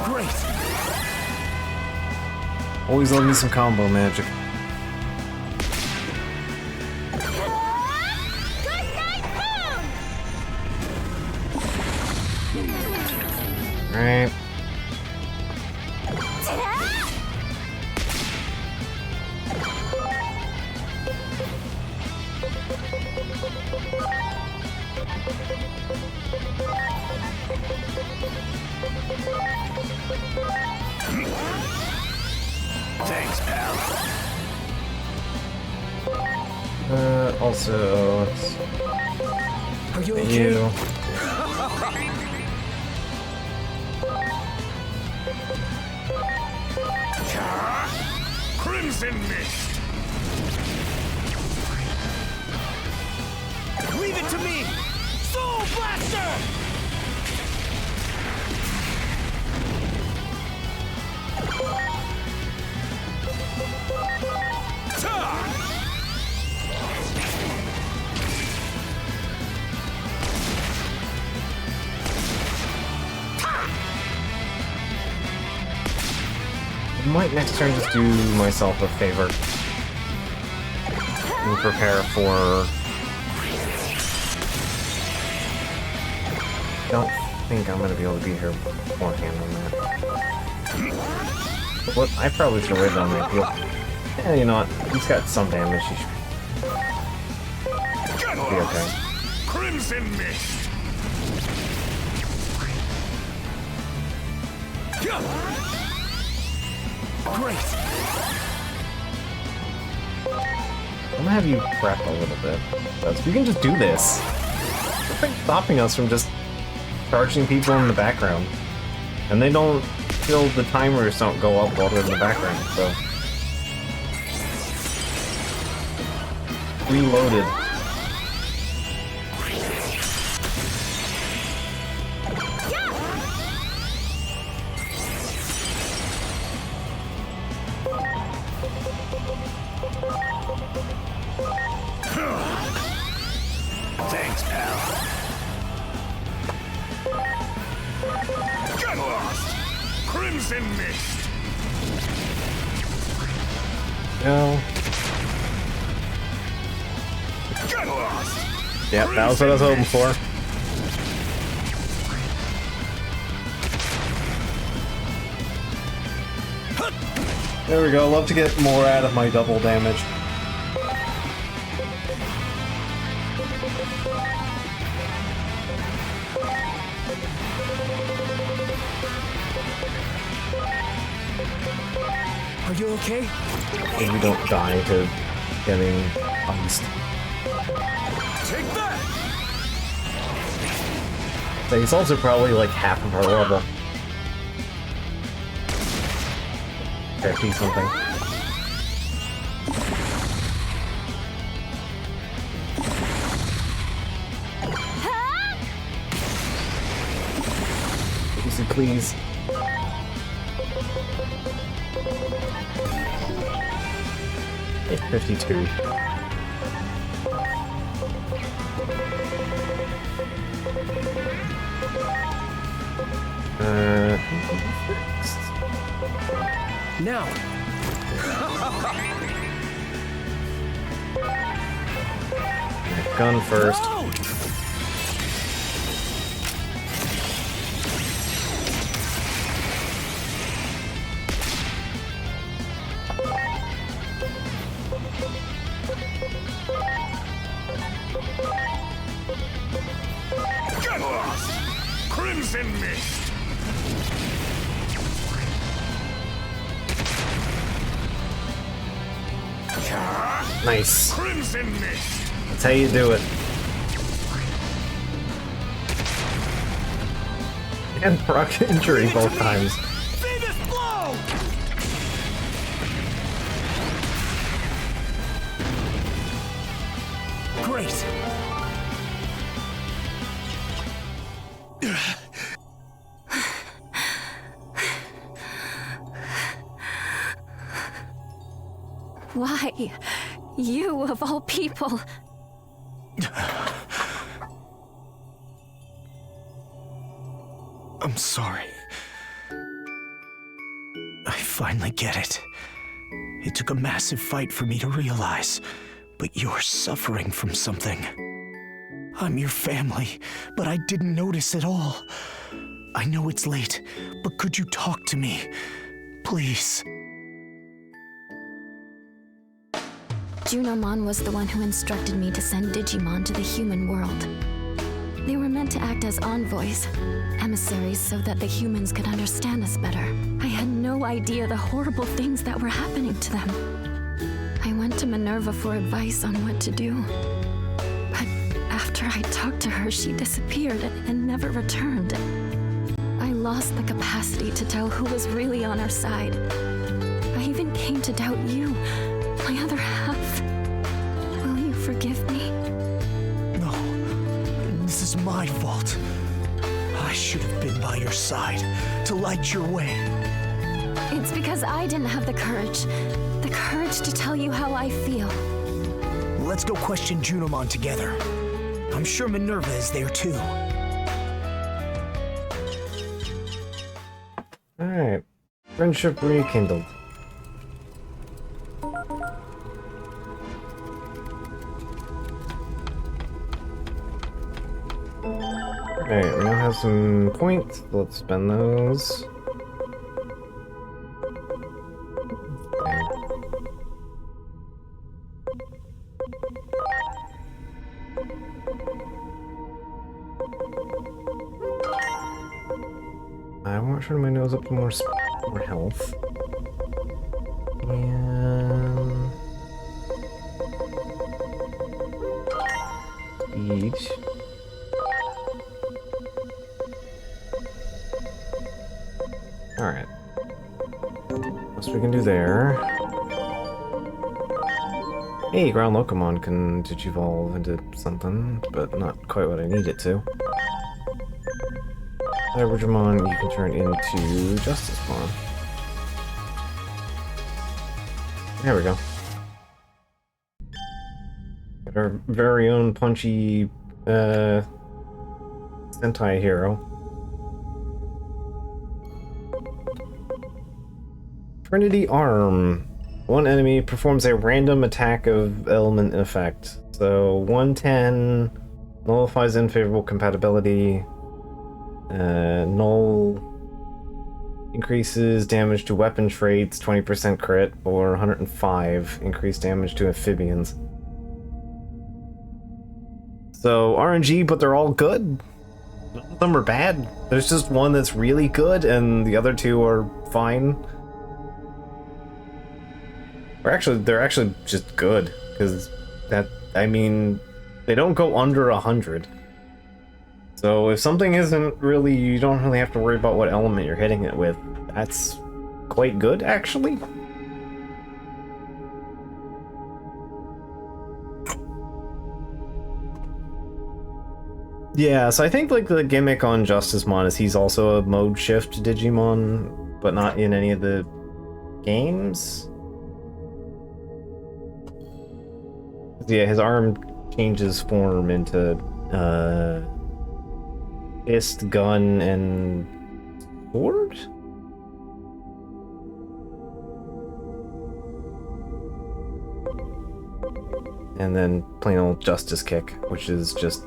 Great. Always love me some combo magic. Alright. Thanks, pal. Also, let's Are you okay? you. Crimson Mist! Leave it to me! Soul Blaster! might next turn just do myself a favor and prepare for... Don't think I'm gonna be able to be here beforehand on that. What I probably should wait on that deal. Yeah, you know what? He's got some damage. He should be okay. Crimson Mist! Great. I'm gonna have you prep a little bit. But you can just do this. Nothing's stopping us from just charging people in the background. And they don't feel the timers don't go up while they're in the background, so. Reloaded. Thanks, pal. Get lost! Crimson Mist! No. Get lost! Yep, that was what I was hoping for. There we go, love to get more out of my double damage. Are you okay? And you don't die to getting iced. Take that! So he's also probably like half of our level. 50 something. Easy, please. It's 52. Now. Gun first. No! Get lost! Crimson Mist! Nice. Crimson Mist! That's how you do it. And proc injury both times. See this blow! Great. Why? You, of all people. I'm sorry. I finally get it. It took a massive fight for me to realize, but you're suffering from something. I'm your family, but I didn't notice at all. I know it's late, but could you talk to me? Please. Junimon was the one who instructed me to send Digimon to the human world. They were meant to act as envoys, emissaries so that the humans could understand us better. I had no idea the horrible things that were happening to them. I went to Minerva for advice on what to do. But after I talked to her, she disappeared and never returned. I lost the capacity to tell who was really on our side. I even came to doubt you, my other half. Will you forgive me? No, this is my fault. I should have been by your side to light your way. It's because I didn't have the courage to tell you how I feel. Let's go question Junimon together. I'm sure Minerva is there too. Alright. Friendship rekindled. Alright, we now have some points. Let's spend those. I want to turn my nose up to more health. And speed. Alright. What we can do there. Hey, ground Locomon can digivolve into something, but not quite what I need it to. Digimon you can turn into Justicemon. There we go. Got our very own punchy Sentai hero. Trinity Arm. One enemy performs a random attack of element in effect. So 110 nullifies unfavorable compatibility. Null increases damage to weapon traits, 20% crit, or 105 increased damage to amphibians. So RNG, but they're all good. None of them are bad. There's just one that's really good, and the other two are fine. They're actually just good, because I mean, they don't go under 100. So if something isn't really, you don't really have to worry about what element you're hitting it with. That's quite good, actually. Yeah, so I think like the gimmick on Justicemon is he's also a mode shift Digimon, but not in any of the games. Yeah, his arm changes form into fist, gun, and sword? And then plain old Justice Kick, which is just,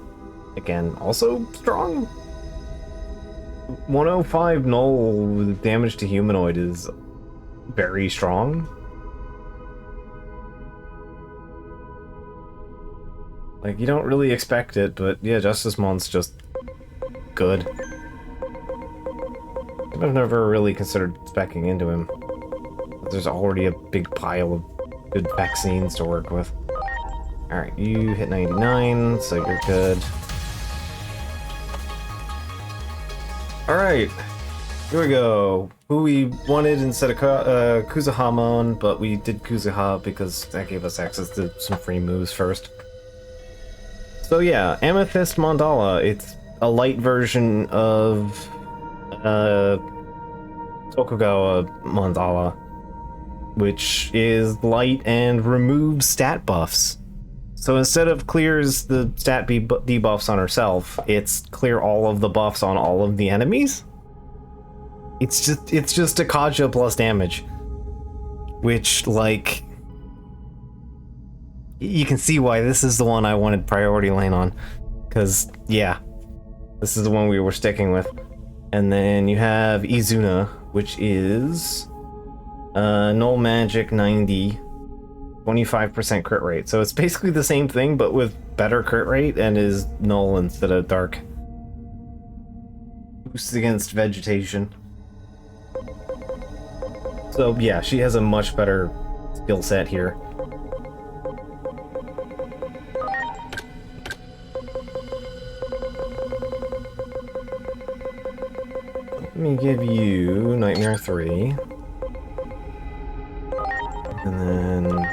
again, also strong. 105 null with damage to humanoid is very strong. Like, you don't really expect it, but yeah, Justicemon's just good. I've never really considered speccing into him. There's already a big pile of good vaccines to work with. Alright, you hit 99, so you're good. Alright, here we go. Who we wanted instead of Kuzuhamon, but we did Kuzuha because that gave us access to some free moves first. So yeah, Amethyst Mandala. It's a light version of Tokugawa Mandala, which is light and removes stat buffs. So instead of clears the stat debuffs on herself, it's clear all of the buffs on all of the enemies. It's just a Kaja plus damage, which, like, you can see why this is the one I wanted priority lane on, because yeah, this is the one we were sticking with. And then you have Izuna, which is null magic 90, 25% crit rate. So it's basically the same thing, but with better crit rate and is null instead of dark. Boosts against vegetation. So yeah, she has a much better skill set here. Let me give you Nightmare 3. And then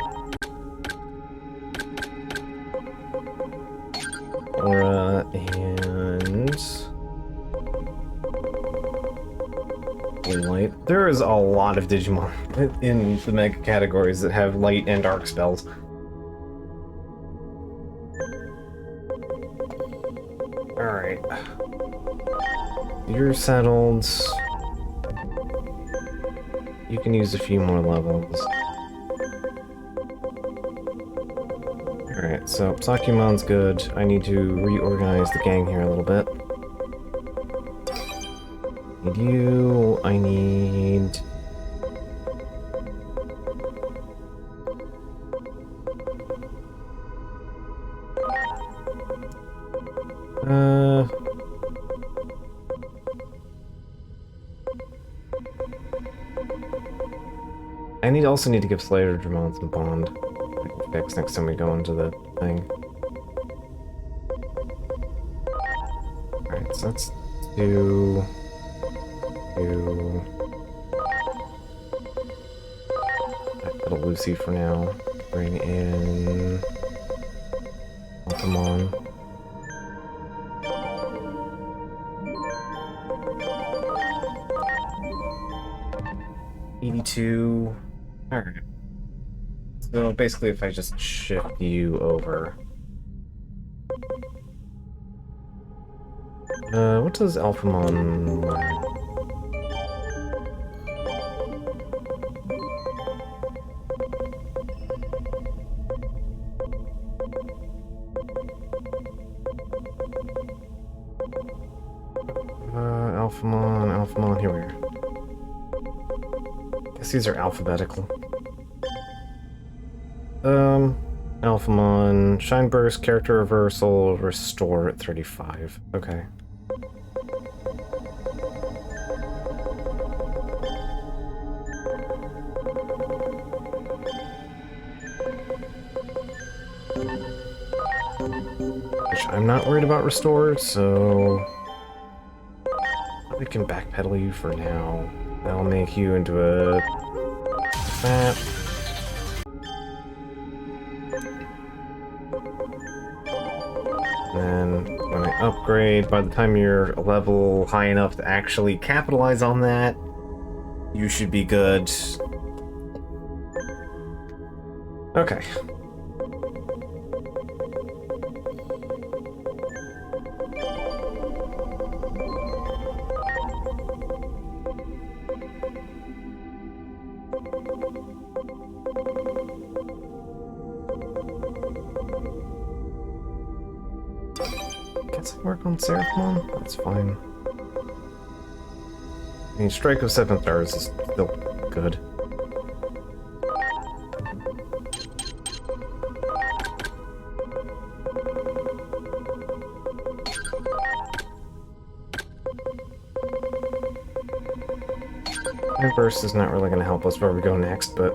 Aura and Light. There is a lot of Digimon in the mega categories that have light and dark spells. Alright. You're settled. You can use a few more levels. Alright, so Sakumon's good. I need to reorganize the gang here a little bit. Need you. I need... I also need to give Slayer Dramon some bond. I can fix next time we go into the thing. Alright, so let's do... Put a Lucy for now. Bring in... Pokemon. $82. Alright. So basically if I just shift you over. What does Alphamon learn? Alphamon, here we are. Guess these are alphabetical. Alphamon, Shine Burst, Character Reversal, Restore at 35. Okay. Which I'm not worried about Restore, so... we can backpedal you for now. That'll make you into a... that. And when I upgrade, by the time you're a level high enough to actually capitalize on that, you should be good. Okay. Guess I work on Seraphimon? That's fine. I mean, Strike of 7 stars is still good. My burst is not really going to help us where we go next, but...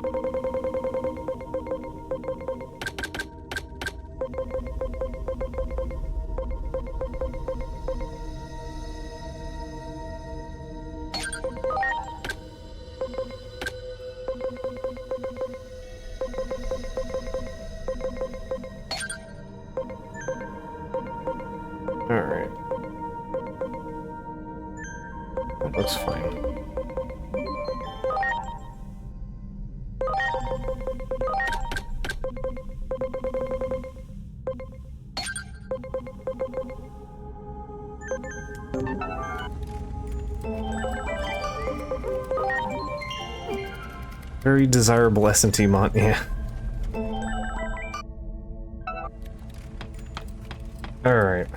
Alright. That looks fine. Very desirable SMT mod, yeah. Alright.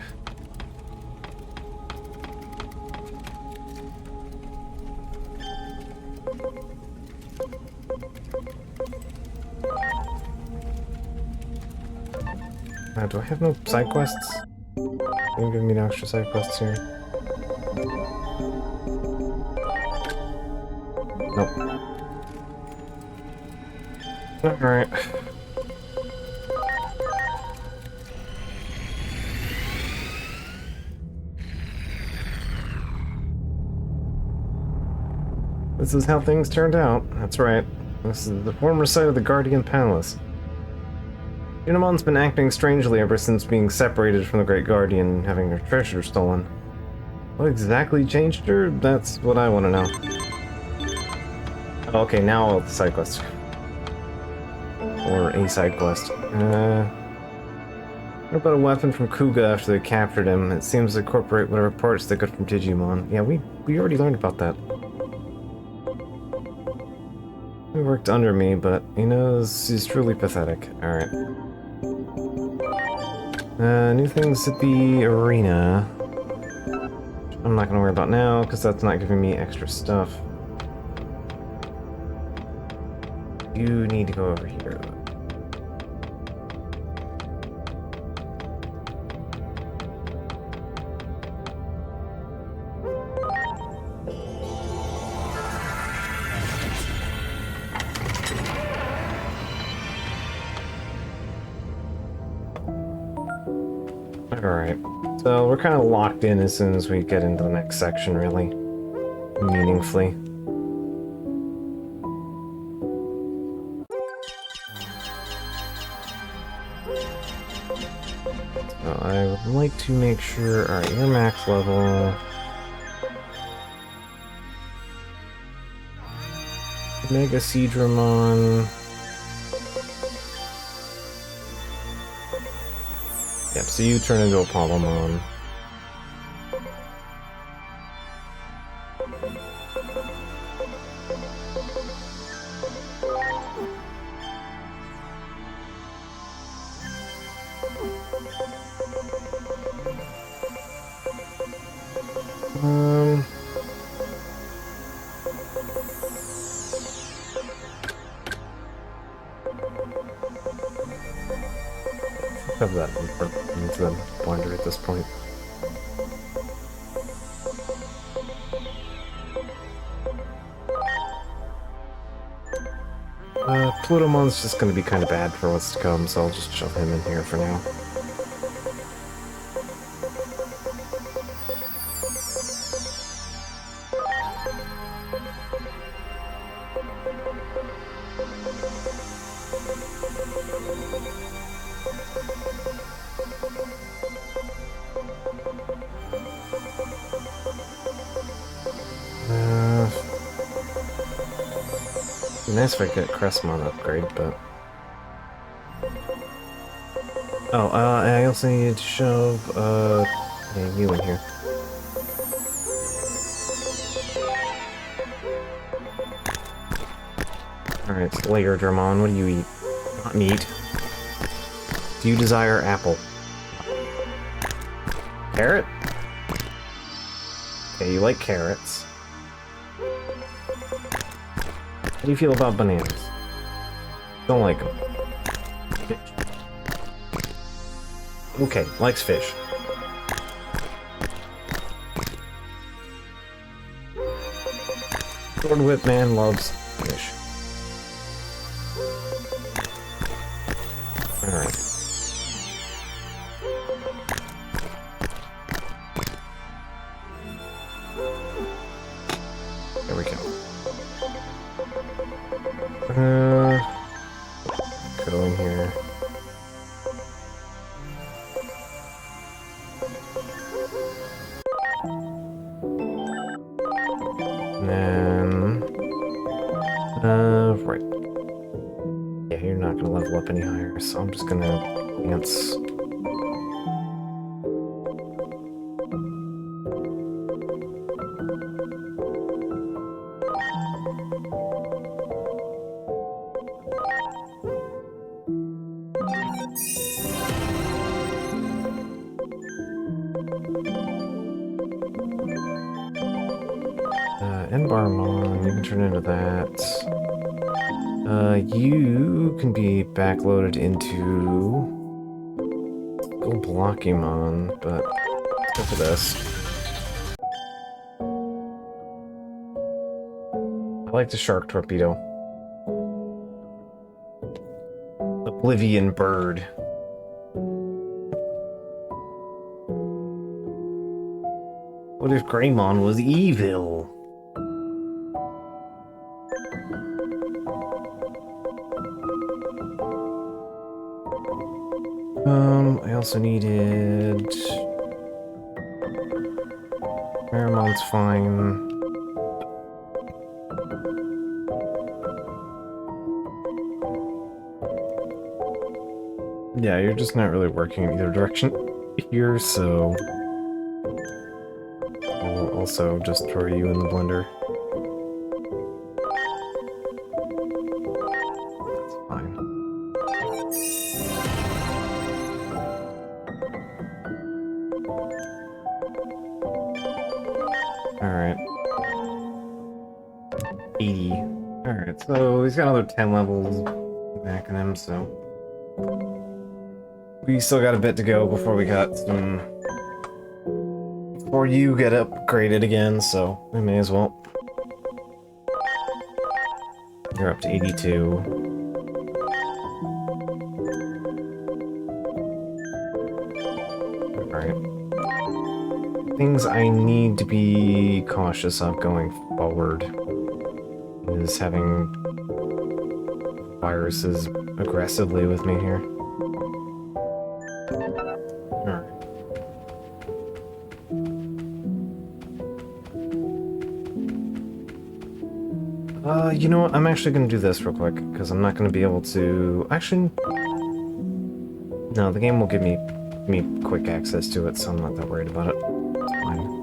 Do I have no side quests? Can you give me no extra side quests here? Nope. Alright. This is how things turned out. That's right. This is the former site of the Guardian Palace. Unimon's been acting strangely ever since being separated from the Great Guardian and having her treasure stolen. What exactly changed her? That's what I want to know. Okay, now all the side quests. Or a side quest. What about a weapon from Kuga after they captured him? It seems to incorporate whatever parts they got from Digimon. Yeah, we already learned about that. He worked under me, but he knows he's truly pathetic. Alright. New things at the arena. I'm not gonna worry about now, because that's not giving me extra stuff. You need to go over here. Alright, so we're kind of locked in as soon as we get into the next section, really. Meaningfully. So I would like to make sure... Alright, you're max level. Mega Seadramon. Yep, so you turn into a Palomon. Have that into the binder at this point. Plutomon's just gonna be kind of bad for what's to come, so I'll just shove him in here for now. It'd be nice if I get Crestmon upgrade, but... Oh, I also need to shove, yeah, you in here. Alright, so Layer Dramon, what do you eat? Not meat. Do you desire apple? Carrot? Okay, you like carrots. How do you feel about bananas? Don't like them. Fish. Okay, likes fish. Sword Whip Man loves fish. Alright. There we go. Go in here. And then... right. Yeah, you're not gonna level up any higher, so I'm just gonna dance. Enbarmon, you can turn into that. You can be backloaded into Blockymon, but let's go for this. I like the Shark Torpedo. Oblivion Bird. What if Greymon was evil? I also needed... Maramon's fine. Yeah, you're just not really working in either direction here, so... I will also just throw you in the blender. That's fine. Alright. 80. Alright, so he's got another 10 levels back in him, so... We still got a bit to go before we got some... Before you get upgraded again, so we may as well. You're up to 82. Alright. Things I need to be cautious of going forward is having viruses aggressively with me here. Alright. You know what? I'm actually gonna do this real quick, because I'm not gonna be able to... Actually... No, the game will give me quick access to it, so I'm not that worried about it. It's fine.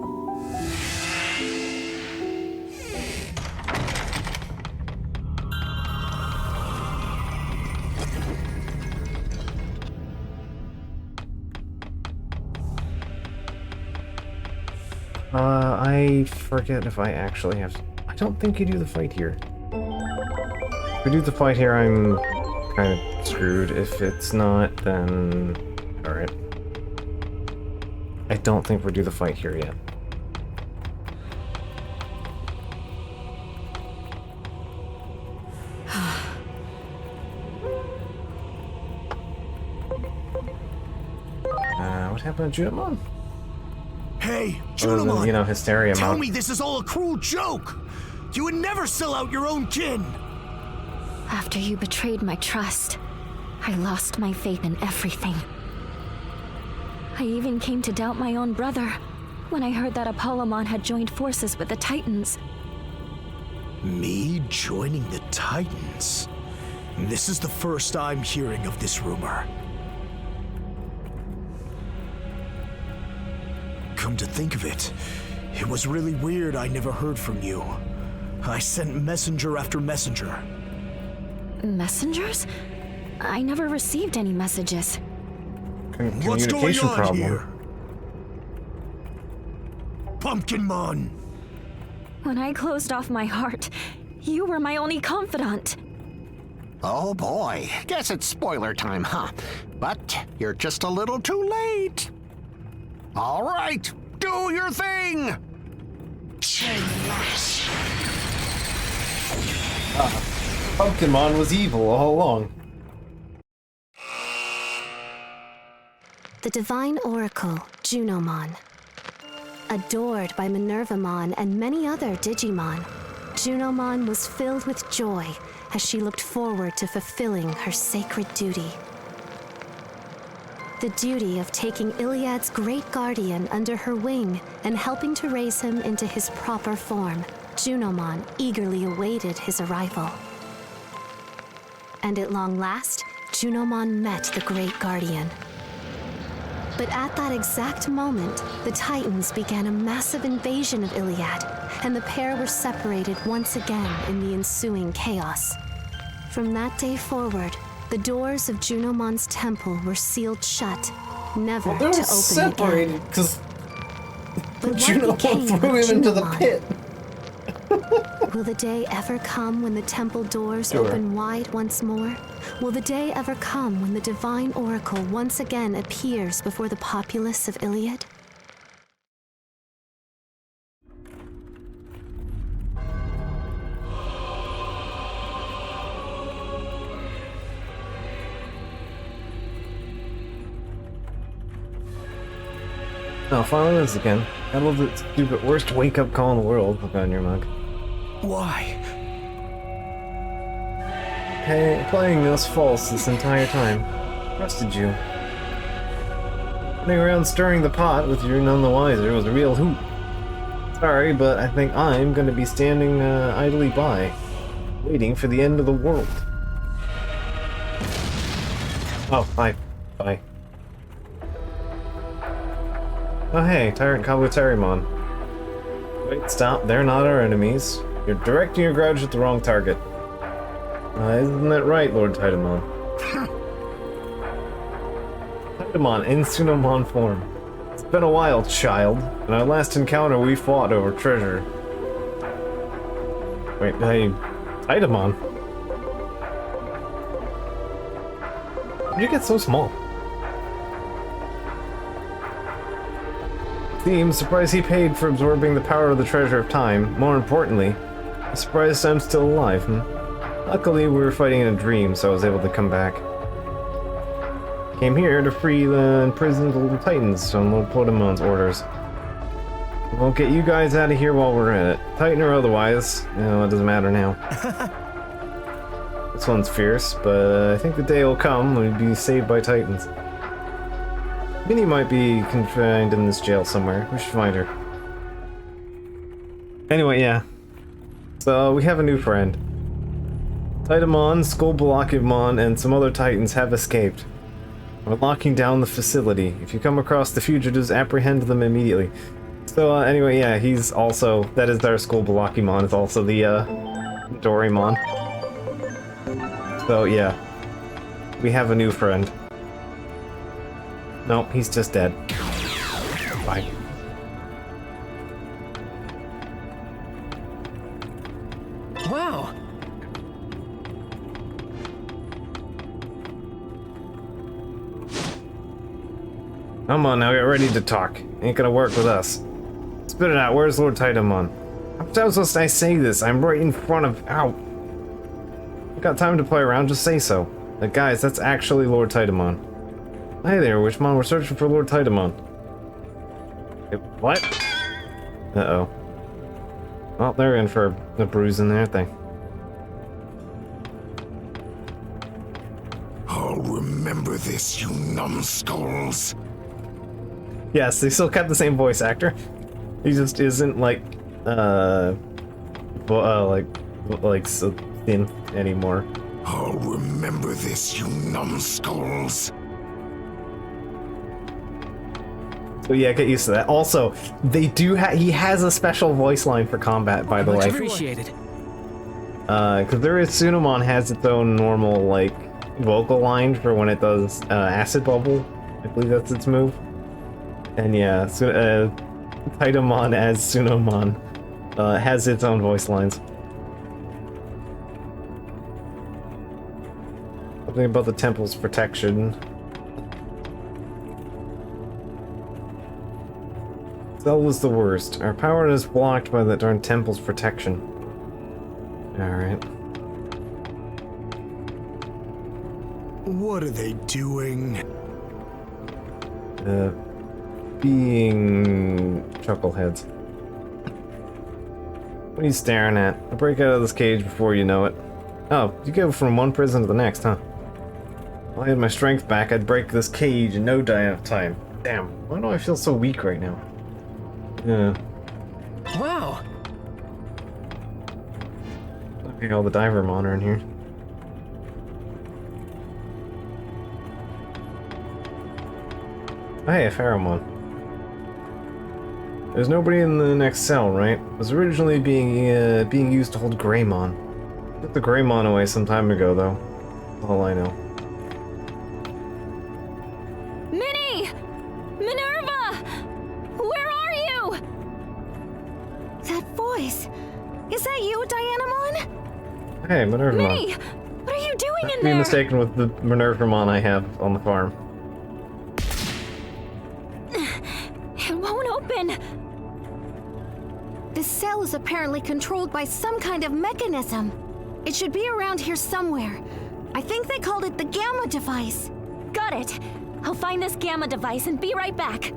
I forget if I actually have... I don't think you do the fight here. If we do the fight here, I'm kind of screwed. If it's not, then... Alright. I don't think we do the fight here yet. What happened to Digimon? Hey, Other than, Junimon, you know, hysteria tell mode. me this is all a cruel joke! You would never sell out your own kin! After you betrayed my trust, I lost my faith in everything. I even came to doubt my own brother when I heard that Apollomon had joined forces with the Titans. Me joining the Titans? This is the first I'm hearing of this rumor. Come to think of it, it was really weird I never heard from you. I sent messenger after messenger. Messengers? I never received any messages. What's going Communication on problem. here? Pumpkinmon! When I closed off my heart, you were my only confidant. Oh boy, guess it's spoiler time, huh? But you're just a little too late. All right, do your thing! Pumpkinmon was evil all along. The divine oracle, Junimon. Adored by Minervamon and many other Digimon, Junimon was filled with joy as she looked forward to fulfilling her sacred duty. The duty of taking Iliad's great guardian under her wing and helping to raise him into his proper form. Junimon eagerly awaited his arrival. And at long last, Junimon met the great guardian. But at that exact moment, the Titans began a massive invasion of Iliad, and the pair were separated once again in the ensuing chaos. From that day forward, the doors of Junimon's temple were sealed shut, never They to were open separated again. because But what Junimon became of threw him into the Junimon? pit. Will the day ever come when the temple doors Sure. open wide once more? Will the day ever come when the divine oracle once again appears before the populace of Iliad? Oh, finally this again. I love the stupid worst wake-up call in the world. Look on your mug. Why? Hey, playing us false this entire time. Trusted you. Running around stirring the pot with you none the wiser was a real hoot. Sorry, but I think I'm gonna be standing idly by, waiting for the end of the world. Oh, hi. Bye. Oh hey, Tyrant Kabuterimon. Wait, stop, they're not our enemies. You're directing your grudge at the wrong target. Isn't that right, Lord Titamon? Titamon in Sunomon form. Been a while, child. In our last encounter, we fought over treasure. Wait, hey, Titamon. How'd you get so small? I'm surprised he paid for absorbing the power of the treasure of time. More importantly, I'm surprised I'm still alive. Luckily, we were fighting in a dream, so I was able to come back. Came here to free the imprisoned little titans on Lord Potamon's orders. We'll get you guys out of here while we're at it. Titan or otherwise, you know, it doesn't matter now. This one's fierce, but I think the day will come when we'll be saved by titans. Minnie might be confined in this jail somewhere. We should find her. Anyway, yeah. So, we have a new friend. Titamon, Skullbalakimon, and some other titans have escaped. We're locking down the facility. If you come across the fugitives, apprehend them immediately. So, anyway, yeah, he's also... That is our Skullbalakimon. It's also the, Doraemon. So, yeah. We have a new friend. No, he's just dead. Bye. Wow. Come on now, get ready to talk. Ain't gonna work with us. Spit it out, where's Lord Titamon? How many times must I say this? I'm right in front of... Ow! I got time to play around, just say so. But guys, that's actually Lord Titamon. Hey there, Witchmon, we're searching for Lord Titamon. What? Uh-oh. Well, they're in for a bruise in there, aren't they? I'll remember this, you numbskulls. Yes, they still kept the same voice actor. He just isn't like so thin anymore. I'll remember this, you numbskulls. So yeah, get used to that. Also, they do he has a special voice line for combat, by the Much way. appreciated. Because Tsunamon has its own normal, like, vocal line for when it does Acid Bubble. I believe that's its move. And yeah, Titamon as Tsunamon has its own voice lines. Something about the temple's protection. Cell was the worst. Our power is blocked by that darn temple's protection. Alright. What are they doing? Being chuckleheads. What are you staring at? I'll break out of this cage before you know it. Oh, you go from one prison to the next, huh? If I had my strength back, I'd break this cage in no time. Damn, why do I feel so weak right now? Yeah. Wow. Okay, all the Divermon are in here. Hey, a Pheromon. There's nobody in the next cell, right? It was originally being used to hold Greymon. Took the Greymon away some time ago, though. That's all I know. Minnie! Minerva! Where are you? That voice. Is that you, Dianamon? Hey, Minervamon. Minnie! What are you doing Not in to be there? mistaken with the Minervamon I have on the farm. It won't open. This cell is apparently controlled by some kind of mechanism. It should be around here somewhere. I think they called it the Gamma device. Got it. I'll find this Gamma device and be right back.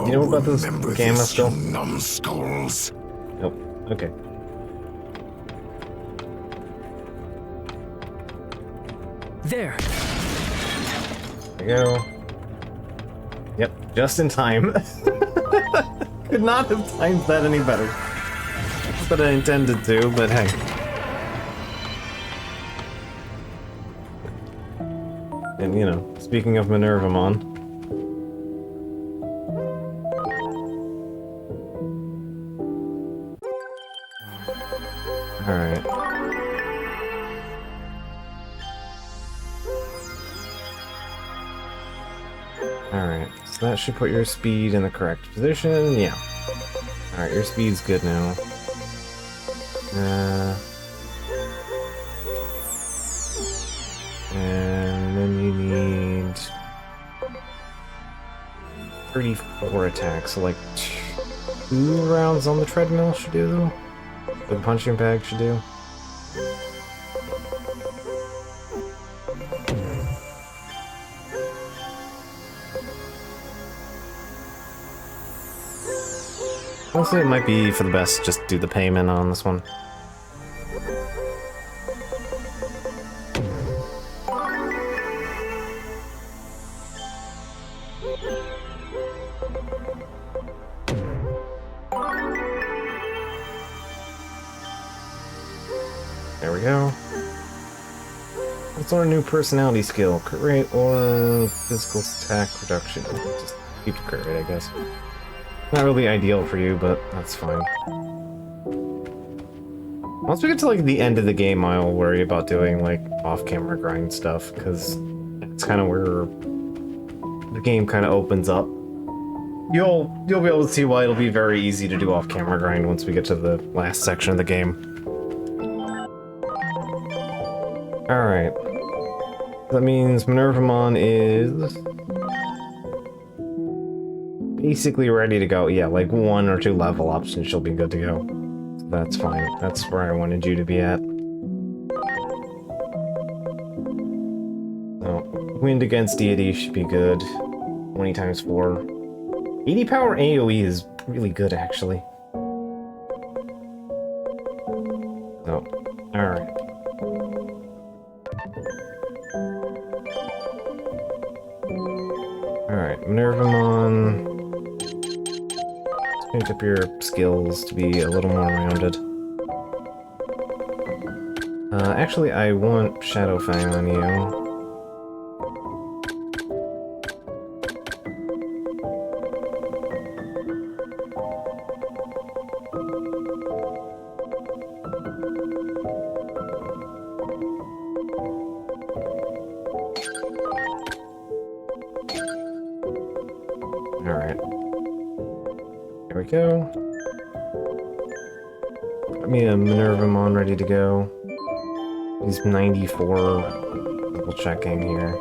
You know about this Remember Gamma this, still? you numbskulls. Nope. Okay. There. There we go. Yep, just in time. Could not have timed that any better. That's what I intended to, but hey. And you know, speaking of Minervamon. Alright. that should put your speed in the correct position. Yeah. Alright, your speed's good now. And then you need 34 attacks, so like 2 rounds on the treadmill should do. The punching bag should do. Honestly, it might be for the best just do the payment on this one. There we go. Let's learn a new personality skill. Crit rate or physical attack reduction. Just keep the crit rate, I guess. Not really ideal for you, but that's fine. Once we get to like the end of the game, I'll worry about doing like off-camera grind stuff, because it's kind of where the game kind of opens up. You'll be able to see why it'll be very easy to do off-camera grind once we get to the last section of the game. Alright. That means Minervamon is basically ready to go. Yeah, like 1 or 2 level ups and she'll be good to go. So that's fine. That's where I wanted you to be at. So, wind against deity should be good. 20 times 4. 80 power AoE is really good, actually. So, alright. Alright, Minervamon. Change up your skills to be a little more rounded. Actually, I want Shadow Fang on you. Alright. There we go. Got me a Minervamon ready to go. He's 94. Double checking here.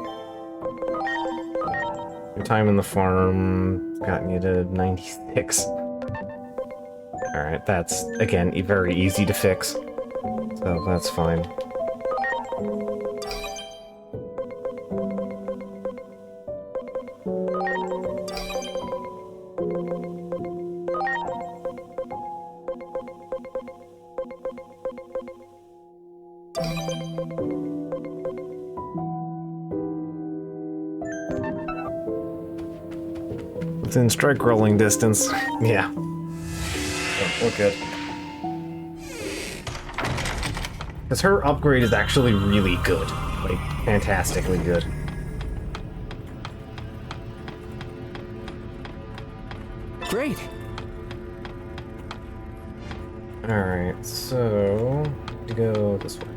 Your time in the farm gotten you to 96. Alright, that's, again, very easy to fix. So that's fine. Within strike rolling distance. Yeah. Oh, we're good. Because her upgrade is actually really good. Like, fantastically good. Great. Alright, so... to go this way.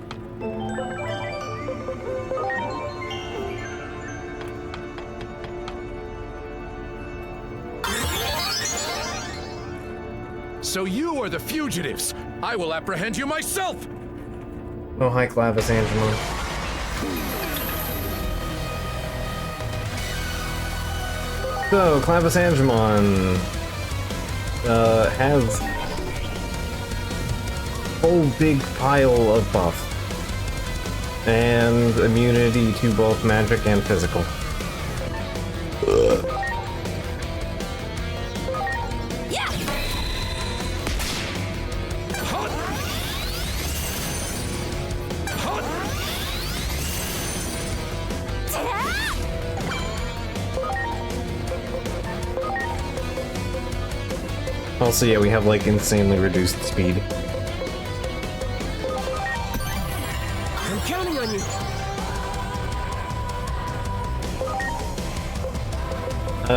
So you are the fugitives! I will apprehend you myself! Oh, hi, Clavis Angemon. So, Clavis Angemon has a whole big pile of buff. And immunity to both magic and physical. Also, yeah, we have like insanely reduced speed. I'm counting on you.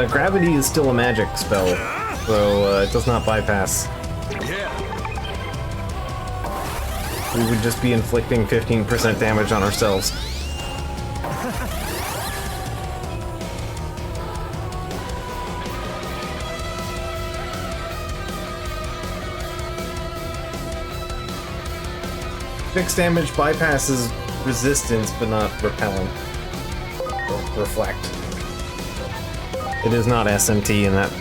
Gravity is still a magic spell, so it does not bypass. Yeah. We would just be inflicting 15% damage on ourselves. Fixed damage bypasses resistance, but not repellent. Or reflect. It is not SMT in that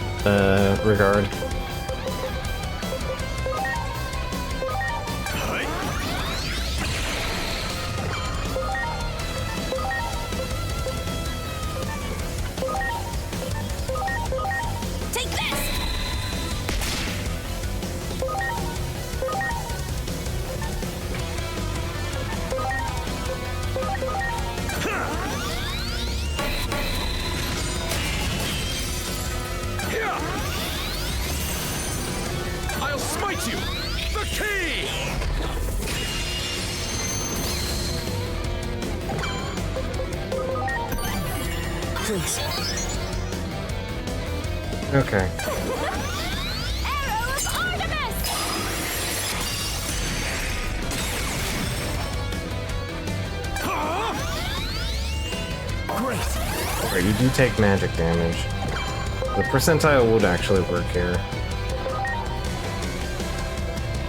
regard. I'll smite you! The key! Please. Okay. Arrows Artemis! Great. Alright, you do take magic damage. The percentile would actually work here.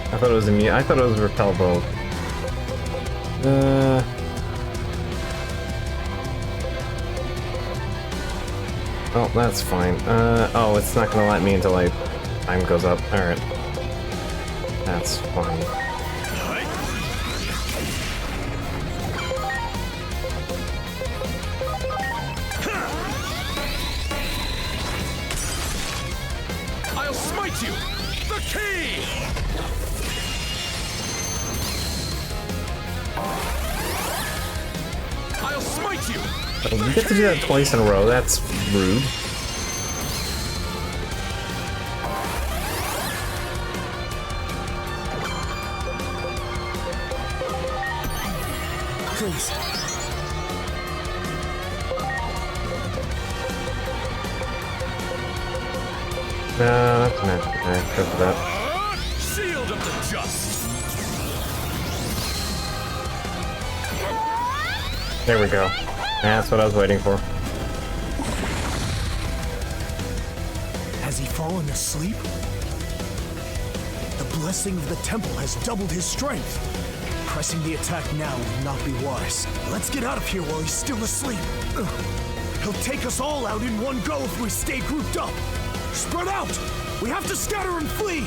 I thought it was immune. I thought it was repel both. Oh, that's fine. Oh, it's not gonna let me until time goes up. Alright. That's fine. I'll smite you! The key! I'll smite you! Oh, you get to do that twice in a row. That's rude. Please. No, that's magic attack. Go for that. Shield of the just! There we go. That's what I was waiting for. Has he fallen asleep? The blessing of the temple has doubled his strength. Pressing the attack now would not be wise. Let's get out of here while he's still asleep. He'll take us all out in one go if we stay grouped up. Spread out! We have to scatter and flee!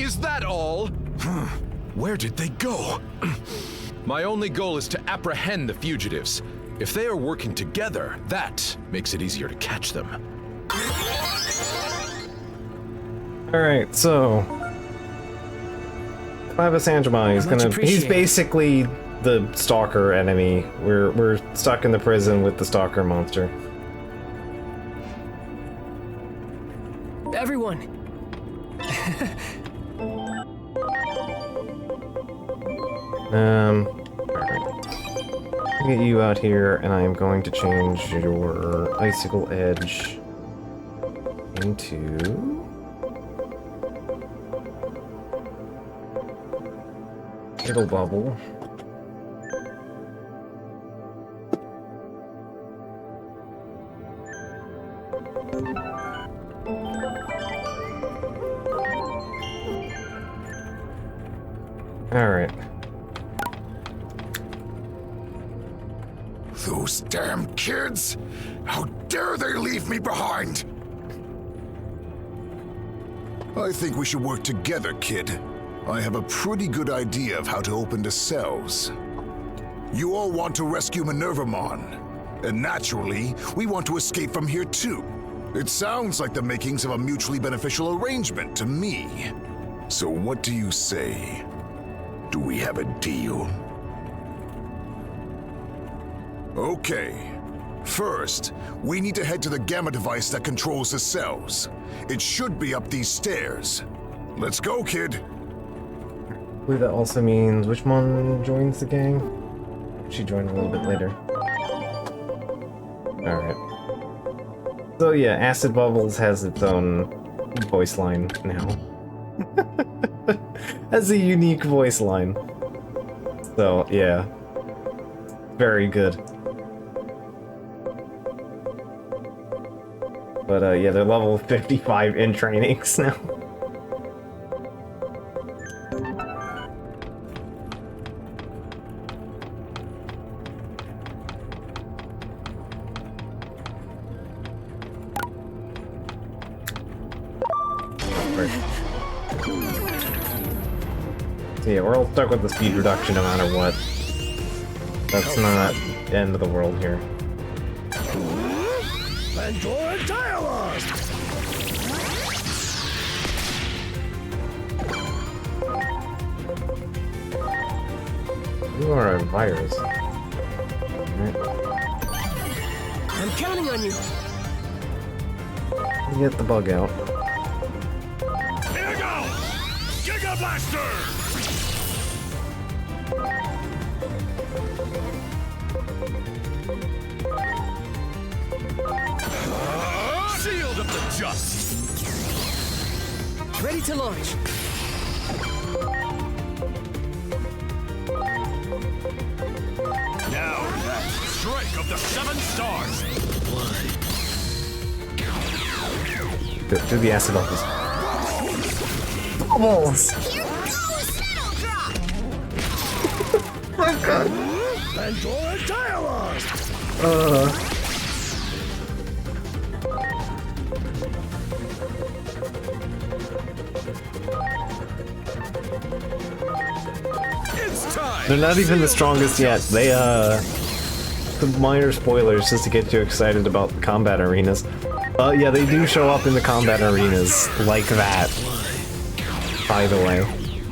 Is that all? Where did they go? My only goal is to apprehend the fugitives. If they are working together, that makes it easier to catch them. Alright, so Clivus Angemon is Much he's appreciated. basically the stalker enemy. We're stuck in the prison with the stalker monster. Everyone. Alright. Get you out here, and I am going to change your Icicle Edge into It'll bubble. Alright. Those damn kids! How dare they leave me behind! I think we should work together, kid. I have a pretty good idea of how to open the cells. You all want to rescue Minervamon, and naturally, we want to escape from here too. It sounds like the makings of a mutually beneficial arrangement to me. So what do you say? Do we have a deal? Okay. First, we need to head to the gamma device that controls the cells. It should be up these stairs. Let's go, kid. I believe that also means which one joins the gang? She joined a little bit later. Alright. So yeah, Acid Bubbles has its own voice line now. Has a unique voice line. So yeah. Very good. But yeah, they're level 55 in trainings now. So yeah, we're all stuck with the speed reduction no matter what. That's not the end of the world here. Pandora dialogue! You are a virus. Right. I'm counting on you. Get the bug out. Here you go! Giga Blaster! Shield of the just! Ready to launch. Now that strike of the 7 stars! Do the acid office. Bubbles! Here goes Saddle Drop! Oh god. Pandora dialogue! It's time! They're not even the strongest yet. They, the minor spoilers just to get you excited about the combat arenas. Yeah, they do show up in the combat arenas like that. By the way.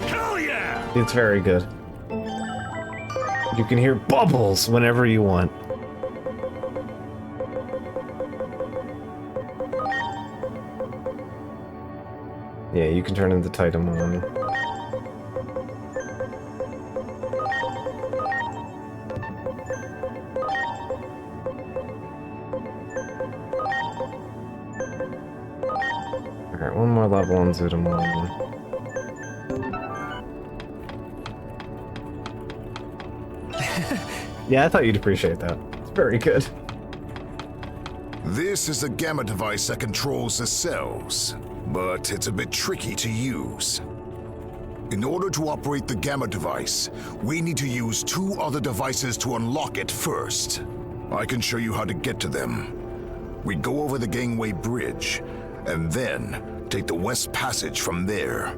Hell yeah! It's very good. You can hear bubbles whenever you want. Yeah, you can turn into Titamon. Alright, one more level on Zudomon. Yeah, I thought you'd appreciate that. It's very good. This is a gamma device that controls the cells, but it's a bit tricky to use. In order to operate the gamma device, we need to use 2 other devices to unlock it first. I can show you how to get to them. We go over the gangway bridge, and then take the West Passage from there.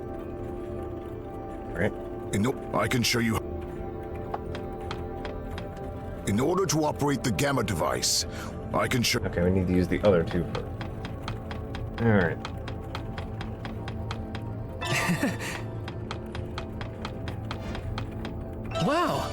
Alright. I can show you. In order to operate the gamma device, I can show. Okay, we need to use the other 2 first. Alright. Wow.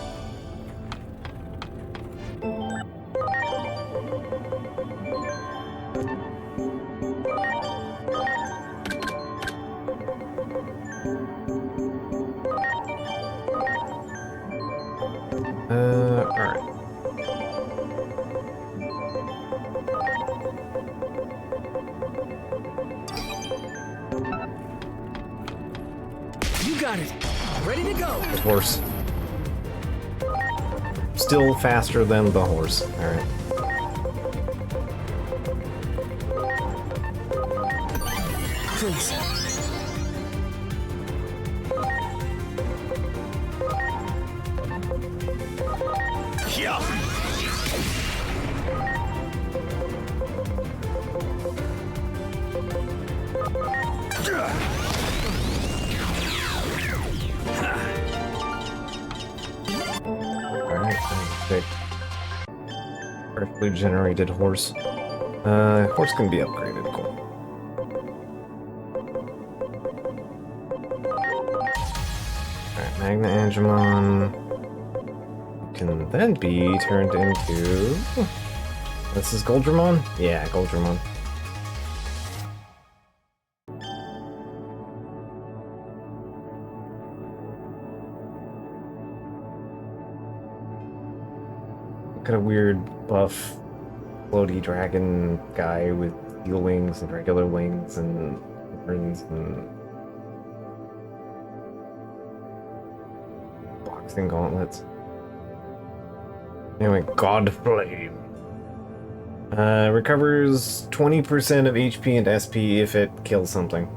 Alright. You got it. Ready to go. The horse. Still faster than the horse. Alright. Please. Yeah! Alright, perfect. Perfectly generated horse. Horse can be upgraded, cool. Alright, Magna Angemon can then be turned into... This is Goldramon? Yeah, Goldramon. Look at a weird buff floaty dragon guy with steel wings and regular wings and horns and boxing gauntlets. Anyway, God Flame. Recovers 20% of HP and SP if it kills something.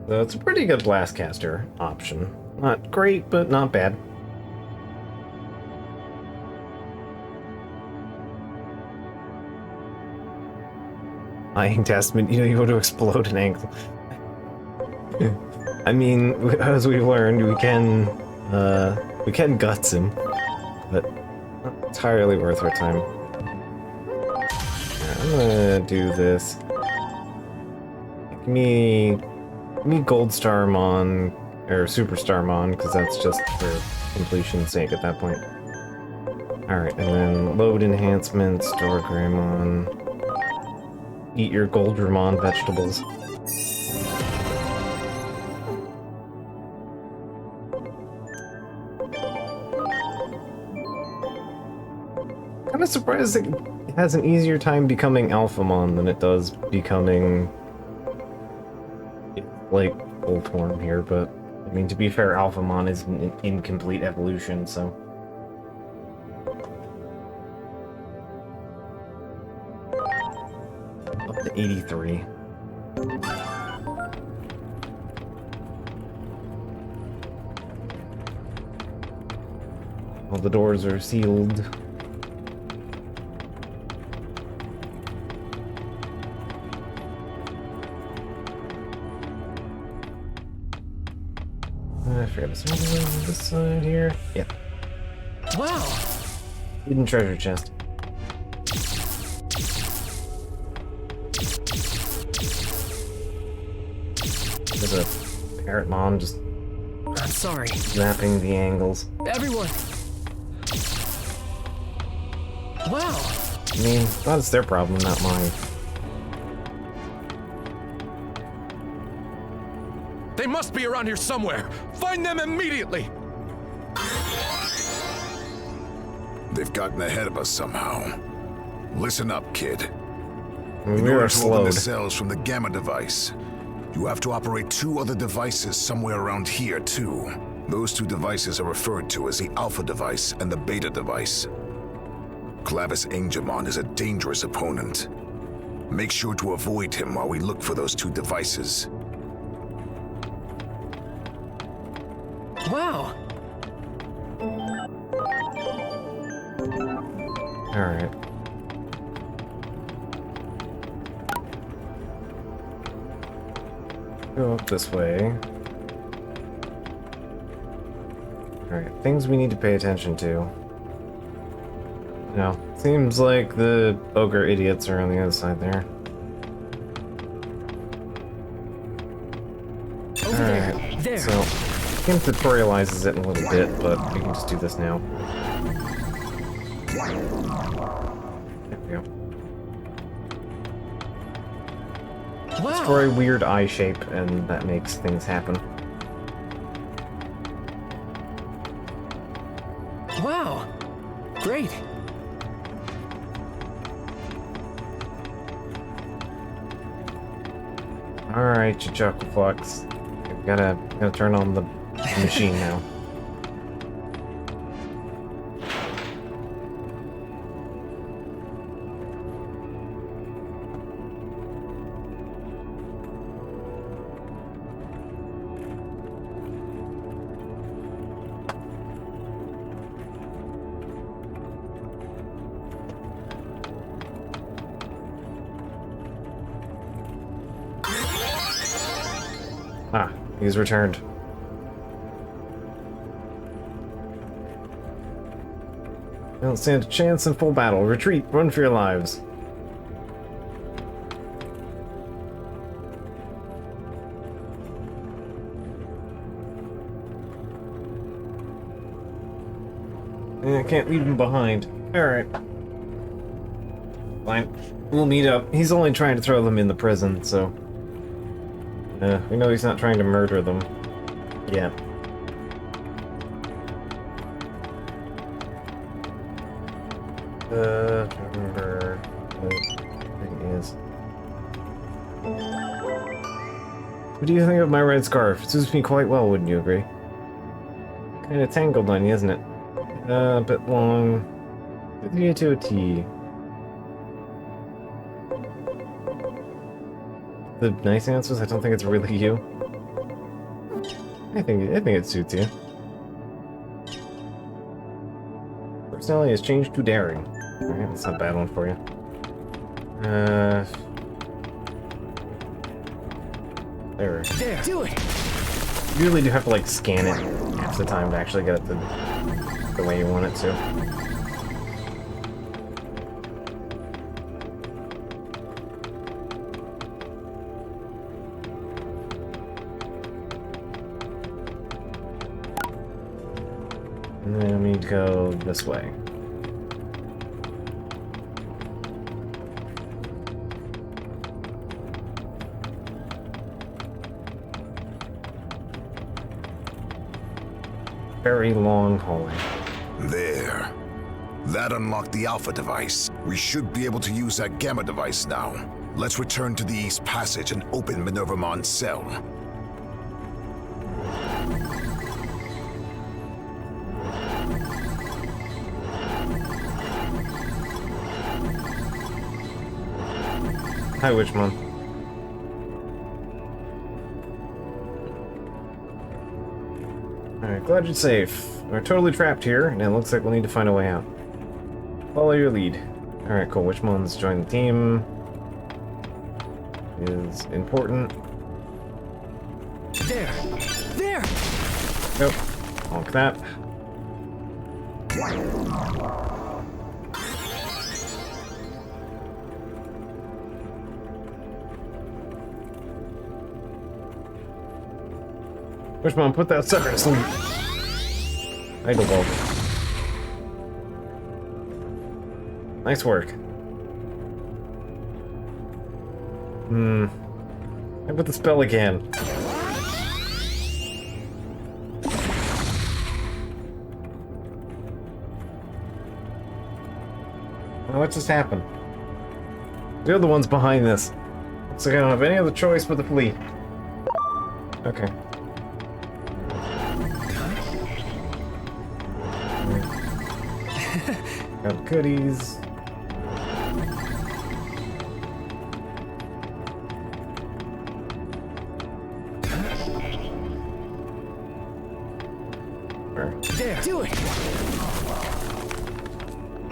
So it's a pretty good blast caster option. Not great, but not bad. Lying testament, you want to explode an ankle. I mean, as we've learned, we can guts him, but not entirely worth our time. Yeah, I'm gonna do this. Give me Gold Starmon, or Super Starmon, because that's just for completion's sake at that point. Alright, and then load enhancement, store Greymon. Eat your Goldramon vegetables. Kind of surprised it has an easier time becoming Alphamon than it does becoming like full form here, but I mean, to be fair, Alphamon is an incomplete evolution, so. Up to 83. All the doors are sealed. I forgot there's something on this side here. Yeah. Wow! Hidden treasure chest. There's a Parrotmon just I'm sorry. snapping the angles. Everyone! Wow! I mean, that's their problem, not mine. They must be around here somewhere. Find them immediately. They've gotten ahead of us somehow. Listen up, kid. I mean, In we order are to open the slowed. cells from the Gamma device, you have to operate 2 other devices somewhere around here, too. Those 2 devices are referred to as the Alpha device and the Beta device. Clavis Angemon is a dangerous opponent. Make sure to avoid him while we look for those 2 devices. Wow! Alright. Go up this way. Alright, things we need to pay attention to. No, seems like the ogre idiots are on the other side there. Over there! Alright, There! so I think tutorializes it in a little bit, but we can just do this now. There we go. Wow! For a weird eye shape, and that makes things happen. Wow! Great! Alright, Chuchuckflux. Gotta turn on the machine now. Ah, he's returned. Don't stand a chance in full battle. Retreat, run for your lives. I can't leave him behind. Alright. Fine. We'll meet up. He's only trying to throw them in the prison, so... we know he's not trying to murder them. Yeah. Remember... There he is. What do you think of my red scarf? It suits me quite well, wouldn't you agree? Kinda tangled on you, isn't it? A bit long. Did you get to a T? The nice answer is I don't think it's really you. I think it suits you. Personality has changed to daring. Alright, that's not a bad one for you. There. There, do it! You really do have to like scan it half the time to actually get it the way you want it to. And then we go this way. Very long hallway. There. That unlocked the Alpha device. We should be able to use that Gamma device now. Let's return to the East Passage and open Minervamon's cell. Hi, Witchmon. Alright, glad you're safe. We're totally trapped here, and it looks like we'll need to find a way out. Follow your lead. Alright, cool. Witchmon's joined the team. Is important. There! There! Nope. Honk that. Witchmon, put that sucker to sleep. Idle bulb. Nice work. How about the spell again? Well, what just happened? The other one's behind this. Looks like I don't have any other choice but to flee. Okay. Got goodies. There, do it!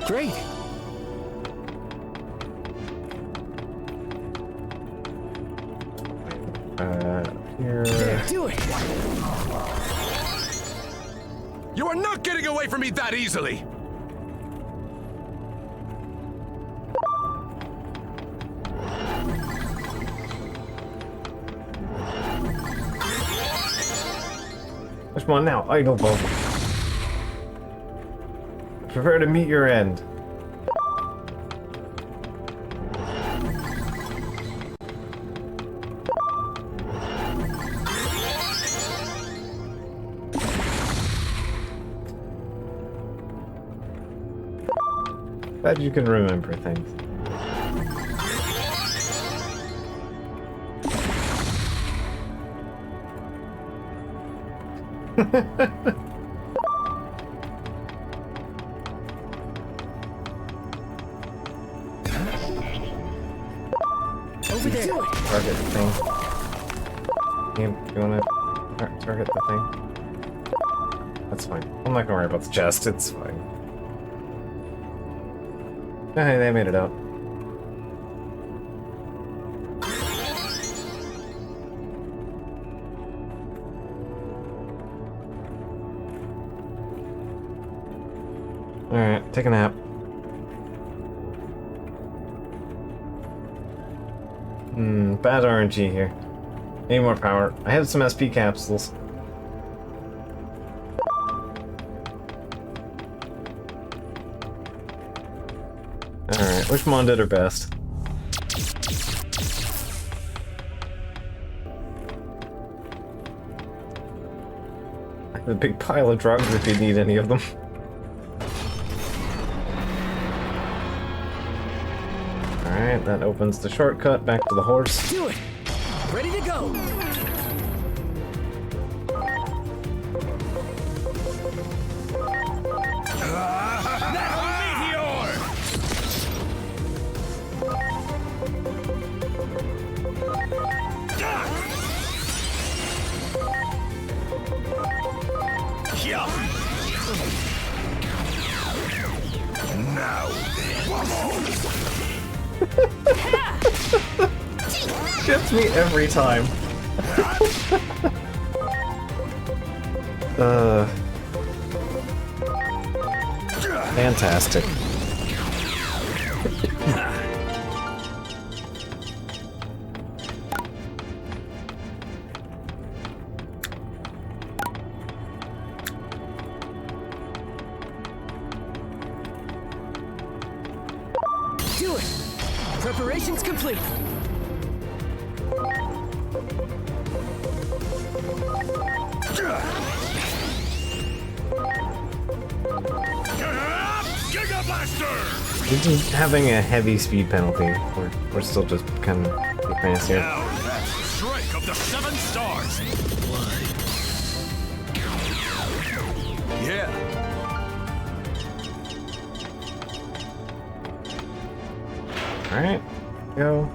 Great! Here. There, do it! You are not getting away from me that easily! Come on now, idle bulb. Prepare to meet your end. Glad you can remember things. Over there! Do it! Target the thing. You wanna target the thing? That's fine. I'm not gonna worry about the chest, it's fine. Hey, they made it out. Alright, take a nap. Bad RNG here. Need more power. I have some SP capsules. Alright, Wishmon did her best. I have a big pile of drugs if you need any of them. Alright, that opens the shortcut back to the horse. Do it! Ready to go! Gets me every time. Fantastic. Do it! Preparations complete. Giga Blaster! We're just having a heavy speed penalty. We're still just kind of fast here. Now that's the strike of the 7 stars. Yeah. Alright, go.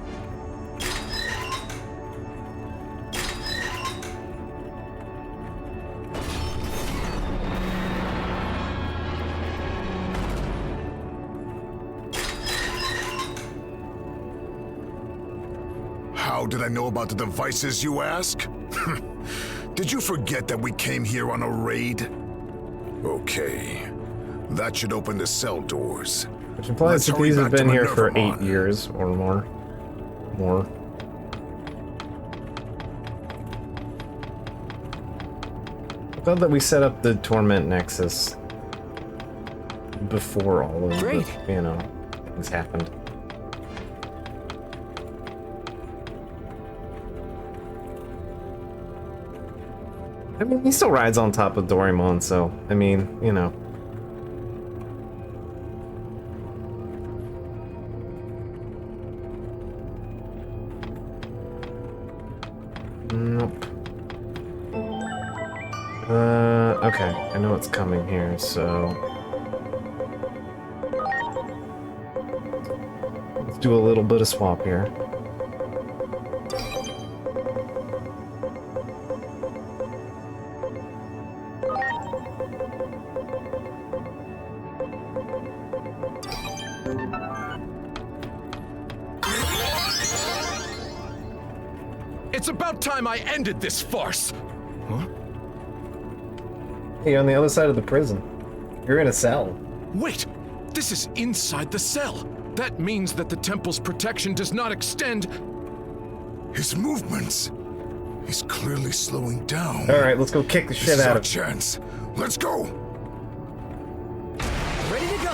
How did I know about the devices, you ask? Did you forget that we came here on a raid? Okay. That should open the cell doors. Which implies that these have been here for 8 years or more. I thought that we set up the Torment Nexus before all of Great. the, you know, things happened. I mean, he still rides on top of Doraemon, so, I mean, you know. Nope. Okay. I know what's coming here, so... let's do a little bit of swap here. It's about time I ended this farce. Huh? Hey, you're on the other side of the prison. You're in a cell. Wait, this is inside the cell. That means that the temple's protection does not extend. His movements. He's clearly slowing down. Alright, let's go kick the This shit is out our of him. chance. Let's go. Ready to go.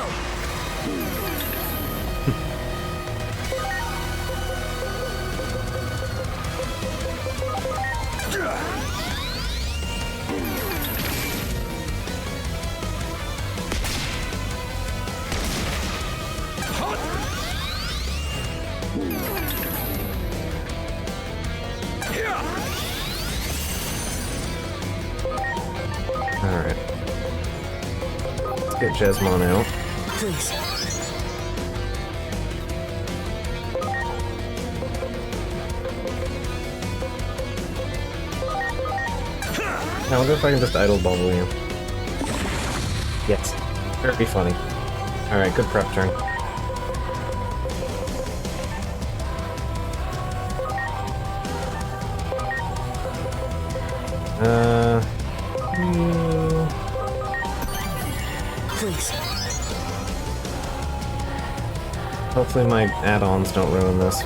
Alright. Let's get Jesmon out. Please. I wonder if I can just idle bubble you. Yes. Very funny. Alright, good prep turn. Please. Hopefully my add-ons don't ruin this.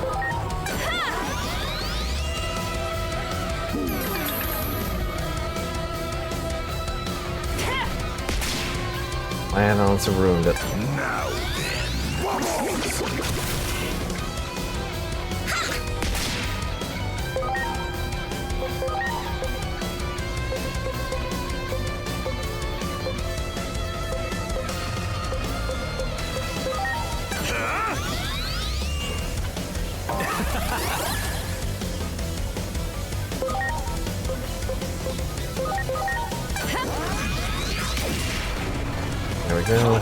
My add-ons have ruined it. Now then. There we go.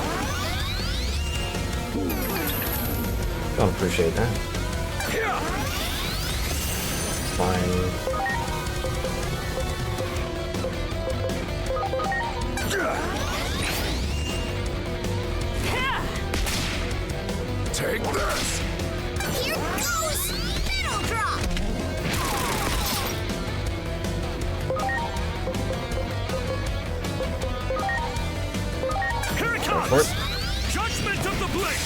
Don't appreciate that. Fine. Take this. for it. Judgment of the Blade!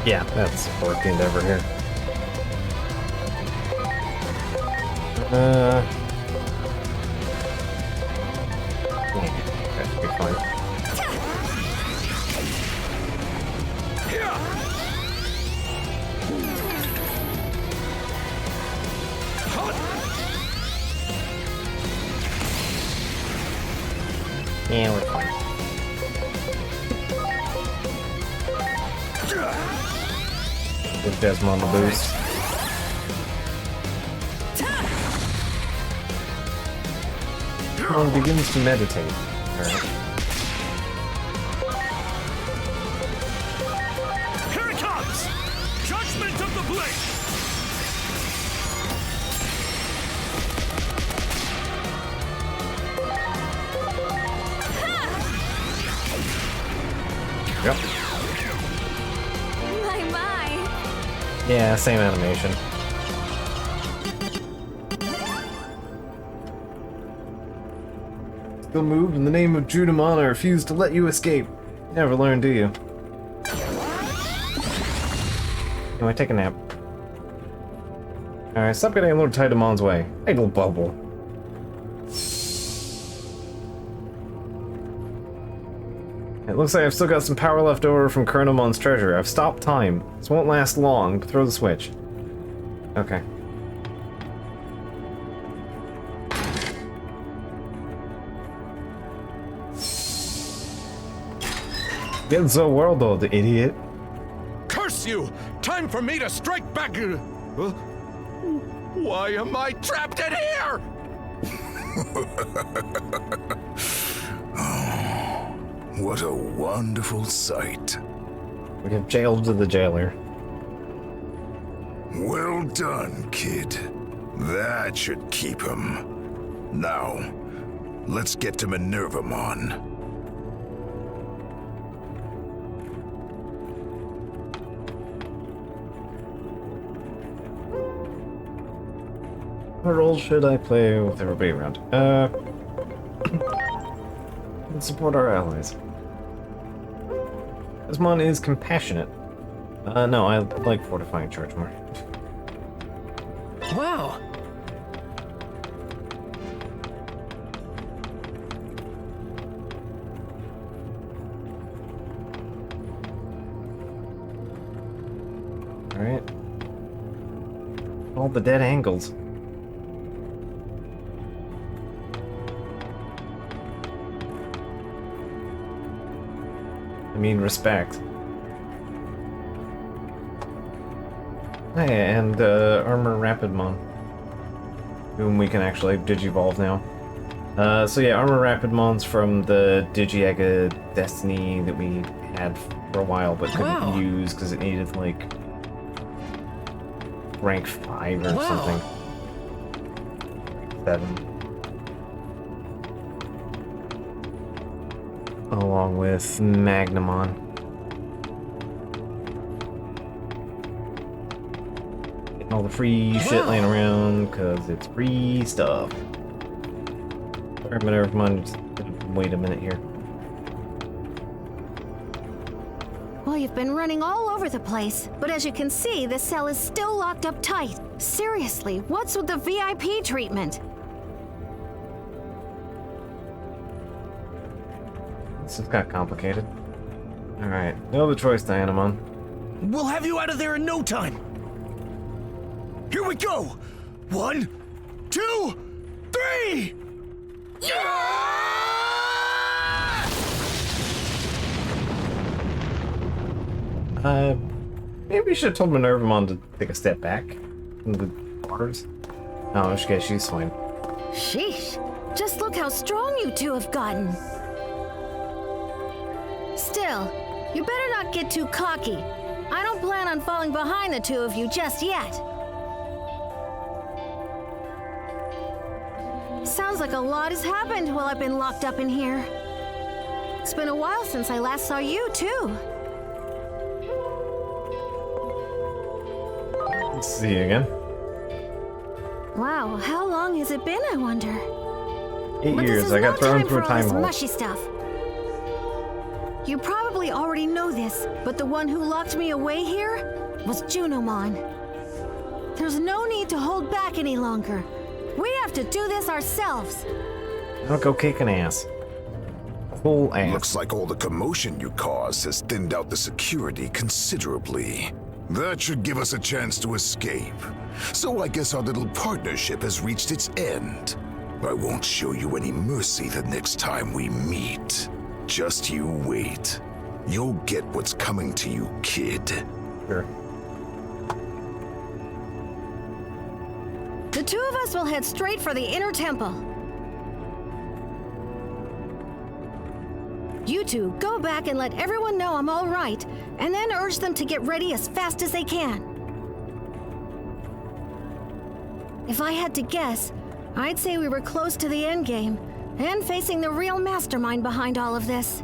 Yeah, that's support the endeavor here. Yeah, that should be fine. Yeah, we're fine. Give Desmond the boost. Desmond begins to meditate. Alright. Here it comes! Judgment of the Blade! Yep. My. Yeah, same animation. Still move in the name of Judamon. I refuse to let you escape. You never learn, do you? Anyway, take a nap. Alright, stop getting a little tight of Mon's way. Idle bubble. It looks like I've still got some power left over from Colonel Mon's treasure. I've stopped time. This won't last long, but throw the switch. Okay. Get the world, old idiot. Curse you! Time for me to strike back! Why am I trapped in here? What a wonderful sight. We have jailed the jailer. Well done, kid. That should keep him. Now, let's get to Minervamon. What role should I play with everybody around? Let's support our allies. Desmond is compassionate. No, I like fortifying charge more. Wow. Alright. All the dead angles. I mean, respect. Hey, and Armor Rapidmon, whom we can actually digivolve now. So yeah, Armor Rapidmon's from the Digi-Egg Destiny that we had for a while, but couldn't use because it needed like rank 5 or something. 7. Along with Magnamon. Getting all the free shit laying around, because it's free stuff. Sorry, Minervamon, just wait a minute here. Well, you've been running all over the place, but as you can see, the cell is still locked up tight. Seriously, what's with the VIP treatment? This just got complicated. Alright, no other choice, Dianamon. We'll have you out of there in no time. Here we go. 1, 2, 3! Maybe we should have told Minervamon to take a step back from the waters. Oh, I guess she's fine. Sheesh. Just look how strong you two have gotten. Still, you better not get too cocky. I don't plan on falling behind the two of you just yet. Sounds like a lot has happened while I've been locked up in here. It's been a while since I last saw you, too. Let's see you again. Wow, how long has it been, I wonder? 8 But this years. is I got no thrown time through for a all time this hole. mushy stuff. You probably already know this, but the one who locked me away here was Junimon. There's no need to hold back any longer. We have to do this ourselves. I'll go kicking ass. Full ass. Looks like all the commotion you caused has thinned out the security considerably. That should give us a chance to escape. So I guess our little partnership has reached its end. I won't show you any mercy the next time we meet. Just you wait. You'll get what's coming to you, kid. Sure. The two of us will head straight for the inner temple. You two go back and let everyone know I'm all right, and then urge them to get ready as fast as they can. If I had to guess, I'd say we were close to the end game and facing the real mastermind behind all of this.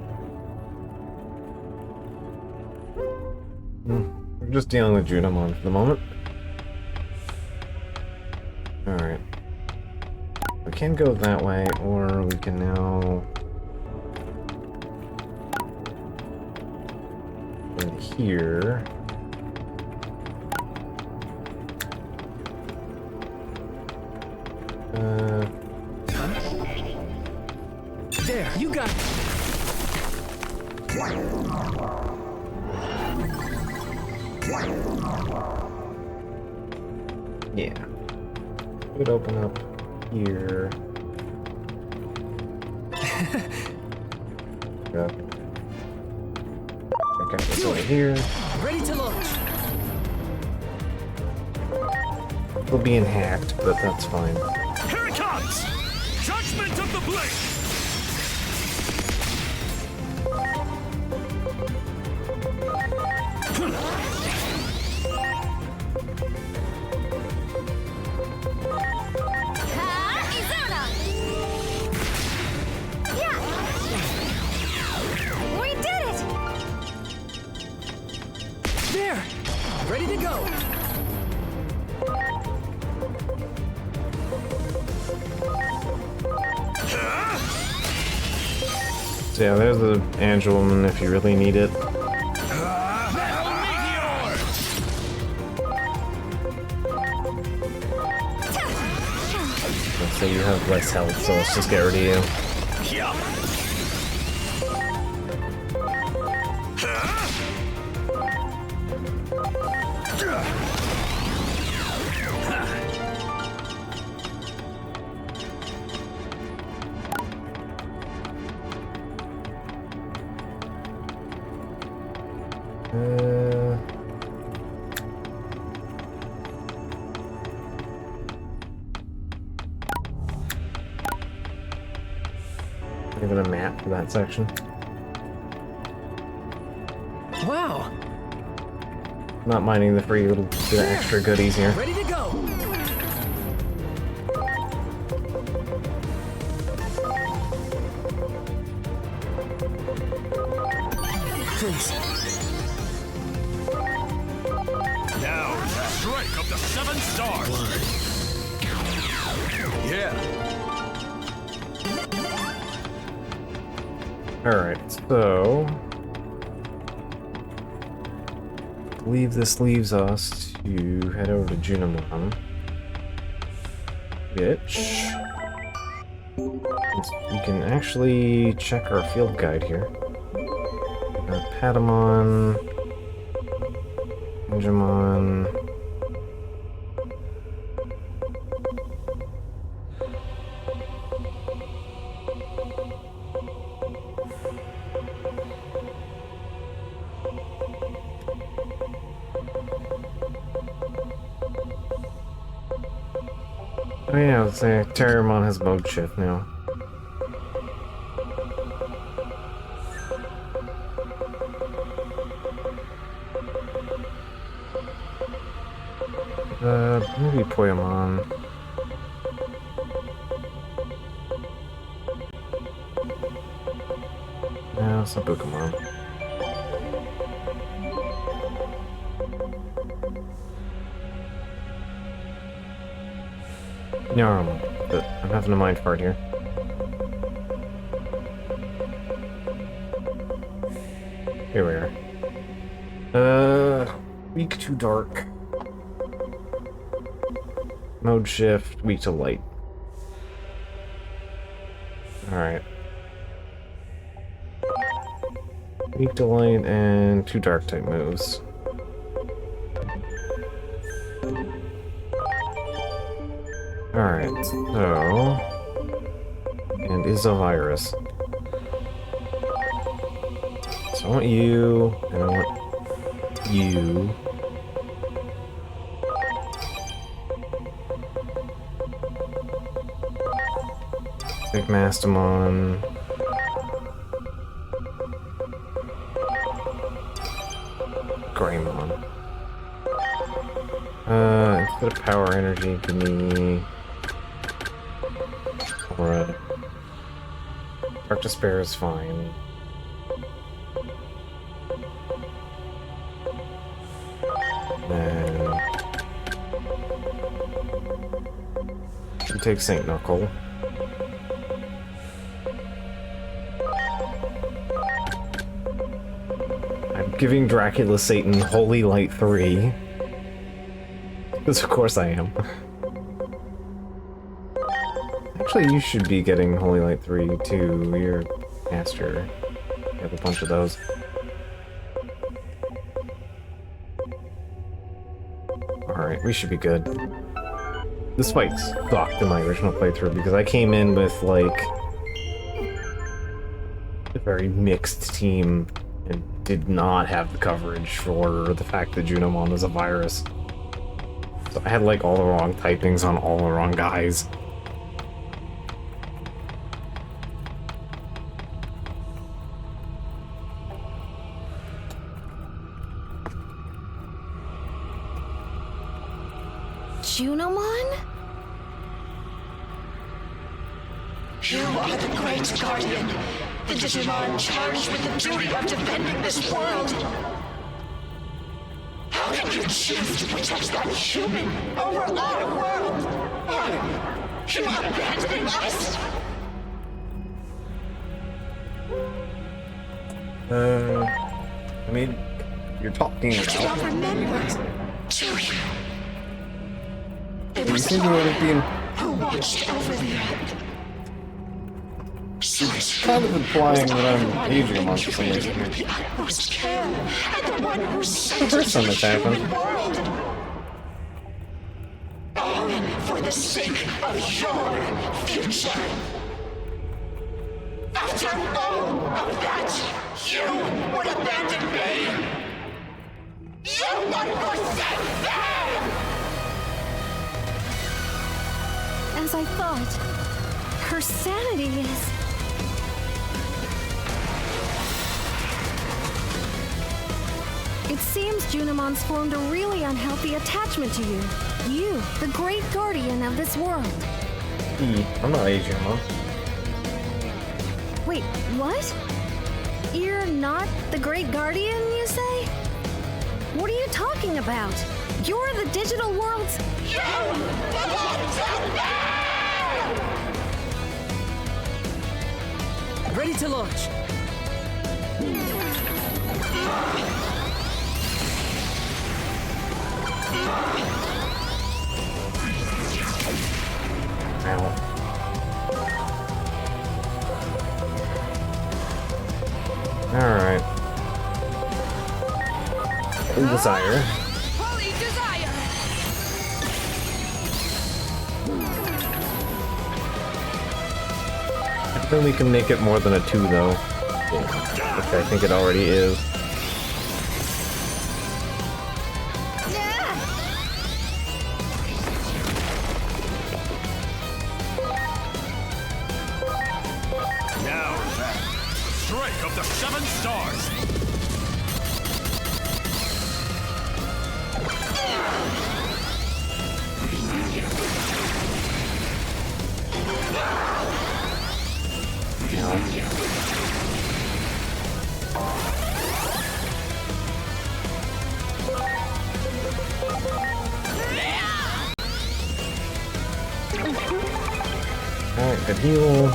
We're just dealing with Junimon for the moment. Alright. We can go that way, or we can now... in here. There, you got it. Yeah. Would open up here. Yeah. Check out this over here. Ready to launch. We're being hacked, but that's fine. Here it comes! Judgment of the Blade! We did it! There! Ready to go. So yeah, there's the Angel Woman if you really need it. Let's say you have less health, so let's just get rid of you. Give it a map for that section. Wow. Not minding the free little bit of extra goodies here. Ready to go. Please. Now, the strike of the 7 stars! Yeah. Alright, so... I believe this leaves us to head over to Junimon. Which... we can actually check our field guide here. Patamon... Digimon... Oh yeah, let's say Terriermon has mode shift now. Maybe Poyamon. No, it's not Pokemon. No, but I'm having a mind fart here. Here we are. Weak to dark. Mode shift, weak to light. Alright. Weak to light and 2 dark type moves. Alright, so... And is a virus. So I want you, and I want you. Take Mastamon. Greymon. Instead of power energy, give me... Alright. Dark Despair is fine. Then... we take Saint Knuckle. I'm giving Dracula Satan Holy Light 3. Because of course I am. Actually, you should be getting Holy Light 3 too. You're master. You have a bunch of those. Alright, we should be good. This fight sucked in my original playthrough because I came in with, like, a very mixed team and did not have the coverage for the fact that Junimon was a virus. So I had, like, all the wrong typings on all the wrong guys. Junimon? You are the Great Guardian, the Digimon charged with the duty of defending this world. How can you choose to protect that human over our world? Are you abandoning us? I mean, you're talking You do not about... remember, do you? It was think you would have been... who watched over the earth. kind of implying that I'm aging him on for some reason. The utmost care, and the one who The saved first time the it's happened. human world. All for the sake of your future. After all of that, you would abandon me. You would forsake them. As I thought, her sanity is... It seems Junimon's formed a really unhealthy attachment to you. You, the great guardian of this world. I'm not aging him, Wait, what? You're not the great guardian, you say? What are you talking about? You're the digital world's... You belong to me! Ready to launch. Ow. Alright. Desire. Holy desire! I think we can make it more than a 2 though. Which I think it already is. Now then, strike of the 7 stars. Alright, good heal.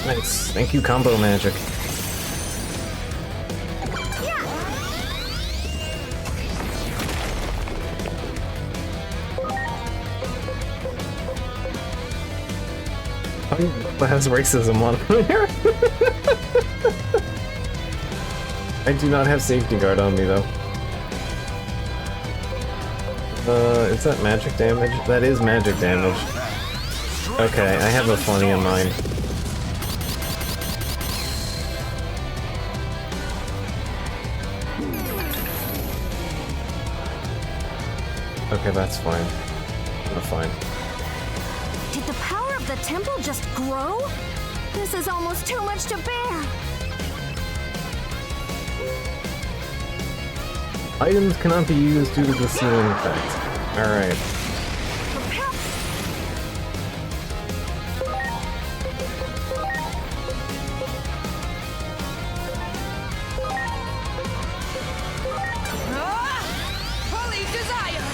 Nice. Thank you, combo magic. What has racism on here? I do not have safety guard on me though. Is that magic damage? That is magic damage. Okay, I have a funny in mind. Okay, that's fine. I'm fine. Did the power of the temple just grow? This is almost too much to bear. Items cannot be used due to the ceiling effect. Alright. Holy desire!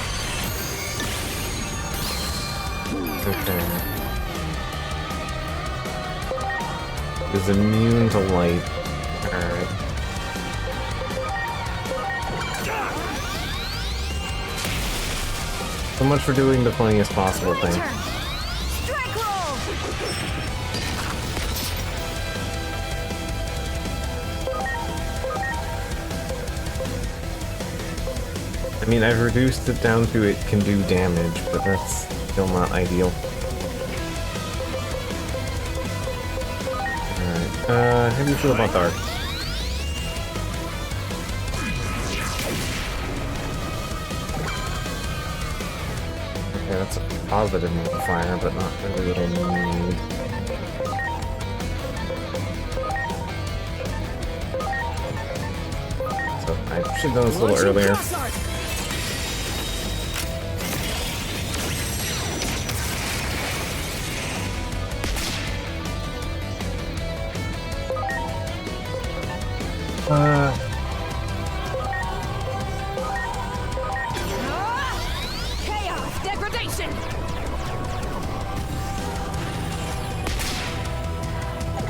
Okay. Is immune to light. Alright. So much for doing the funniest possible thing. Strike roll! I mean, I've reduced it down to it can do damage, but that's still not ideal. Alright, how do you feel about Dark? Okay, that's a positive modifier, but not really what I need. So I should have done this a little earlier. Chaos! Degradation!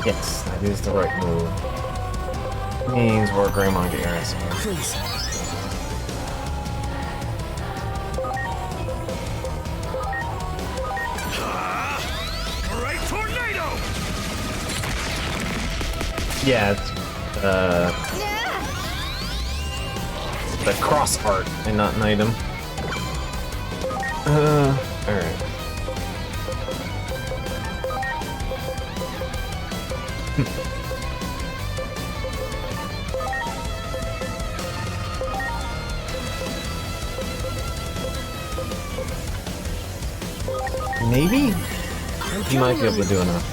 Yes, that is the right move. Means we're Greymon get your ass. Please. Great tornado! Yeah, it's, the cross art and not an item. Alright. Maybe? You might be able to do enough.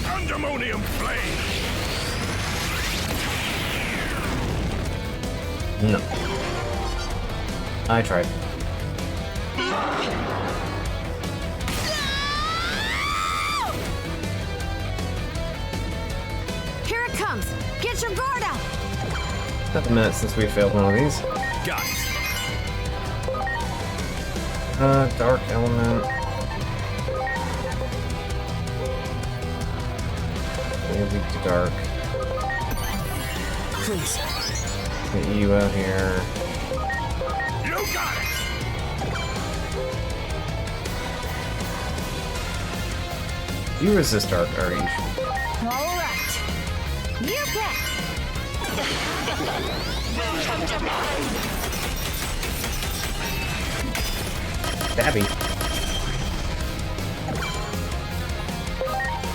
Pandemonium flame! No. I tried. Here it comes. Get your guard up. Been a minute since we failed one of these. Got it. Dark element. You're weak to dark. Please. Get you out here. You got it! You resist dark, or you All right. You bet. Welcome to mine. Stabby.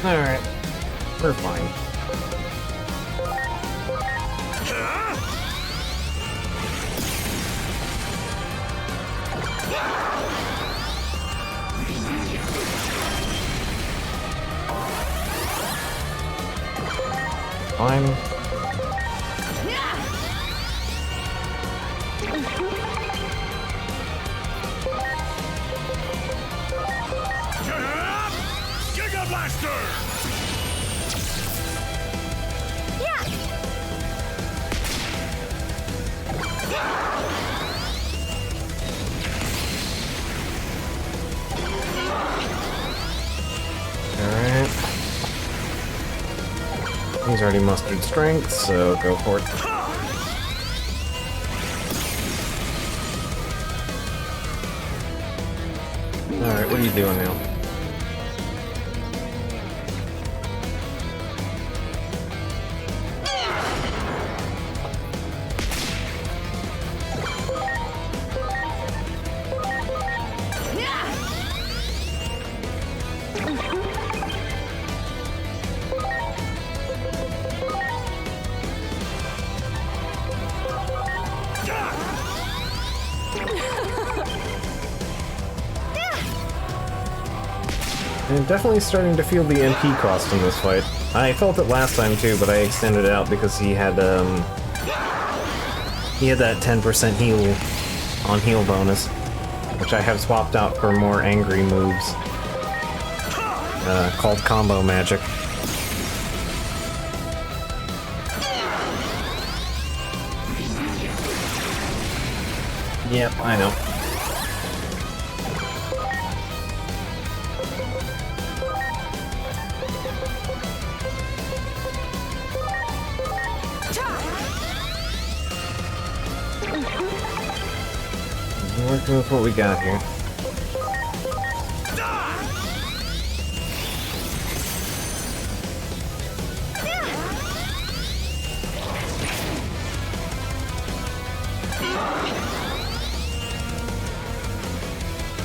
Alright. We're fine. fine. Giga Blaster! Alright. He's already mustered strength, so go for it. Alright, what are you doing now? I'm definitely starting to feel the MP cost in this fight. I felt it last time too, but I extended it out because he had that 10% heal on heal bonus, which I have swapped out for more angry moves called combo magic. Yep, I know. Working with what we got here.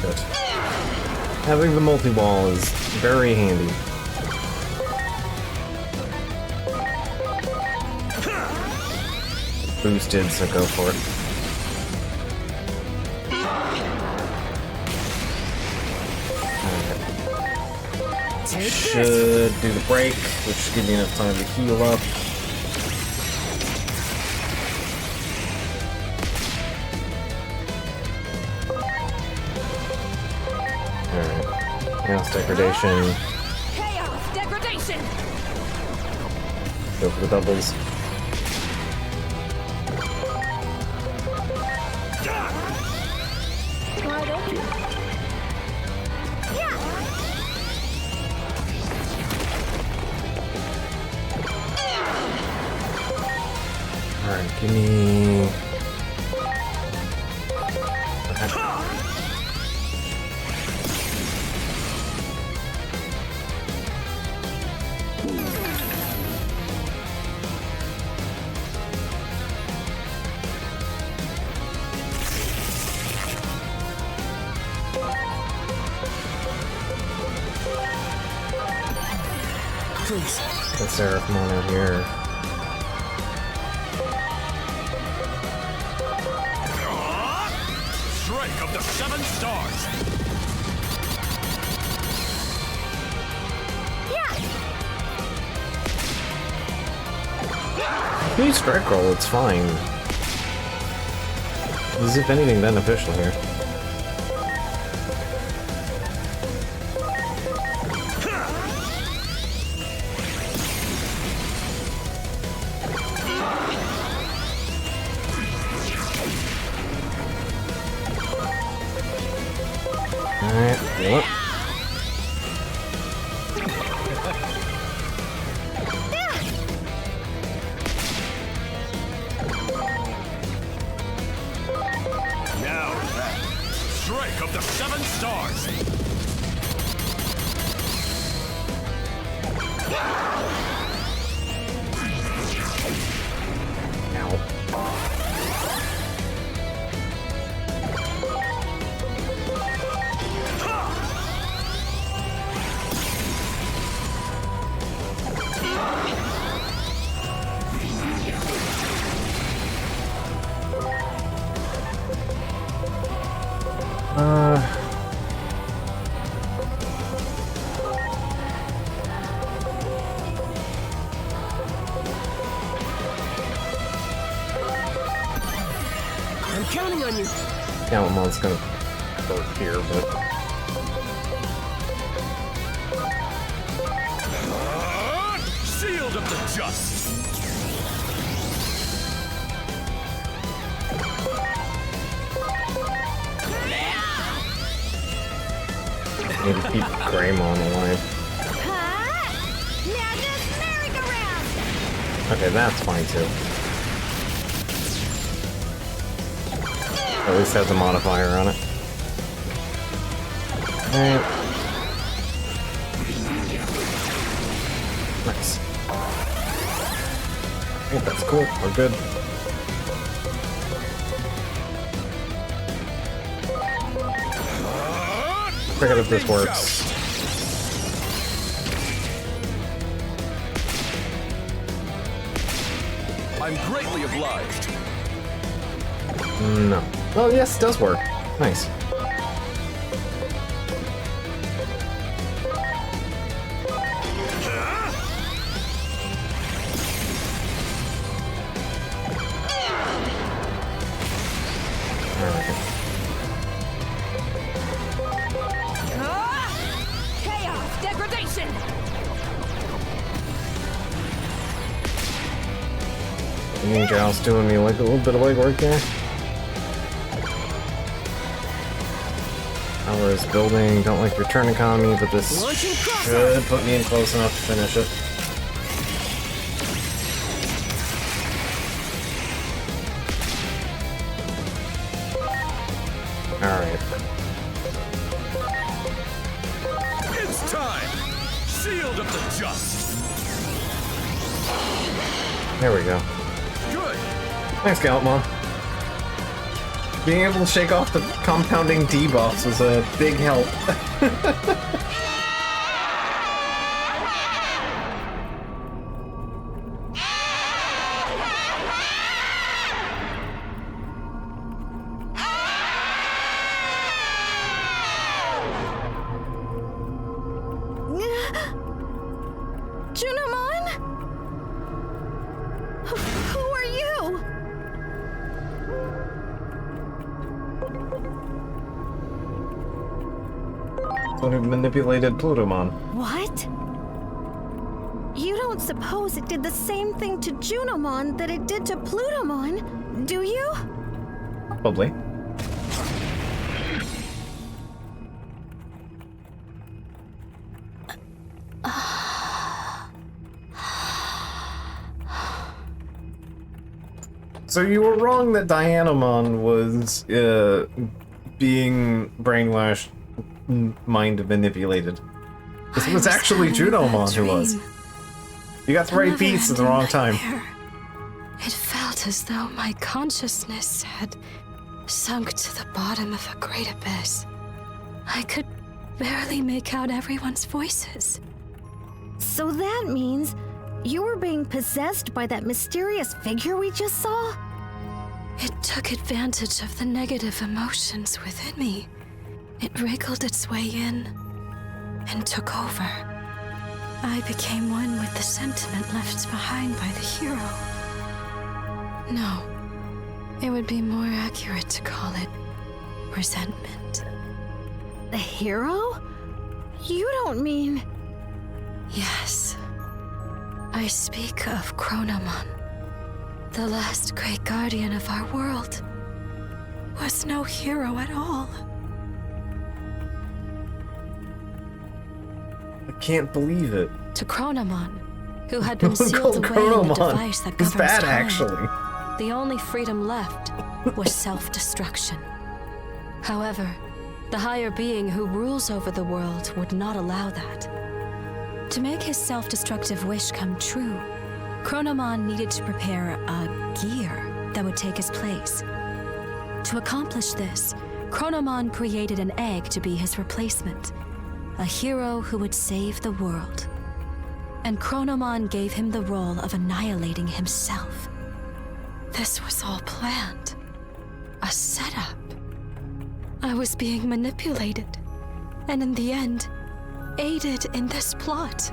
Good. Having the multi-ball is very handy. Boosted, so go for it. Should do the break, which should give you enough time to heal up. Alright. Chaos Degradation. Chaos degradation. Go for the doubles. Alright, give me... Please. Get Seraphimon out here. Strike of the 7 stars! Please strike roll, it's fine. As if anything beneficial here. Alright, what? Now that. counting on you. Galamon's gonna hurt here, but Shield of the just. need to keep Greymon alive. Now this merry-go-round! Okay, that's fine too. At least has a modifier on it. Alright. Nice. I think that's cool. We're good. Forget if this works. I'm greatly obliged. No. Oh, yes, it does work. Nice. Chaos! Degradation! Ninja's doing me like a little bit of legwork there. Power is building, don't like your turn economy, but this should put me in close enough to finish it. Alright. It's time! Shield of the just! There we go. Good! Thanks, Galmon. Being able to shake off the compounding debuffs was a big help. Junamon? Who are you? One who manipulated Plutomon. What? You don't suppose it did the same thing to Junamon that it did to Plutomon, do you? Probably. So you were wrong that Dianamon was being brainwashed, mind manipulated. It was actually Junomon who was. You got the right beats at the wrong time. It felt as though my consciousness had sunk to the bottom of a great abyss. I could barely make out everyone's voices. So that means you were being possessed by that mysterious figure we just saw? It took advantage of the negative emotions within me. It wriggled its way in and took over. I became one with the sentiment left behind by the hero. No, it would be more accurate to call it resentment. The hero? You don't mean... Yes. I speak of Chronomon. The last great guardian of our world was no hero at all. I can't believe it. To Chronomon, who had been sealed away in the Chronomon. device that He's governs bad, time, actually. the only freedom left was self-destruction. However, the higher being who rules over the world would not allow that. To make his self-destructive wish come true, Chronomon needed to prepare a gear that would take his place. To accomplish this, Chronomon created an egg to be his replacement, a hero who would save the world. And Chronomon gave him the role of annihilating himself. This was all planned. A setup. I was being manipulated, and in the end, aided in this plot.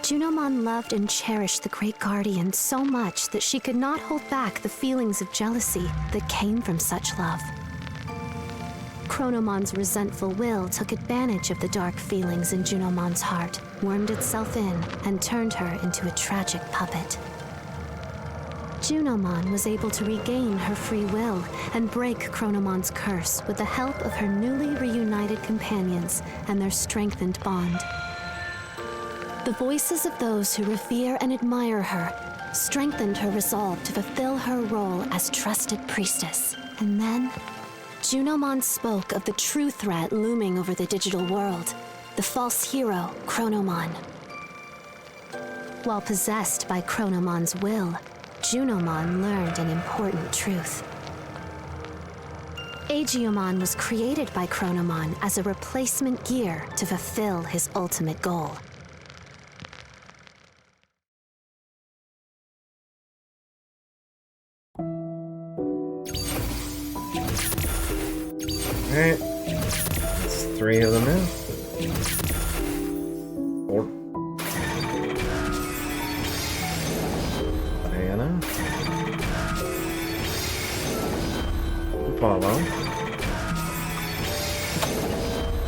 Junomon loved and cherished the Great Guardian so much that she could not hold back the feelings of jealousy that came from such love. Chronomon's resentful will took advantage of the dark feelings in Junomon's heart, wormed itself in, and turned her into a tragic puppet. Junomon was able to regain her free will and break Chronomon's curse with the help of her newly reunited companions and their strengthened bond. The voices of those who revere and admire her strengthened her resolve to fulfill her role as trusted priestess. And then, Junomon spoke of the true threat looming over the digital world, the false hero, Chronomon. While possessed by Chronomon's will, Junomon learned an important truth. Agiomon was created by Chronomon as a replacement gear to fulfill his ultimate goal. Alright. That's 3 of them now. 4. Diana. Apollo.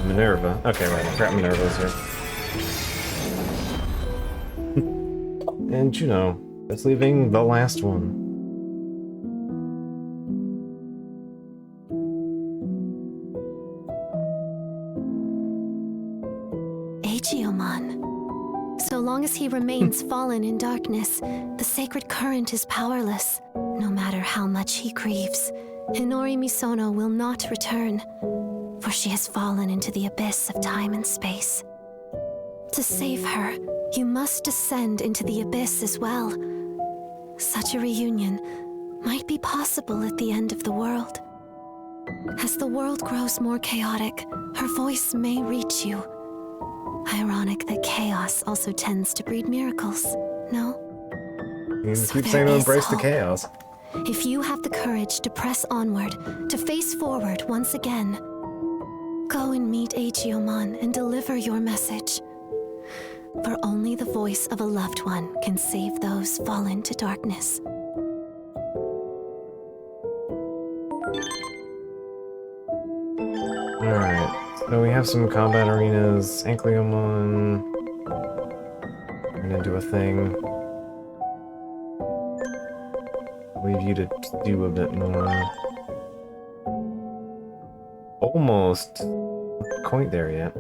Minerva. Okay, right, I forgot Minerva's here. And Juno. That's leaving the last one. Agiomon. So long as he remains fallen in darkness, the sacred current is powerless. No matter how much he grieves, Hinori Misono will not return, for she has fallen into the abyss of time and space. To save her, you must descend into the abyss as well. Such a reunion might be possible at the end of the world. As the world grows more chaotic, her voice may reach you. Ironic that chaos also tends to breed miracles, no? You So keep there saying to is embrace the hope. chaos. If you have the courage to press onward, to face forward once again, go and meet Agiomon and deliver your message. For only the voice of a loved one can save those fallen to darkness. Alright, so we have some combat arenas. Ankleomon. We're gonna do a thing. Leave you to do a bit more. Almost quite there yet.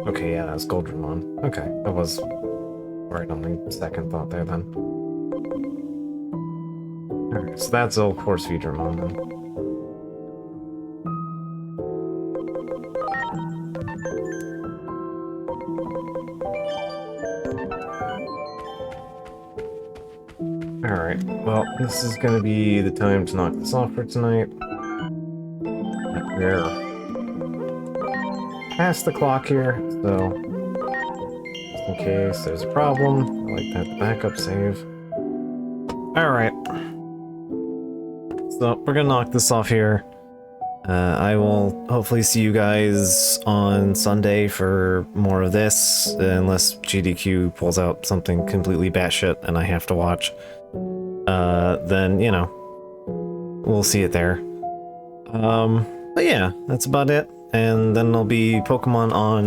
Okay, yeah, that's Goldramon. Okay, that was right on the second thought there then. Alright, so that's Old Horse Feedramon then. Alright, well, this is gonna be the time to knock this off for tonight. We're past the clock here, so just in case there's a problem, I like to have the backup save. Alright. So, we're gonna knock this off here. I will hopefully see you guys on Sunday for more of this, unless GDQ pulls out something completely batshit and I have to watch. Then, you know, we'll see it there. But yeah, that's about it. And then there'll be Pokemon on